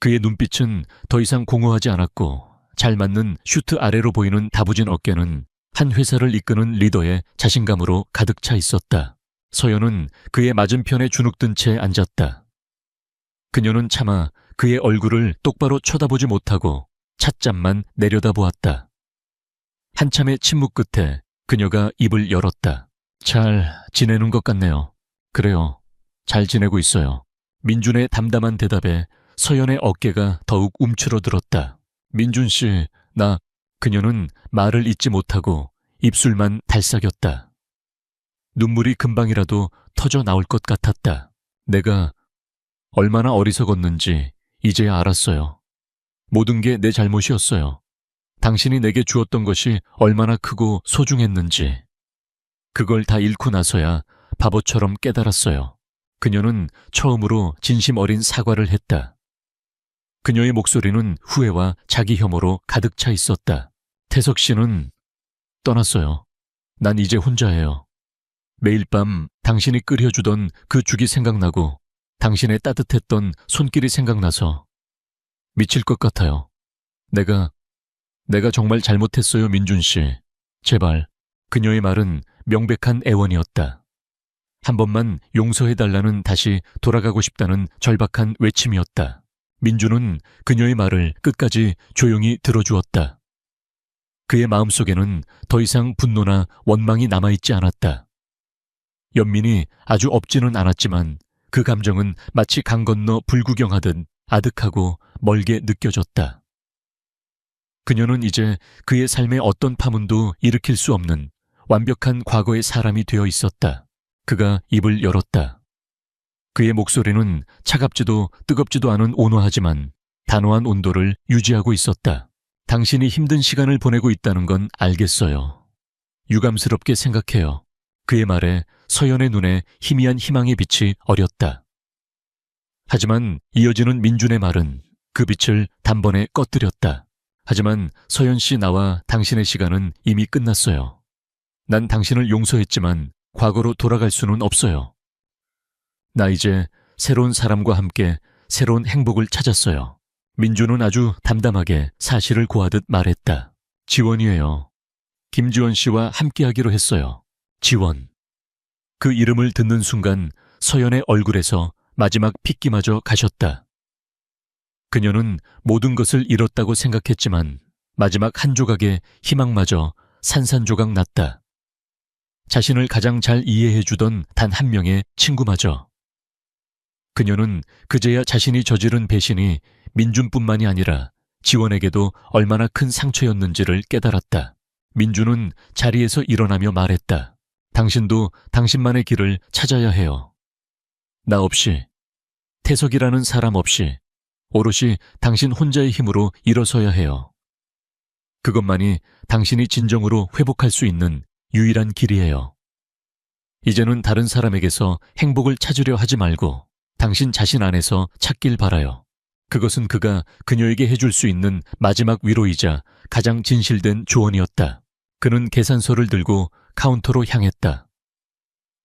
그의 눈빛은 더 이상 공허하지 않았고 잘 맞는 슈트 아래로 보이는 다부진 어깨는 한 회사를 이끄는 리더의 자신감으로 가득 차 있었다. 서연은 그의 맞은편에 주눅든 채 앉았다. 그녀는 차마 그의 얼굴을 똑바로 쳐다보지 못하고 찻잔만 내려다보았다. 한참의 침묵 끝에 그녀가 입을 열었다. 잘 지내는 것 같네요. 그래요. 잘 지내고 있어요. 민준의 담담한 대답에 서연의 어깨가 더욱 움츠러들었다. 민준 씨, 그녀는 말을 잇지 못하고 입술만 달싹였다. 눈물이 금방이라도 터져 나올 것 같았다. 내가 얼마나 어리석었는지 이제야 알았어요. 모든 게 내 잘못이었어요. 당신이 내게 주었던 것이 얼마나 크고 소중했는지. 그걸 다 잃고 나서야 바보처럼 깨달았어요. 그녀는 처음으로 진심 어린 사과를 했다. 그녀의 목소리는 후회와 자기 혐오로 가득 차 있었다. 태석 씨는 떠났어요. 난 이제 혼자예요. 매일 밤 당신이 끓여주던 그 죽이 생각나고 당신의 따뜻했던 손길이 생각나서 미칠 것 같아요. 내가 정말 잘못했어요, 민준 씨. 제발. 그녀의 말은 명백한 애원이었다. 한 번만 용서해달라는, 다시 돌아가고 싶다는 절박한 외침이었다. 민준은 그녀의 말을 끝까지 조용히 들어주었다. 그의 마음속에는 더 이상 분노나 원망이 남아있지 않았다. 연민이 아주 없지는 않았지만 그 감정은 마치 강 건너 불구경하듯 아득하고 멀게 느껴졌다. 그녀는 이제 그의 삶에 어떤 파문도 일으킬 수 없는 완벽한 과거의 사람이 되어 있었다. 그가 입을 열었다. 그의 목소리는 차갑지도 뜨겁지도 않은 온화하지만 단호한 온도를 유지하고 있었다. 당신이 힘든 시간을 보내고 있다는 건 알겠어요. 유감스럽게 생각해요. 그의 말에 서연의 눈에 희미한 희망의 빛이 어렸다. 하지만 이어지는 민준의 말은 그 빛을 단번에 꺼뜨렸다. 하지만 서연 씨, 나와 당신의 시간은 이미 끝났어요. 난 당신을 용서했지만 과거로 돌아갈 수는 없어요. 나 이제 새로운 사람과 함께 새로운 행복을 찾았어요. 민준은 아주 담담하게 사실을 고하듯 말했다. 지원이에요. 김지원 씨와 함께하기로 했어요. 지원. 그 이름을 듣는 순간 서연의 얼굴에서 마지막 핏기마저 가셨다. 그녀는 모든 것을 잃었다고 생각했지만 마지막 한 조각의 희망마저 산산조각 났다. 자신을 가장 잘 이해해주던 단 한 명의 친구마저. 그녀는 그제야 자신이 저지른 배신이 민준뿐만이 아니라 지원에게도 얼마나 큰 상처였는지를 깨달았다. 민준은 자리에서 일어나며 말했다. 당신도 당신만의 길을 찾아야 해요. 나 없이, 태석이라는 사람 없이 오롯이 당신 혼자의 힘으로 일어서야 해요. 그것만이 당신이 진정으로 회복할 수 있는 유일한 길이에요. 이제는 다른 사람에게서 행복을 찾으려 하지 말고 당신 자신 안에서 찾길 바라요. 그것은 그가 그녀에게 해줄 수 있는 마지막 위로이자 가장 진실된 조언이었다. 그는 계산서를 들고 카운터로 향했다.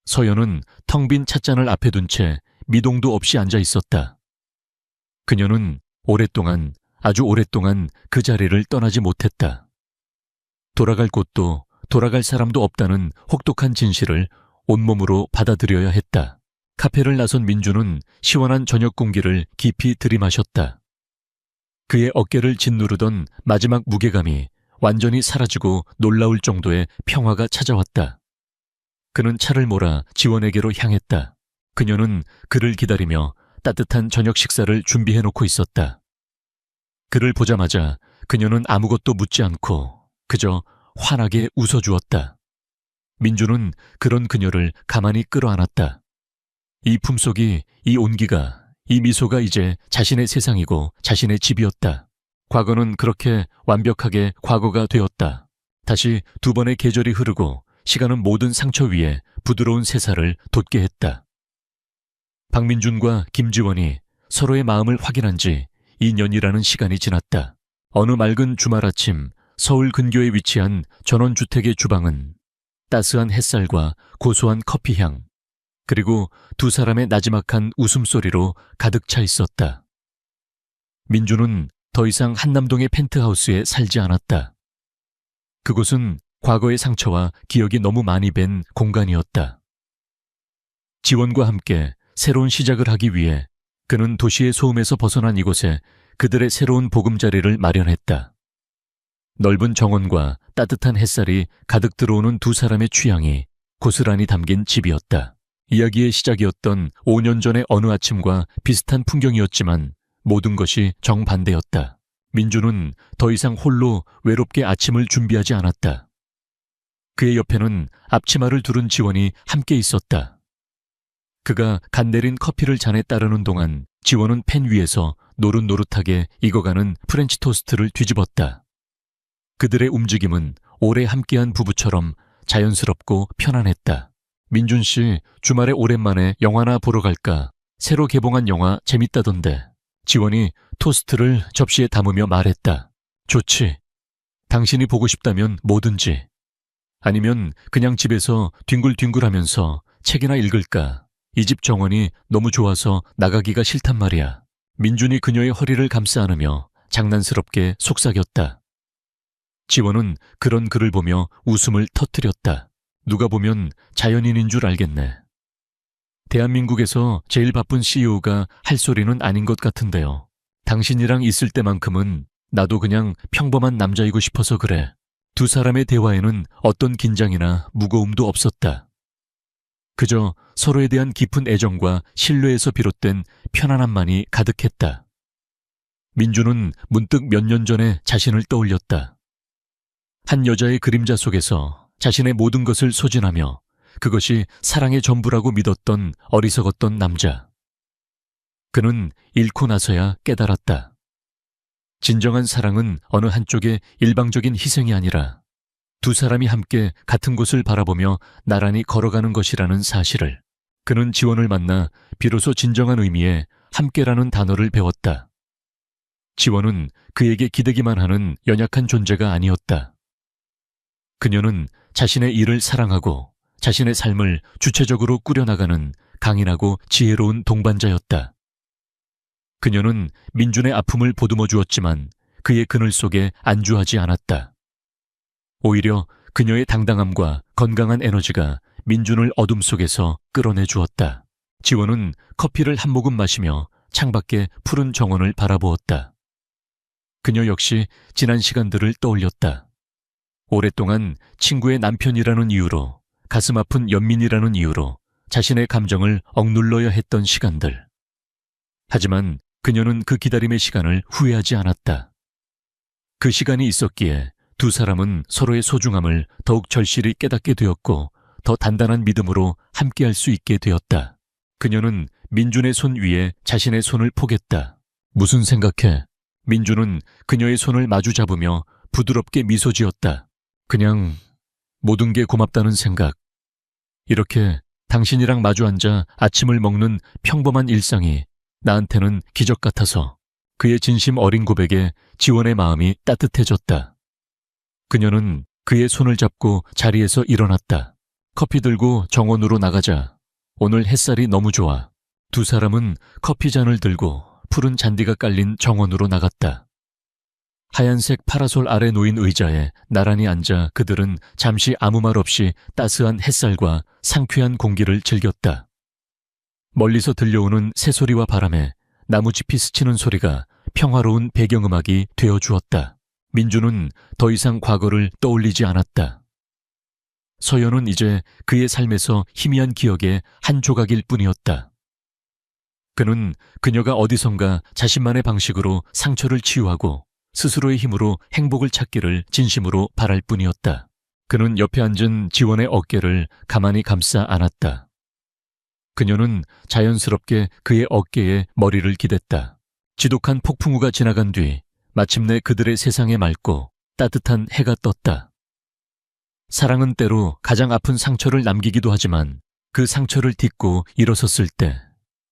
서연은 텅 빈 찻잔을 앞에 둔 채 미동도 없이 앉아 있었다. 그녀는 오랫동안, 아주 오랫동안 그 자리를 떠나지 못했다. 돌아갈 곳도 돌아갈 사람도 없다는 혹독한 진실을 온몸으로 받아들여야 했다. 카페를 나선 민주는 시원한 저녁 공기를 깊이 들이마셨다. 그의 어깨를 짓누르던 마지막 무게감이 완전히 사라지고 놀라울 정도의 평화가 찾아왔다. 그는 차를 몰아 지원에게로 향했다. 그녀는 그를 기다리며 따뜻한 저녁 식사를 준비해놓고 있었다. 그를 보자마자 그녀는 아무것도 묻지 않고 그저 환하게 웃어주었다. 민주는 그런 그녀를 가만히 끌어안았다. 이 품속이, 이 온기가, 이 미소가 이제 자신의 세상이고 자신의 집이었다. 과거는 그렇게 완벽하게 과거가 되었다. 다시 두 번의 계절이 흐르고 시간은 모든 상처 위에 부드러운 새살을 돋게 했다. 박민준과 김지원이 서로의 마음을 확인한 지 2년이라는 시간이 지났다. 어느 맑은 주말 아침 서울 근교에 위치한 전원주택의 주방은 따스한 햇살과 고소한 커피향, 그리고 두 사람의 나지막한 웃음소리로 가득 차 있었다. 민주는 더 이상 한남동의 펜트하우스에 살지 않았다. 그곳은 과거의 상처와 기억이 너무 많이 밴 공간이었다. 지원과 함께 새로운 시작을 하기 위해 그는 도시의 소음에서 벗어난 이곳에 그들의 새로운 보금자리를 마련했다. 넓은 정원과 따뜻한 햇살이 가득 들어오는 두 사람의 취향이 고스란히 담긴 집이었다. 이야기의 시작이었던 5년 전의 어느 아침과 비슷한 풍경이었지만 모든 것이 정반대였다. 민주는 더 이상 홀로 외롭게 아침을 준비하지 않았다. 그의 옆에는 앞치마를 두른 지원이 함께 있었다. 그가 간 내린 커피를 잔에 따르는 동안 지원은 팬 위에서 노릇노릇하게 익어가는 프렌치 토스트를 뒤집었다. 그들의 움직임은 오래 함께한 부부처럼 자연스럽고 편안했다. 민준 씨, 주말에 오랜만에 영화나 보러 갈까? 새로 개봉한 영화 재밌다던데. 지원이 토스트를 접시에 담으며 말했다. 좋지. 당신이 보고 싶다면 뭐든지. 아니면 그냥 집에서 뒹굴뒹굴하면서 책이나 읽을까? 이 집 정원이 너무 좋아서 나가기가 싫단 말이야. 민준이 그녀의 허리를 감싸 안으며 장난스럽게 속삭였다. 지원은 그런 그를 보며 웃음을 터뜨렸다. 누가 보면 자연인인 줄 알겠네. 대한민국에서 제일 바쁜 CEO가 할 소리는 아닌 것 같은데요. 당신이랑 있을 때만큼은 나도 그냥 평범한 남자이고 싶어서 그래. 두 사람의 대화에는 어떤 긴장이나 무거움도 없었다. 그저 서로에 대한 깊은 애정과 신뢰에서 비롯된 편안함만이 가득했다. 민주는 문득 몇 년 전에 자신을 떠올렸다. 한 여자의 그림자 속에서 자신의 모든 것을 소진하며 그것이 사랑의 전부라고 믿었던 어리석었던 남자. 그는 잃고 나서야 깨달았다. 진정한 사랑은 어느 한쪽의 일방적인 희생이 아니라 두 사람이 함께 같은 곳을 바라보며 나란히 걸어가는 것이라는 사실을. 그는 지원을 만나 비로소 진정한 의미의 함께라는 단어를 배웠다. 지원은 그에게 기대기만 하는 연약한 존재가 아니었다. 그녀는 자신의 일을 사랑하고 자신의 삶을 주체적으로 꾸려나가는 강인하고 지혜로운 동반자였다. 그녀는 민준의 아픔을 보듬어 주었지만 그의 그늘 속에 안주하지 않았다. 오히려 그녀의 당당함과 건강한 에너지가 민준을 어둠 속에서 끌어내 주었다. 지원은 커피를 한 모금 마시며 창밖의 푸른 정원을 바라보았다. 그녀 역시 지난 시간들을 떠올렸다. 오랫동안 친구의 남편이라는 이유로, 가슴 아픈 연민이라는 이유로 자신의 감정을 억눌러야 했던 시간들. 하지만 그녀는 그 기다림의 시간을 후회하지 않았다. 그 시간이 있었기에 두 사람은 서로의 소중함을 더욱 절실히 깨닫게 되었고 더 단단한 믿음으로 함께할 수 있게 되었다. 그녀는 민준의 손 위에 자신의 손을 포겠다. 무슨 생각해? 민준은 그녀의 손을 마주 잡으며 부드럽게 미소 지었다. 그냥 모든 게 고맙다는 생각. 이렇게 당신이랑 마주 앉아 아침을 먹는 평범한 일상이 나한테는 기적 같아서 그의 진심 어린 고백에 지원의 마음이 따뜻해졌다. 그녀는 그의 손을 잡고 자리에서 일어났다. 커피 들고 정원으로 나가자. 오늘 햇살이 너무 좋아. 두 사람은 커피잔을 들고 푸른 잔디가 깔린 정원으로 나갔다. 하얀색 파라솔 아래 놓인 의자에 나란히 앉아 그들은 잠시 아무 말 없이 따스한 햇살과 상쾌한 공기를 즐겼다. 멀리서 들려오는 새소리와 바람에 나무짚이 스치는 소리가 평화로운 배경음악이 되어주었다. 민주는 더 이상 과거를 떠올리지 않았다. 서연은 이제 그의 삶에서 희미한 기억의 한 조각일 뿐이었다. 그는 그녀가 어디선가 자신만의 방식으로 상처를 치유하고 스스로의 힘으로 행복을 찾기를 진심으로 바랄 뿐이었다. 그는 옆에 앉은 지원의 어깨를 가만히 감싸 안았다. 그녀는 자연스럽게 그의 어깨에 머리를 기댔다. 지독한 폭풍우가 지나간 뒤 마침내 그들의 세상에 맑고 따뜻한 해가 떴다. 사랑은 때로 가장 아픈 상처를 남기기도 하지만 그 상처를 딛고 일어섰을 때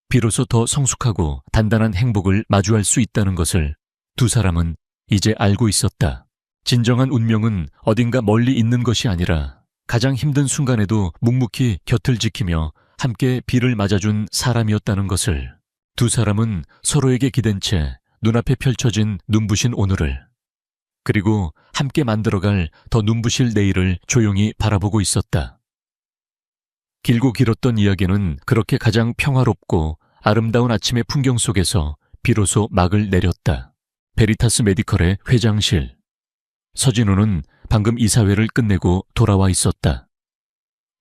비로소 더 성숙하고 단단한 행복을 마주할 수 있다는 것을 두 사람은 이제 알고 있었다. 진정한 운명은 어딘가 멀리 있는 것이 아니라 가장 힘든 순간에도 묵묵히 곁을 지키며 함께 비를 맞아준 사람이었다는 것을 두 사람은 서로에게 기댄 채 눈앞에 펼쳐진 눈부신 오늘을 그리고 함께 만들어갈 더 눈부실 내일을 조용히 바라보고 있었다. 길고 길었던 이야기는 그렇게 가장 평화롭고 아름다운 아침의 풍경 속에서 비로소 막을 내렸다. 베리타스 메디컬의 회장실. 서진우는 방금 이사회를 끝내고 돌아와 있었다.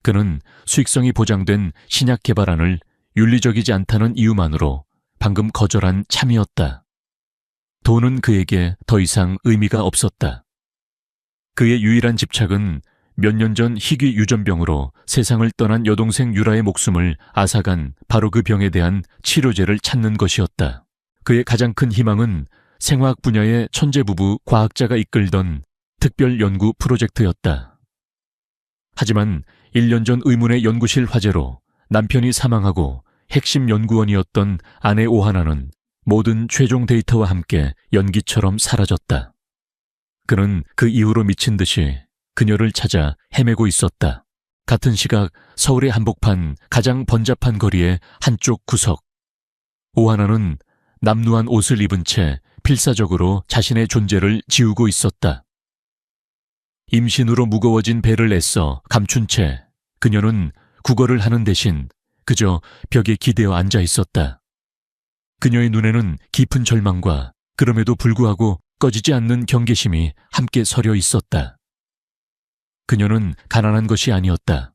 그는 수익성이 보장된 신약 개발안을 윤리적이지 않다는 이유만으로 방금 거절한 참이었다. 돈은 그에게 더 이상 의미가 없었다. 그의 유일한 집착은 몇 년 전 희귀 유전병으로 세상을 떠난 여동생 유라의 목숨을 앗아간 바로 그 병에 대한 치료제를 찾는 것이었다. 그의 가장 큰 희망은 생화학 분야의 천재부부 과학자가 이끌던 특별 연구 프로젝트였다. 하지만 1년 전 의문의 연구실 화재로 남편이 사망하고 핵심 연구원이었던 아내 오하나는 모든 최종 데이터와 함께 연기처럼 사라졌다. 그는 그 이후로 미친 듯이 그녀를 찾아 헤매고 있었다. 같은 시각 서울의 한복판 가장 번잡한 거리의 한쪽 구석. 오하나는 남루한 옷을 입은 채 필사적으로 자신의 존재를 지우고 있었다. 임신으로 무거워진 배를 애써 감춘 채 그녀는 국어를 하는 대신 그저 벽에 기대어 앉아 있었다. 그녀의 눈에는 깊은 절망과 그럼에도 불구하고 꺼지지 않는 경계심이 함께 서려 있었다. 그녀는 가난한 것이 아니었다.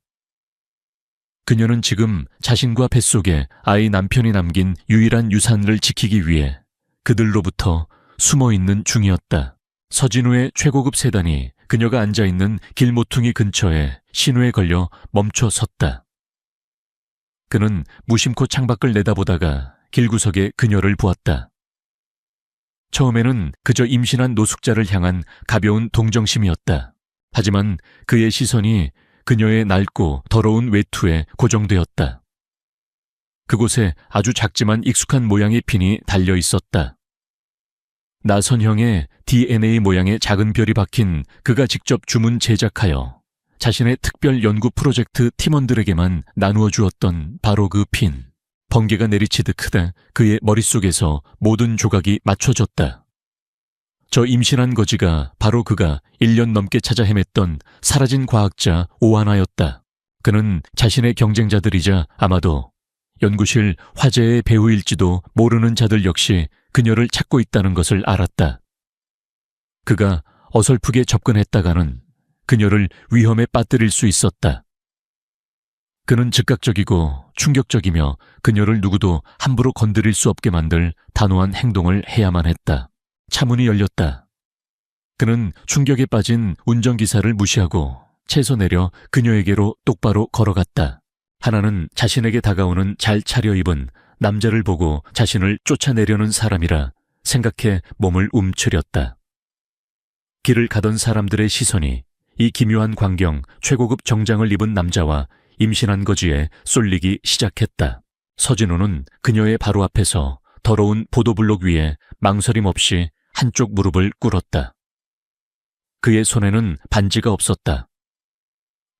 그녀는 지금 자신과 뱃속에 아이 남편이 남긴 유일한 유산을 지키기 위해 그들로부터 숨어있는 중이었다. 서진우의 최고급 세단이 그녀가 앉아있는 길모퉁이 근처에 신호에 걸려 멈춰 섰다. 그는 무심코 창밖을 내다보다가 길구석에 그녀를 보았다. 처음에는 그저 임신한 노숙자를 향한 가벼운 동정심이었다. 하지만 그의 시선이 그녀의 낡고 더러운 외투에 고정되었다. 그곳에 아주 작지만 익숙한 모양의 핀이 달려 있었다. 나선형의 DNA 모양의 작은 별이 박힌 그가 직접 주문 제작하여 자신의 특별 연구 프로젝트 팀원들에게만 나누어 주었던 바로 그 핀. 번개가 내리치듯 크다 그의 머릿속에서 모든 조각이 맞춰졌다. 저 임신한 거지가 바로 그가 1년 넘게 찾아 헤맸던 사라진 과학자 오하나였다. 그는 자신의 경쟁자들이자 아마도 연구실 화재의 배후일지도 모르는 자들 역시 그녀를 찾고 있다는 것을 알았다. 그가 어설프게 접근했다가는 그녀를 위험에 빠뜨릴 수 있었다. 그는 즉각적이고 충격적이며 그녀를 누구도 함부로 건드릴 수 없게 만들 단호한 행동을 해야만 했다. 차문이 열렸다. 그는 충격에 빠진 운전기사를 무시하고 채소 내려 그녀에게로 똑바로 걸어갔다. 하나는 자신에게 다가오는 잘 차려입은 남자를 보고 자신을 쫓아내려는 사람이라 생각해 몸을 움츠렸다. 길을 가던 사람들의 시선이 이 기묘한 광경, 최고급 정장을 입은 남자와 임신한 거지에 쏠리기 시작했다. 서진호는 그녀의 바로 앞에서 더러운 보도블록 위에 망설임 없이 한쪽 무릎을 꿇었다. 그의 손에는 반지가 없었다.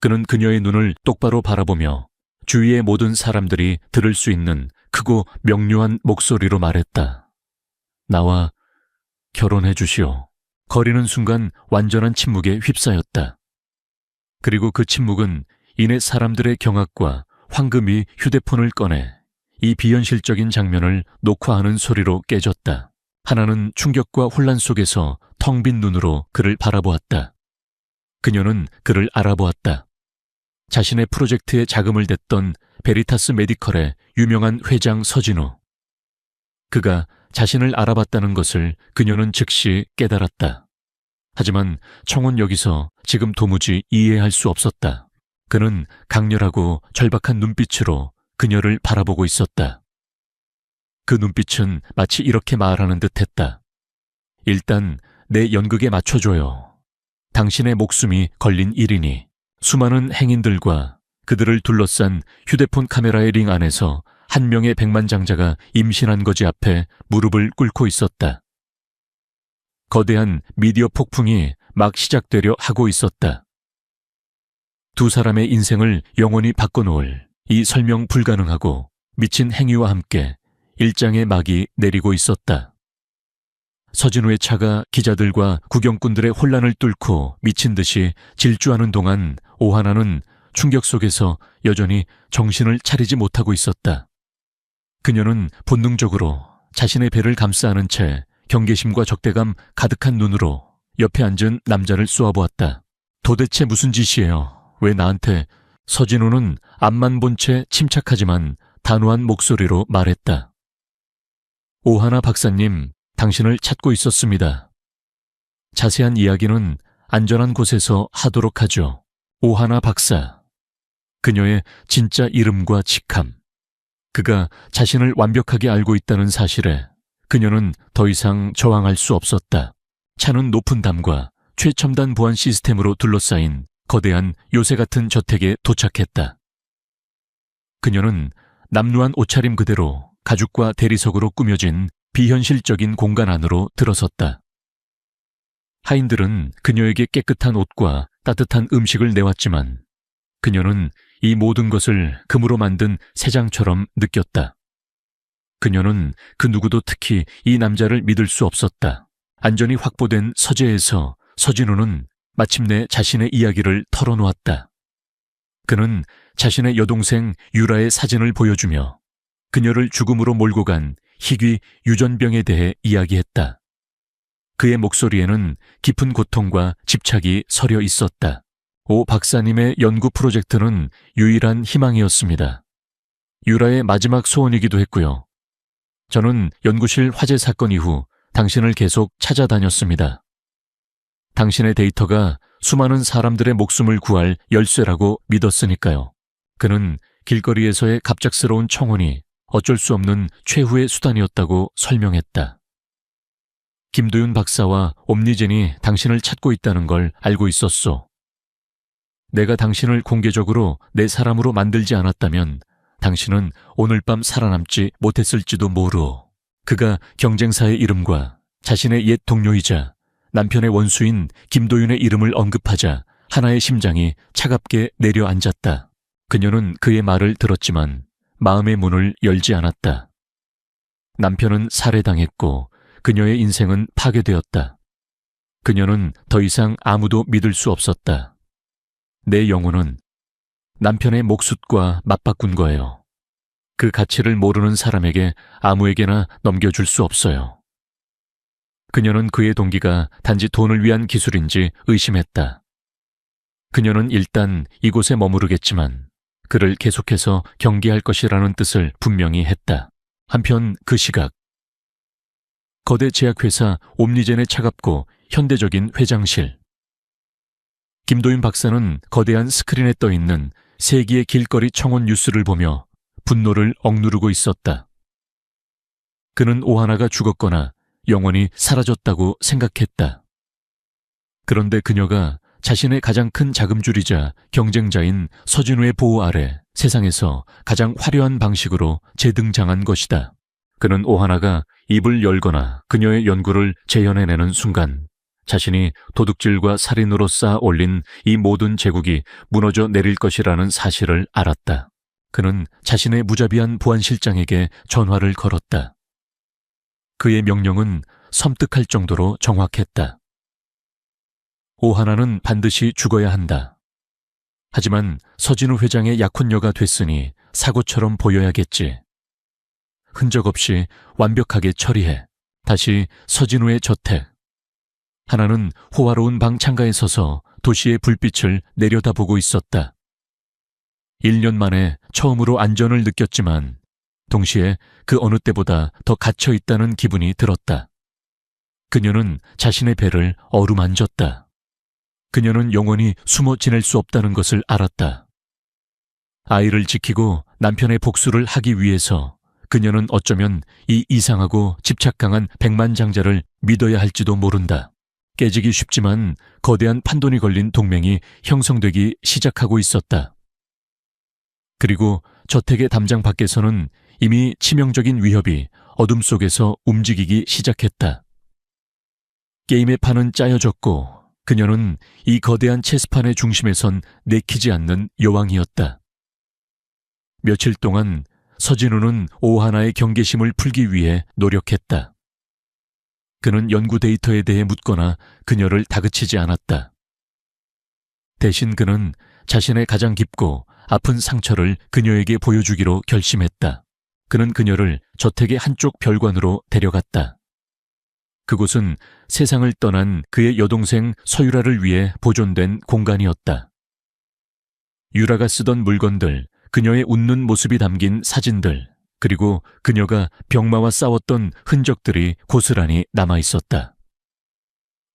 그는 그녀의 눈을 똑바로 바라보며 주위의 모든 사람들이 들을 수 있는 크고 명료한 목소리로 말했다. 나와 결혼해 주시오. 거리는 순간 완전한 침묵에 휩싸였다. 그리고 그 침묵은 이내 사람들의 경악과 황금이 휴대폰을 꺼내 이 비현실적인 장면을 녹화하는 소리로 깨졌다. 하나는 충격과 혼란 속에서 텅 빈 눈으로 그를 바라보았다. 그녀는 그를 알아보았다. 자신의 프로젝트에 자금을 댔던 베리타스 메디컬의 유명한 회장 서진우. 그가 자신을 알아봤다는 것을 그녀는 즉시 깨달았다. 하지만 청은 여기서 지금 도무지 이해할 수 없었다. 그는 강렬하고 절박한 눈빛으로 그녀를 바라보고 있었다. 그 눈빛은 마치 이렇게 말하는 듯했다. 일단 내 연극에 맞춰줘요. 당신의 목숨이 걸린 일이니. 수많은 행인들과 그들을 둘러싼 휴대폰 카메라의 링 안에서 한 명의 백만장자가 임신한 거지 앞에 무릎을 꿇고 있었다. 거대한 미디어 폭풍이 막 시작되려 하고 있었다. 두 사람의 인생을 영원히 바꿔놓을 이 설명 불가능하고 미친 행위와 함께 일장의 막이 내리고 있었다. 서진우의 차가 기자들과 구경꾼들의 혼란을 뚫고 미친 듯이 질주하는 동안 오하나는 충격 속에서 여전히 정신을 차리지 못하고 있었다. 그녀는 본능적으로 자신의 배를 감싸 안은 채 경계심과 적대감 가득한 눈으로 옆에 앉은 남자를 쏘아보았다. 도대체 무슨 짓이에요? 왜 나한테? 서진우는 앞만 본 채 침착하지만 단호한 목소리로 말했다. 오하나 박사님, 당신을 찾고 있었습니다. 자세한 이야기는 안전한 곳에서 하도록 하죠. 오하나 박사. 그녀의 진짜 이름과 직함. 그가 자신을 완벽하게 알고 있다는 사실에 그녀는 더 이상 저항할 수 없었다. 차는 높은 담과 최첨단 보안 시스템으로 둘러싸인 거대한 요새 같은 저택에 도착했다. 그녀는 남루한 옷차림 그대로 가죽과 대리석으로 꾸며진 비현실적인 공간 안으로 들어섰다. 하인들은 그녀에게 깨끗한 옷과 따뜻한 음식을 내왔지만 그녀는 이 모든 것을 금으로 만든 새장처럼 느꼈다. 그녀는 그 누구도 특히 이 남자를 믿을 수 없었다. 안전이 확보된 서재에서 서진우는 마침내 자신의 이야기를 털어놓았다. 그는 자신의 여동생 유라의 사진을 보여주며 그녀를 죽음으로 몰고 간 희귀 유전병에 대해 이야기했다. 그의 목소리에는 깊은 고통과 집착이 서려 있었다. 오 박사님의 연구 프로젝트는 유일한 희망이었습니다. 유라의 마지막 소원이기도 했고요. 저는 연구실 화재 사건 이후 당신을 계속 찾아다녔습니다. 당신의 데이터가 수많은 사람들의 목숨을 구할 열쇠라고 믿었으니까요. 그는 길거리에서의 갑작스러운 청혼이 어쩔 수 없는 최후의 수단이었다고 설명했다. 김도윤 박사와 옴니젠이 당신을 찾고 있다는 걸 알고 있었소. 내가 당신을 공개적으로 내 사람으로 만들지 않았다면 당신은 오늘 밤 살아남지 못했을지도 모르오. 그가 경쟁사의 이름과 자신의 옛 동료이자 남편의 원수인 김도윤의 이름을 언급하자 하나의 심장이 차갑게 내려앉았다. 그녀는 그의 말을 들었지만 마음의 문을 열지 않았다. 남편은 살해당했고 그녀의 인생은 파괴되었다. 그녀는 더 이상 아무도 믿을 수 없었다. 내 영혼은 남편의 목숫과 맞바꾼 거예요. 그 가치를 모르는 사람에게 아무에게나 넘겨줄 수 없어요. 그녀는 그의 동기가 단지 돈을 위한 기술인지 의심했다. 그녀는 일단 이곳에 머무르겠지만 그를 계속해서 경계할 것이라는 뜻을 분명히 했다. 한편 그 시각 거대 제약회사 옴니젠의 차갑고 현대적인 회장실. 김도윤 박사는 거대한 스크린에 떠있는 세기의 길거리 청혼 뉴스를 보며 분노를 억누르고 있었다. 그는 오하나가 죽었거나 영원히 사라졌다고 생각했다. 그런데 그녀가 자신의 가장 큰 자금줄이자 경쟁자인 서진우의 보호 아래 세상에서 가장 화려한 방식으로 재등장한 것이다. 그는 오하나가 입을 열거나 그녀의 연구를 재현해내는 순간 자신이 도둑질과 살인으로 쌓아 올린 이 모든 제국이 무너져 내릴 것이라는 사실을 알았다. 그는 자신의 무자비한 보안실장에게 전화를 걸었다. 그의 명령은 섬뜩할 정도로 정확했다. 오하나는 반드시 죽어야 한다. 하지만 서진우 회장의 약혼녀가 됐으니 사고처럼 보여야겠지. 흔적 없이 완벽하게 처리해. 다시 서진우의 저택. 하나는 호화로운 방 창가에 서서 도시의 불빛을 내려다보고 있었다. 1년 만에 처음으로 안전을 느꼈지만 동시에 그 어느 때보다 더 갇혀 있다는 기분이 들었다. 그녀는 자신의 배를 어루만졌다. 그녀는 영원히 숨어 지낼 수 없다는 것을 알았다. 아이를 지키고 남편의 복수를 하기 위해서 그녀는 어쩌면 이 이상하고 집착강한 백만장자를 믿어야 할지도 모른다. 깨지기 쉽지만 거대한 판돈이 걸린 동맹이 형성되기 시작하고 있었다. 그리고 저택의 담장 밖에서는 이미 치명적인 위협이 어둠 속에서 움직이기 시작했다. 게임의 판은 짜여졌고 그녀는 이 거대한 체스판의 중심에선 내키지 않는 여왕이었다. 며칠 동안 서진우는 오하나의 경계심을 풀기 위해 노력했다. 그는 연구 데이터에 대해 묻거나 그녀를 다그치지 않았다. 대신 그는 자신의 가장 깊고 아픈 상처를 그녀에게 보여주기로 결심했다. 그는 그녀를 저택의 한쪽 별관으로 데려갔다. 그곳은 세상을 떠난 그의 여동생 서유라를 위해 보존된 공간이었다. 유라가 쓰던 물건들, 그녀의 웃는 모습이 담긴 사진들, 그리고 그녀가 병마와 싸웠던 흔적들이 고스란히 남아있었다.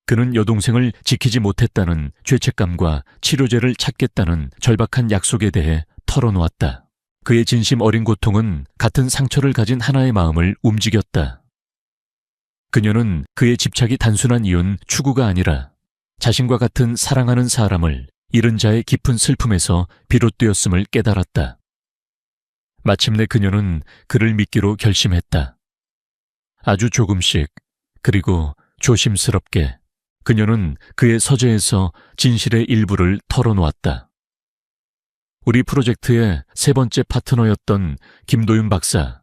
그는 여동생을 지키지 못했다는 죄책감과 치료제를 찾겠다는 절박한 약속에 대해 털어놓았다. 그의 진심 어린 고통은 같은 상처를 가진 하나의 마음을 움직였다. 그녀는 그의 집착이 단순한 이유는 추구가 아니라 자신과 같은 사랑하는 사람을 잃은 자의 깊은 슬픔에서 비롯되었음을 깨달았다. 마침내 그녀는 그를 믿기로 결심했다. 아주 조금씩, 그리고 조심스럽게 그녀는 그의 서재에서 진실의 일부를 털어놓았다. 우리 프로젝트의 세 번째 파트너였던 김도윤 박사.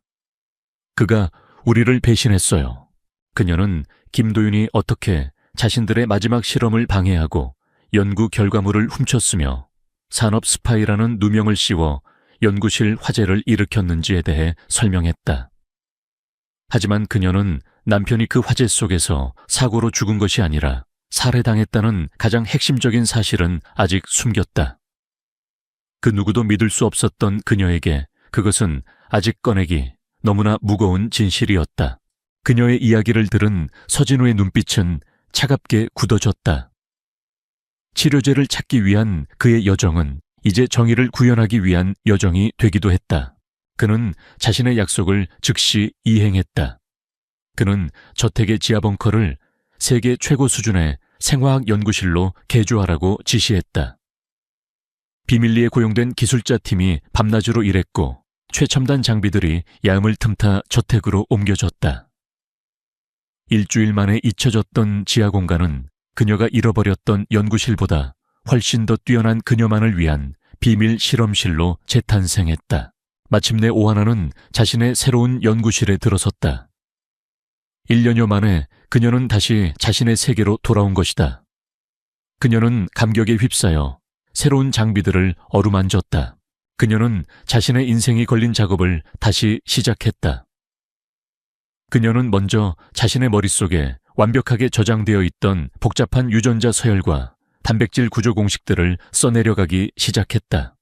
그가 우리를 배신했어요. 그녀는 김도윤이 어떻게 자신들의 마지막 실험을 방해하고 연구 결과물을 훔쳤으며 산업 스파이라는 누명을 씌워 연구실 화재를 일으켰는지에 대해 설명했다. 하지만 그녀는 남편이 그 화재 속에서 사고로 죽은 것이 아니라 살해당했다는 가장 핵심적인 사실은 아직 숨겼다. 그 누구도 믿을 수 없었던 그녀에게 그것은 아직 꺼내기 너무나 무거운 진실이었다. 그녀의 이야기를 들은 서진우의 눈빛은 차갑게 굳어졌다. 치료제를 찾기 위한 그의 여정은 이제 정의를 구현하기 위한 여정이 되기도 했다. 그는 자신의 약속을 즉시 이행했다. 그는 저택의 지하 벙커를 세계 최고 수준의 생화학 연구실로 개조하라고 지시했다. 비밀리에 고용된 기술자 팀이 밤낮으로 일했고 최첨단 장비들이 야음을 틈타 저택으로 옮겨졌다. 일주일 만에 잊혀졌던 지하 공간은 그녀가 잃어버렸던 연구실보다 훨씬 더 뛰어난 그녀만을 위한 비밀 실험실로 재탄생했다. 마침내 오하나는 자신의 새로운 연구실에 들어섰다. 1년여 만에 그녀는 다시 자신의 세계로 돌아온 것이다. 그녀는 감격에 휩싸여 새로운 장비들을 어루만졌다. 그녀는 자신의 인생이 걸린 작업을 다시 시작했다. 그녀는 먼저 자신의 머릿속에 완벽하게 저장되어 있던 복잡한 유전자 서열과 단백질 구조 공식들을 써내려가기 시작했다.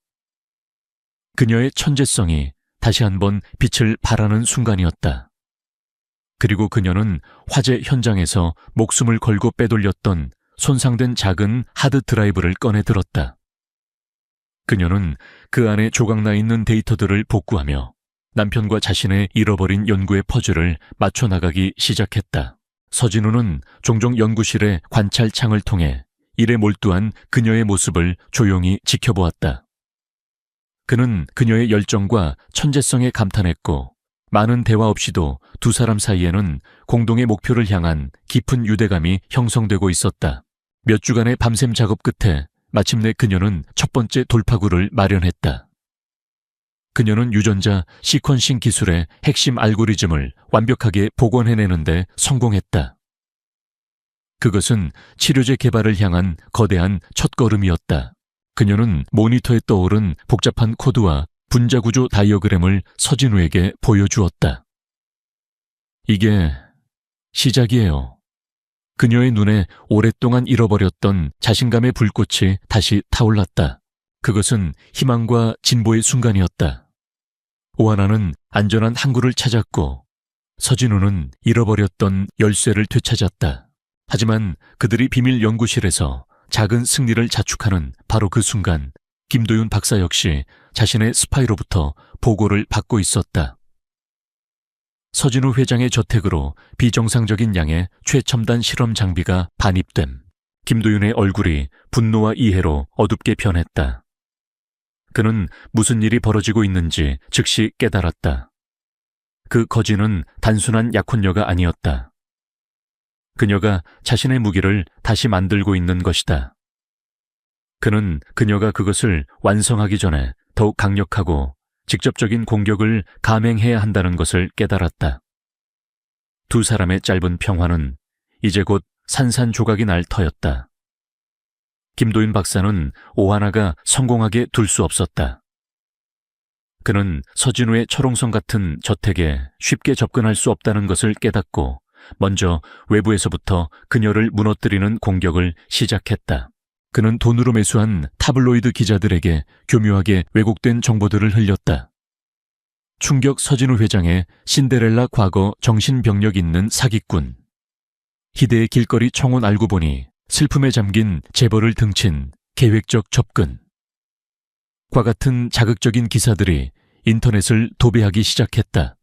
그녀의 천재성이 다시 한번 빛을 발하는 순간이었다. 그리고 그녀는 화재 현장에서 목숨을 걸고 빼돌렸던 손상된 작은 하드 드라이브를 꺼내 들었다. 그녀는 그 안에 조각나 있는 데이터들을 복구하며 남편과 자신의 잃어버린 연구의 퍼즐을 맞춰나가기 시작했다. 서진우는 종종 연구실의 관찰창을 통해 일에 몰두한 그녀의 모습을 조용히 지켜보았다. 그는 그녀의 열정과 천재성에 감탄했고 많은 대화 없이도 두 사람 사이에는 공동의 목표를 향한 깊은 유대감이 형성되고 있었다. 몇 주간의 밤샘 작업 끝에 마침내 그녀는 첫 번째 돌파구를 마련했다. 그녀는 유전자 시퀀싱 기술의 핵심 알고리즘을 완벽하게 복원해내는데 성공했다. 그것은 치료제 개발을 향한 거대한 첫걸음이었다. 그녀는 모니터에 떠오른 복잡한 코드와 분자구조 다이어그램을 서진우에게 보여주었다. 이게 시작이에요. 그녀의 눈에 오랫동안 잃어버렸던 자신감의 불꽃이 다시 타올랐다. 그것은 희망과 진보의 순간이었다. 오하나는 안전한 항구를 찾았고 서진우는 잃어버렸던 열쇠를 되찾았다. 하지만 그들이 비밀 연구실에서 작은 승리를 자축하는 바로 그 순간 김도윤 박사 역시 자신의 스파이로부터 보고를 받고 있었다. 서진우 회장의 저택으로 비정상적인 양의 최첨단 실험 장비가 반입됨. 김도윤의 얼굴이 분노와 이해로 어둡게 변했다. 그는 무슨 일이 벌어지고 있는지 즉시 깨달았다. 그 거지는 단순한 약혼녀가 아니었다. 그녀가 자신의 무기를 다시 만들고 있는 것이다. 그는 그녀가 그것을 완성하기 전에 더욱 강력하고 직접적인 공격을 감행해야 한다는 것을 깨달았다. 두 사람의 짧은 평화는 이제 곧 산산조각이 날 터였다. 김도윤 박사는 오하나가 성공하게 둘 수 없었다. 그는 서진우의 철옹성 같은 저택에 쉽게 접근할 수 없다는 것을 깨닫고 먼저 외부에서부터 그녀를 무너뜨리는 공격을 시작했다. 그는 돈으로 매수한 타블로이드 기자들에게 교묘하게 왜곡된 정보들을 흘렸다. 충격 서진우 회장의 신데렐라 과거 정신병력 있는 사기꾼. 희대의 길거리 청혼 알고 보니 슬픔에 잠긴 재벌을 등친 계획적 접근. 과 같은 자극적인 기사들이 인터넷을 도배하기 시작했다.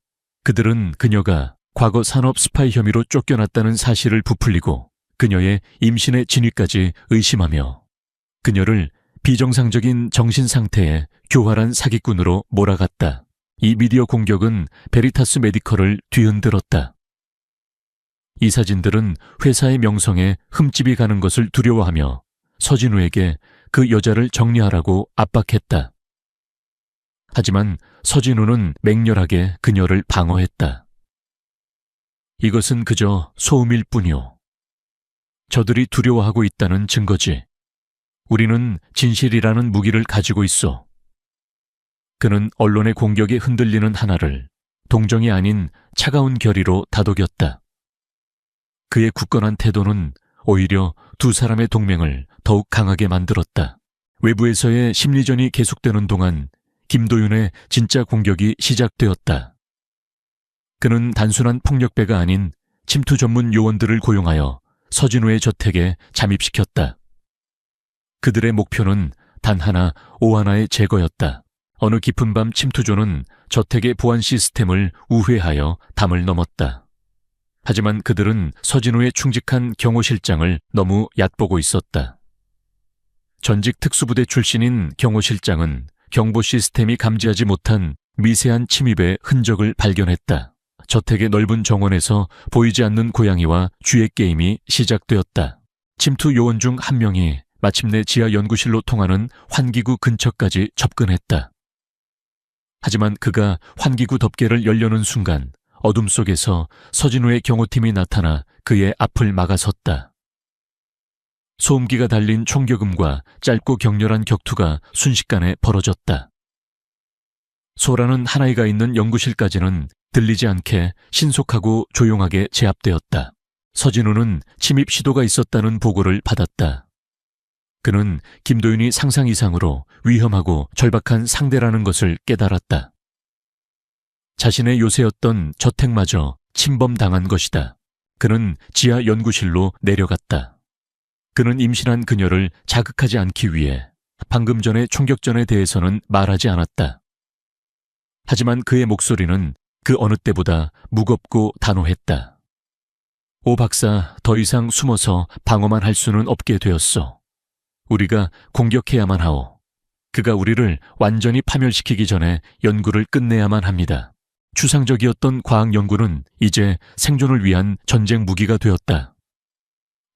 그들은 그녀가 과거 산업 스파이 혐의로 쫓겨났다는 사실을 부풀리고 그녀의 임신의 진위까지 의심하며 그녀를 비정상적인 정신 상태의 교활한 사기꾼으로 몰아갔다. 이 미디어 공격은 베리타스 메디컬을 뒤흔들었다. 이 사진들은 회사의 명성에 흠집이 가는 것을 두려워하며 서진우에게 그 여자를 정리하라고 압박했다. 하지만 서진우는 맹렬하게 그녀를 방어했다. 이것은 그저 소음일 뿐이오. 저들이 두려워하고 있다는 증거지. 우리는 진실이라는 무기를 가지고 있어. 그는 언론의 공격에 흔들리는 하나를 동정이 아닌 차가운 결의로 다독였다. 그의 굳건한 태도는 오히려 두 사람의 동맹을 더욱 강하게 만들었다. 외부에서의 심리전이 계속되는 동안 김도윤의 진짜 공격이 시작되었다. 그는 단순한 폭력배가 아닌 침투 전문 요원들을 고용하여 서진우의 저택에 잠입시켰다. 그들의 목표는 단 하나, 오하나의 제거였다. 어느 깊은 밤 침투조는 저택의 보안 시스템을 우회하여 담을 넘었다. 하지만 그들은 서진우의 충직한 경호실장을 너무 얕보고 있었다. 전직 특수부대 출신인 경호실장은 경보 시스템이 감지하지 못한 미세한 침입의 흔적을 발견했다. 저택의 넓은 정원에서 보이지 않는 고양이와 쥐의 게임이 시작되었다. 침투 요원 중 한 명이 마침내 지하 연구실로 통하는 환기구 근처까지 접근했다. 하지만 그가 환기구 덮개를 열려는 순간 어둠 속에서 서진우의 경호팀이 나타나 그의 앞을 막아섰다. 소음기가 달린 총격음과 짧고 격렬한 격투가 순식간에 벌어졌다. 소라는 하나이가 있는 연구실까지는 들리지 않게 신속하고 조용하게 제압되었다. 서진우는 침입 시도가 있었다는 보고를 받았다. 그는 김도윤이 상상 이상으로 위험하고 절박한 상대라는 것을 깨달았다. 자신의 요새였던 저택마저 침범당한 것이다. 그는 지하 연구실로 내려갔다. 그는 임신한 그녀를 자극하지 않기 위해 방금 전의 총격전에 대해서는 말하지 않았다. 하지만 그의 목소리는 그 어느 때보다 무겁고 단호했다. 오 박사, 더 이상 숨어서 방어만 할 수는 없게 되었어. 우리가 공격해야만 하오. 그가 우리를 완전히 파멸시키기 전에 연구를 끝내야만 합니다. 추상적이었던 과학 연구는 이제 생존을 위한 전쟁 무기가 되었다.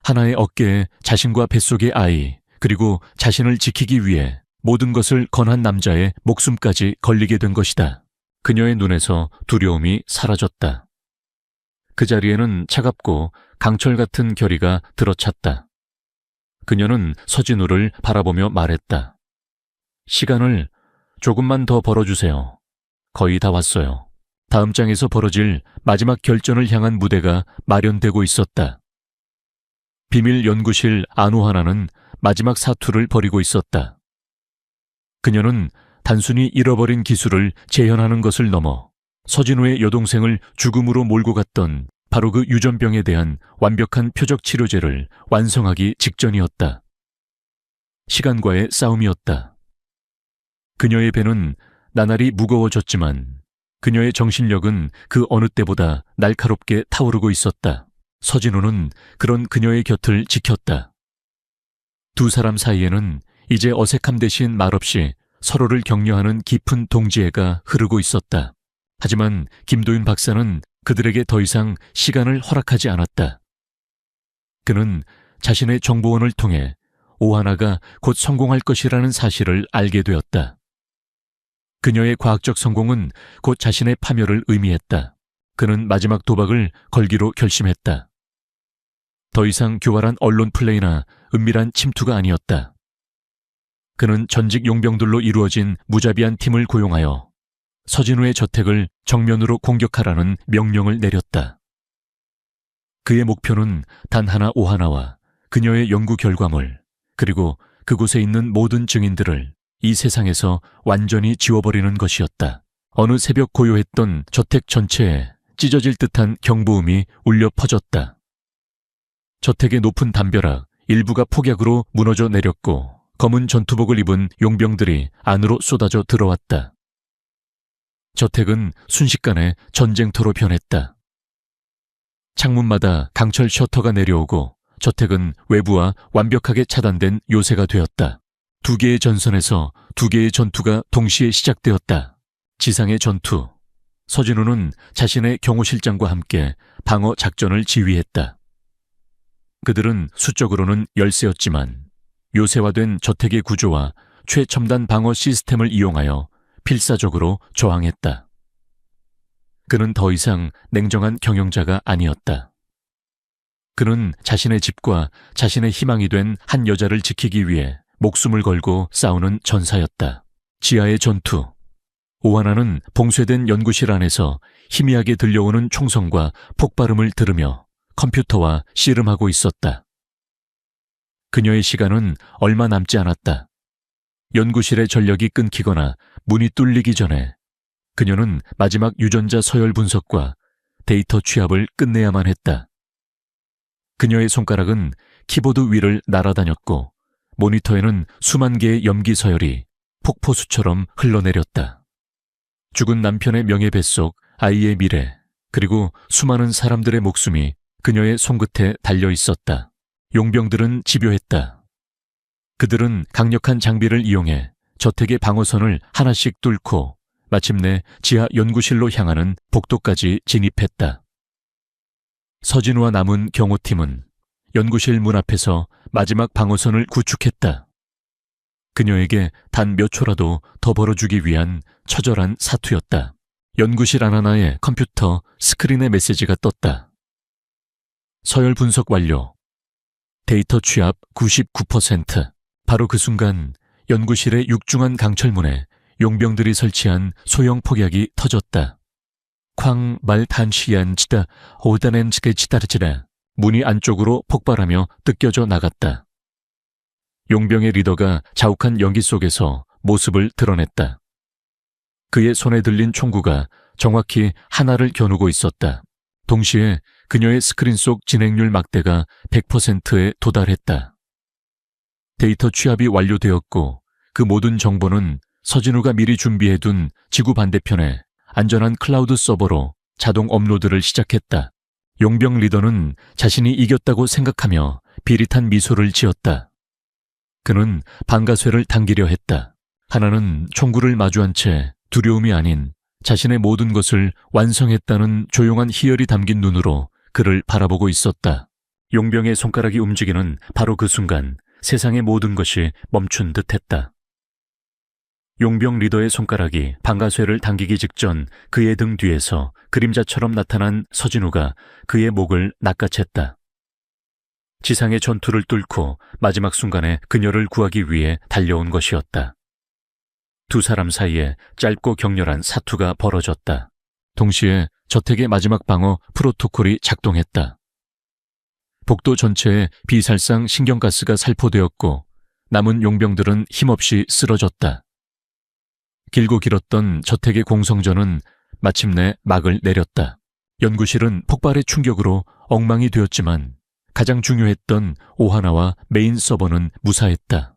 하나의 어깨에 자신과 뱃속의 아이, 그리고 자신을 지키기 위해 모든 것을 건한 남자의 목숨까지 걸리게 된 것이다. 그녀의 눈에서 두려움이 사라졌다. 그 자리에는 차갑고 강철 같은 결의가 들어찼다. 그녀는 서진우를 바라보며 말했다. 시간을 조금만 더 벌어주세요. 거의 다 왔어요. 다음 장에서 벌어질 마지막 결전을 향한 무대가 마련되고 있었다. 비밀 연구실 아노하나는 마지막 사투를 벌이고 있었다. 그녀는 단순히 잃어버린 기술을 재현하는 것을 넘어 서진우의 여동생을 죽음으로 몰고 갔던 바로 그 유전병에 대한 완벽한 표적 치료제를 완성하기 직전이었다. 시간과의 싸움이었다. 그녀의 배는 나날이 무거워졌지만 그녀의 정신력은 그 어느 때보다 날카롭게 타오르고 있었다. 서진우는 그런 그녀의 곁을 지켰다. 두 사람 사이에는 이제 어색함 대신 말없이 서로를 격려하는 깊은 동지애가 흐르고 있었다. 하지만 김도윤 박사는 그들에게 더 이상 시간을 허락하지 않았다. 그는 자신의 정보원을 통해 오하나가 곧 성공할 것이라는 사실을 알게 되었다. 그녀의 과학적 성공은 곧 자신의 파멸을 의미했다. 그는 마지막 도박을 걸기로 결심했다. 더 이상 교활한 언론 플레이나 은밀한 침투가 아니었다. 그는 전직 용병들로 이루어진 무자비한 팀을 고용하여 서진우의 저택을 정면으로 공격하라는 명령을 내렸다. 그의 목표는 단 하나 오하나와 그녀의 연구 결과물, 그리고 그곳에 있는 모든 증인들을 이 세상에서 완전히 지워버리는 것이었다. 어느 새벽 고요했던 저택 전체에 찢어질 듯한 경보음이 울려 퍼졌다. 저택의 높은 담벼락 일부가 폭약으로 무너져 내렸고 검은 전투복을 입은 용병들이 안으로 쏟아져 들어왔다. 저택은 순식간에 전쟁터로 변했다. 창문마다 강철 셔터가 내려오고 저택은 외부와 완벽하게 차단된 요새가 되었다. 두 개의 전선에서 두 개의 전투가 동시에 시작되었다. 지상의 전투. 서진우는 자신의 경호실장과 함께 방어 작전을 지휘했다. 그들은 수적으로는 열세였지만 요새화된 저택의 구조와 최첨단 방어 시스템을 이용하여 필사적으로 저항했다. 그는 더 이상 냉정한 경영자가 아니었다. 그는 자신의 집과 자신의 희망이 된 한 여자를 지키기 위해 목숨을 걸고 싸우는 전사였다. 지하의 전투. 오하나는 봉쇄된 연구실 안에서 희미하게 들려오는 총성과 폭발음을 들으며 컴퓨터와 씨름하고 있었다. 그녀의 시간은 얼마 남지 않았다. 연구실의 전력이 끊기거나 문이 뚫리기 전에 그녀는 마지막 유전자 서열 분석과 데이터 취합을 끝내야만 했다. 그녀의 손가락은 키보드 위를 날아다녔고 모니터에는 수만 개의 염기 서열이 폭포수처럼 흘러내렸다. 죽은 남편의 명예 뱃속, 아이의 미래, 그리고 수많은 사람들의 목숨이 그녀의 손끝에 달려 있었다. 용병들은 집요했다. 그들은 강력한 장비를 이용해 저택의 방어선을 하나씩 뚫고 마침내 지하 연구실로 향하는 복도까지 진입했다. 서진우와 남은 경호팀은 연구실 문 앞에서 마지막 방어선을 구축했다. 그녀에게 단 몇 초라도 더 벌어주기 위한 처절한 사투였다. 연구실 하나하나의 컴퓨터 스크린에 메시지가 떴다. 서열 분석 완료. 데이터 취합 99%. 바로 그 순간 연구실의 육중한 강철문에 용병들이 설치한 소형 폭약이 터졌다. 쾅 말 단시한 치다 오다넨 치게 치다르치라. 문이 안쪽으로 폭발하며 뜯겨져 나갔다. 용병의 리더가 자욱한 연기 속에서 모습을 드러냈다. 그의 손에 들린 총구가 정확히 하나를 겨누고 있었다. 동시에 그녀의 스크린 속 진행률 막대가 100%에 도달했다. 데이터 취합이 완료되었고 그 모든 정보는 서진우가 미리 준비해둔 지구 반대편에 안전한 클라우드 서버로 자동 업로드를 시작했다. 용병 리더는 자신이 이겼다고 생각하며 비릿한 미소를 지었다. 그는 방가쇠를 당기려 했다. 하나는 총구를 마주한 채 두려움이 아닌 자신의 모든 것을 완성했다는 조용한 희열이 담긴 눈으로 그를 바라보고 있었다. 용병의 손가락이 움직이는 바로 그 순간 세상의 모든 것이 멈춘 듯했다. 용병 리더의 손가락이 방가쇠를 당기기 직전 그의 등 뒤에서 그림자처럼 나타난 서진우가 그의 목을 낚아챘다. 지상의 전투를 뚫고 마지막 순간에 그녀를 구하기 위해 달려온 것이었다. 두 사람 사이에 짧고 격렬한 사투가 벌어졌다. 동시에 저택의 마지막 방어 프로토콜이 작동했다. 복도 전체에 비살상 신경가스가 살포되었고 남은 용병들은 힘없이 쓰러졌다. 길고 길었던 저택의 공성전은 마침내 막을 내렸다. 연구실은 폭발의 충격으로 엉망이 되었지만 가장 중요했던 오하나와 메인 서버는 무사했다.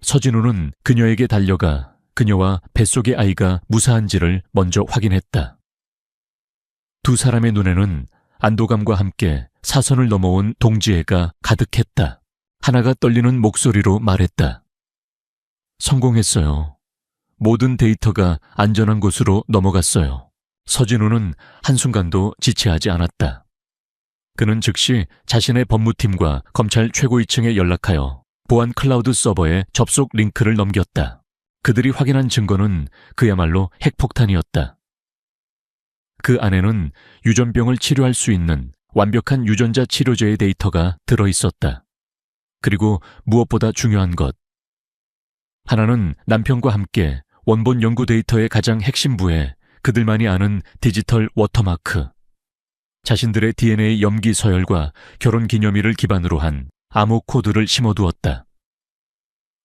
서진우는 그녀에게 달려가 그녀와 뱃속의 아이가 무사한지를 먼저 확인했다. 두 사람의 눈에는 안도감과 함께 사선을 넘어온 동지애가 가득했다. 하나가 떨리는 목소리로 말했다. 성공했어요. 모든 데이터가 안전한 곳으로 넘어갔어요. 서진우는 한순간도 지체하지 않았다. 그는 즉시 자신의 법무팀과 검찰 최고위층에 연락하여 보안 클라우드 서버에 접속 링크를 넘겼다. 그들이 확인한 증거는 그야말로 핵폭탄이었다. 그 안에는 유전병을 치료할 수 있는 완벽한 유전자 치료제의 데이터가 들어있었다. 그리고 무엇보다 중요한 것. 하나는 남편과 함께 원본 연구 데이터의 가장 핵심부에 그들만이 아는 디지털 워터마크, 자신들의 DNA 염기 서열과 결혼 기념일을 기반으로 한 암호 코드를 심어두었다.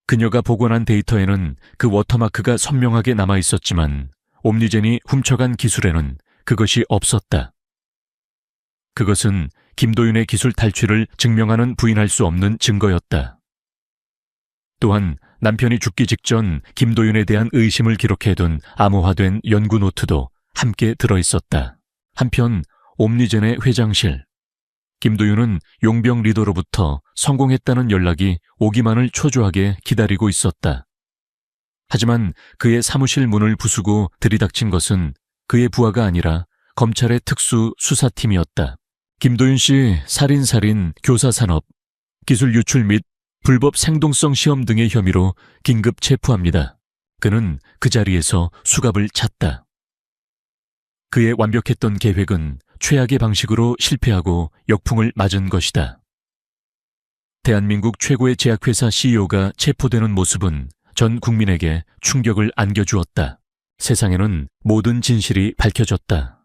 그녀가 복원한 데이터에는 그 워터마크가 선명하게 남아있었지만 옴니젠이 훔쳐간 기술에는 그것이 없었다. 그것은 김도윤의 기술 탈취를 증명하는 부인할 수 없는 증거였다. 또한 남편이 죽기 직전 김도윤에 대한 의심을 기록해둔 암호화된 연구 노트도 함께 들어있었다. 한편 옴니젠의 회장실, 김도윤은 용병 리더로부터 성공했다는 연락이 오기만을 초조하게 기다리고 있었다. 하지만 그의 사무실 문을 부수고 들이닥친 것은 그의 부하가 아니라 검찰의 특수 수사팀이었다. 김도윤 씨 살인, 교사산업, 기술 유출 및 불법 생동성 시험 등의 혐의로 긴급 체포합니다. 그는 그 자리에서 수갑을 찼다. 그의 완벽했던 계획은 최악의 방식으로 실패하고 역풍을 맞은 것이다. 대한민국 최고의 제약회사 CEO가 체포되는 모습은 전 국민에게 충격을 안겨주었다. 세상에는 모든 진실이 밝혀졌다.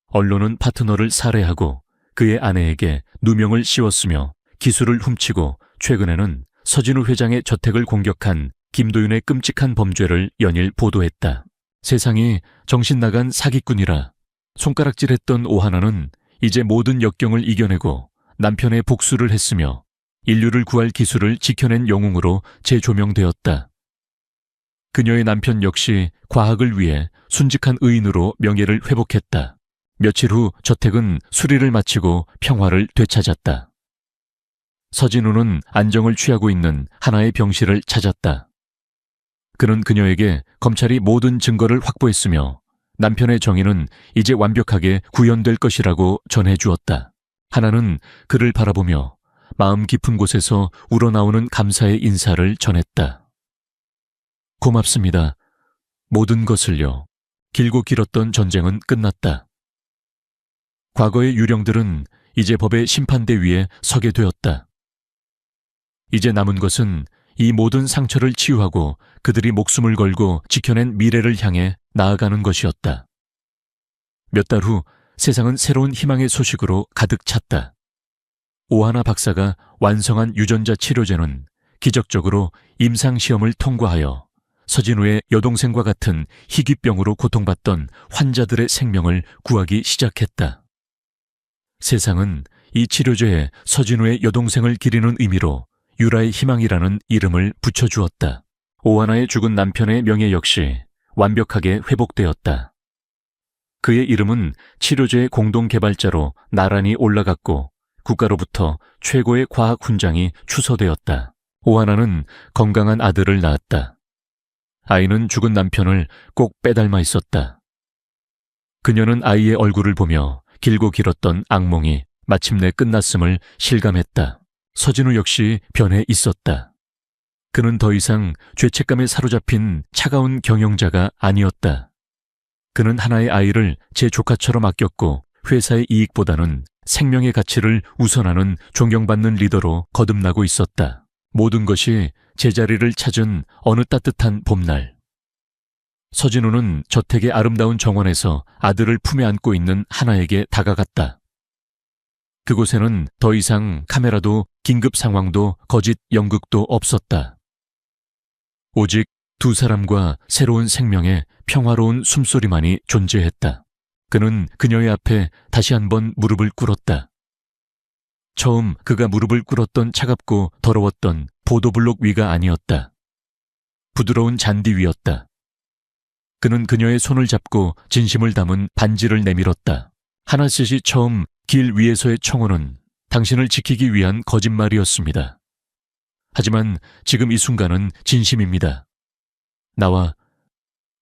언론은 파트너를 살해하고 그의 아내에게 누명을 씌웠으며 기술을 훔치고 최근에는 서진우 회장의 저택을 공격한 김도윤의 끔찍한 범죄를 연일 보도했다. 세상이 정신 나간 사기꾼이라 손가락질했던 오하나는 이제 모든 역경을 이겨내고 남편의 복수를 했으며 인류를 구할 기술을 지켜낸 영웅으로 재조명되었다. 그녀의 남편 역시 과학을 위해 순직한 의인으로 명예를 회복했다. 며칠 후 저택은 수리를 마치고 평화를 되찾았다. 서진우는 안정을 취하고 있는 하나의 병실을 찾았다. 그는 그녀에게 검찰이 모든 증거를 확보했으며 남편의 정의는 이제 완벽하게 구현될 것이라고 전해주었다. 하나는 그를 바라보며 마음 깊은 곳에서 우러나오는 감사의 인사를 전했다. 고맙습니다. 모든 것을요. 길고 길었던 전쟁은 끝났다. 과거의 유령들은 이제 법의 심판대 위에 서게 되었다. 이제 남은 것은 이 모든 상처를 치유하고 그들이 목숨을 걸고 지켜낸 미래를 향해 나아가는 것이었다. 몇 달 후 세상은 새로운 희망의 소식으로 가득 찼다. 오하나 박사가 완성한 유전자 치료제는 기적적으로 임상시험을 통과하여 서진우의 여동생과 같은 희귀병으로 고통받던 환자들의 생명을 구하기 시작했다. 세상은 이 치료제에 서진우의 여동생을 기리는 의미로 유라의 희망이라는 이름을 붙여주었다. 오하나의 죽은 남편의 명예 역시 완벽하게 회복되었다. 그의 이름은 치료제의 공동 개발자로 나란히 올라갔고 국가로부터 최고의 과학 훈장이 추서되었다. 오하나는 건강한 아들을 낳았다. 아이는 죽은 남편을 꼭 빼닮아 있었다. 그녀는 아이의 얼굴을 보며 길고 길었던 악몽이 마침내 끝났음을 실감했다. 서진우 역시 변해 있었다. 그는 더 이상 죄책감에 사로잡힌 차가운 경영자가 아니었다. 그는 하나의 아이를 제 조카처럼 아꼈고 회사의 이익보다는 생명의 가치를 우선하는 존경받는 리더로 거듭나고 있었다. 모든 것이 제자리를 찾은 어느 따뜻한 봄날. 서진우는 저택의 아름다운 정원에서 아들을 품에 안고 있는 하나에게 다가갔다. 그곳에는 더 이상 카메라도 긴급 상황도 거짓 연극도 없었다. 오직 두 사람과 새로운 생명의 평화로운 숨소리만이 존재했다. 그는 그녀의 앞에 다시 한번 무릎을 꿇었다. 처음 그가 무릎을 꿇었던 차갑고 더러웠던 보도블록 위가 아니었다. 부드러운 잔디 위였다. 그는 그녀의 손을 잡고 진심을 담은 반지를 내밀었다. 하나셋이 처음 길 위에서의 청혼은 당신을 지키기 위한 거짓말이었습니다. 하지만 지금 이 순간은 진심입니다. 나와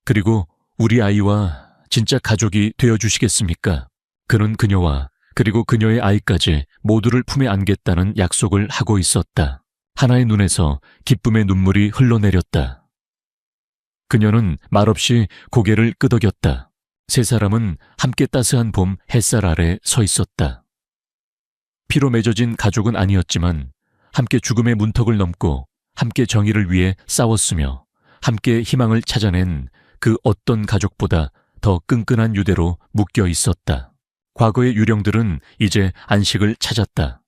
그리고 우리 아이와 진짜 가족이 되어주시겠습니까? 그는 그녀와 그리고 그녀의 아이까지 모두를 품에 안겠다는 약속을 하고 있었다. 하나의 눈에서 기쁨의 눈물이 흘러내렸다. 그녀는 말없이 고개를 끄덕였다. 세 사람은 함께 따스한 봄 햇살 아래 서 있었다. 피로 맺어진 가족은 아니었지만 함께 죽음의 문턱을 넘고 함께 정의를 위해 싸웠으며 함께 희망을 찾아낸 그 어떤 가족보다 더 끈끈한 유대로 묶여 있었다. 과거의 유령들은 이제 안식을 찾았다.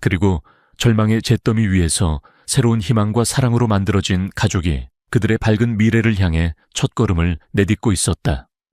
그리고 절망의 잿더미 위에서 새로운 희망과 사랑으로 만들어진 가족이 그들의 밝은 미래를 향해 첫걸음을 내딛고 있었다.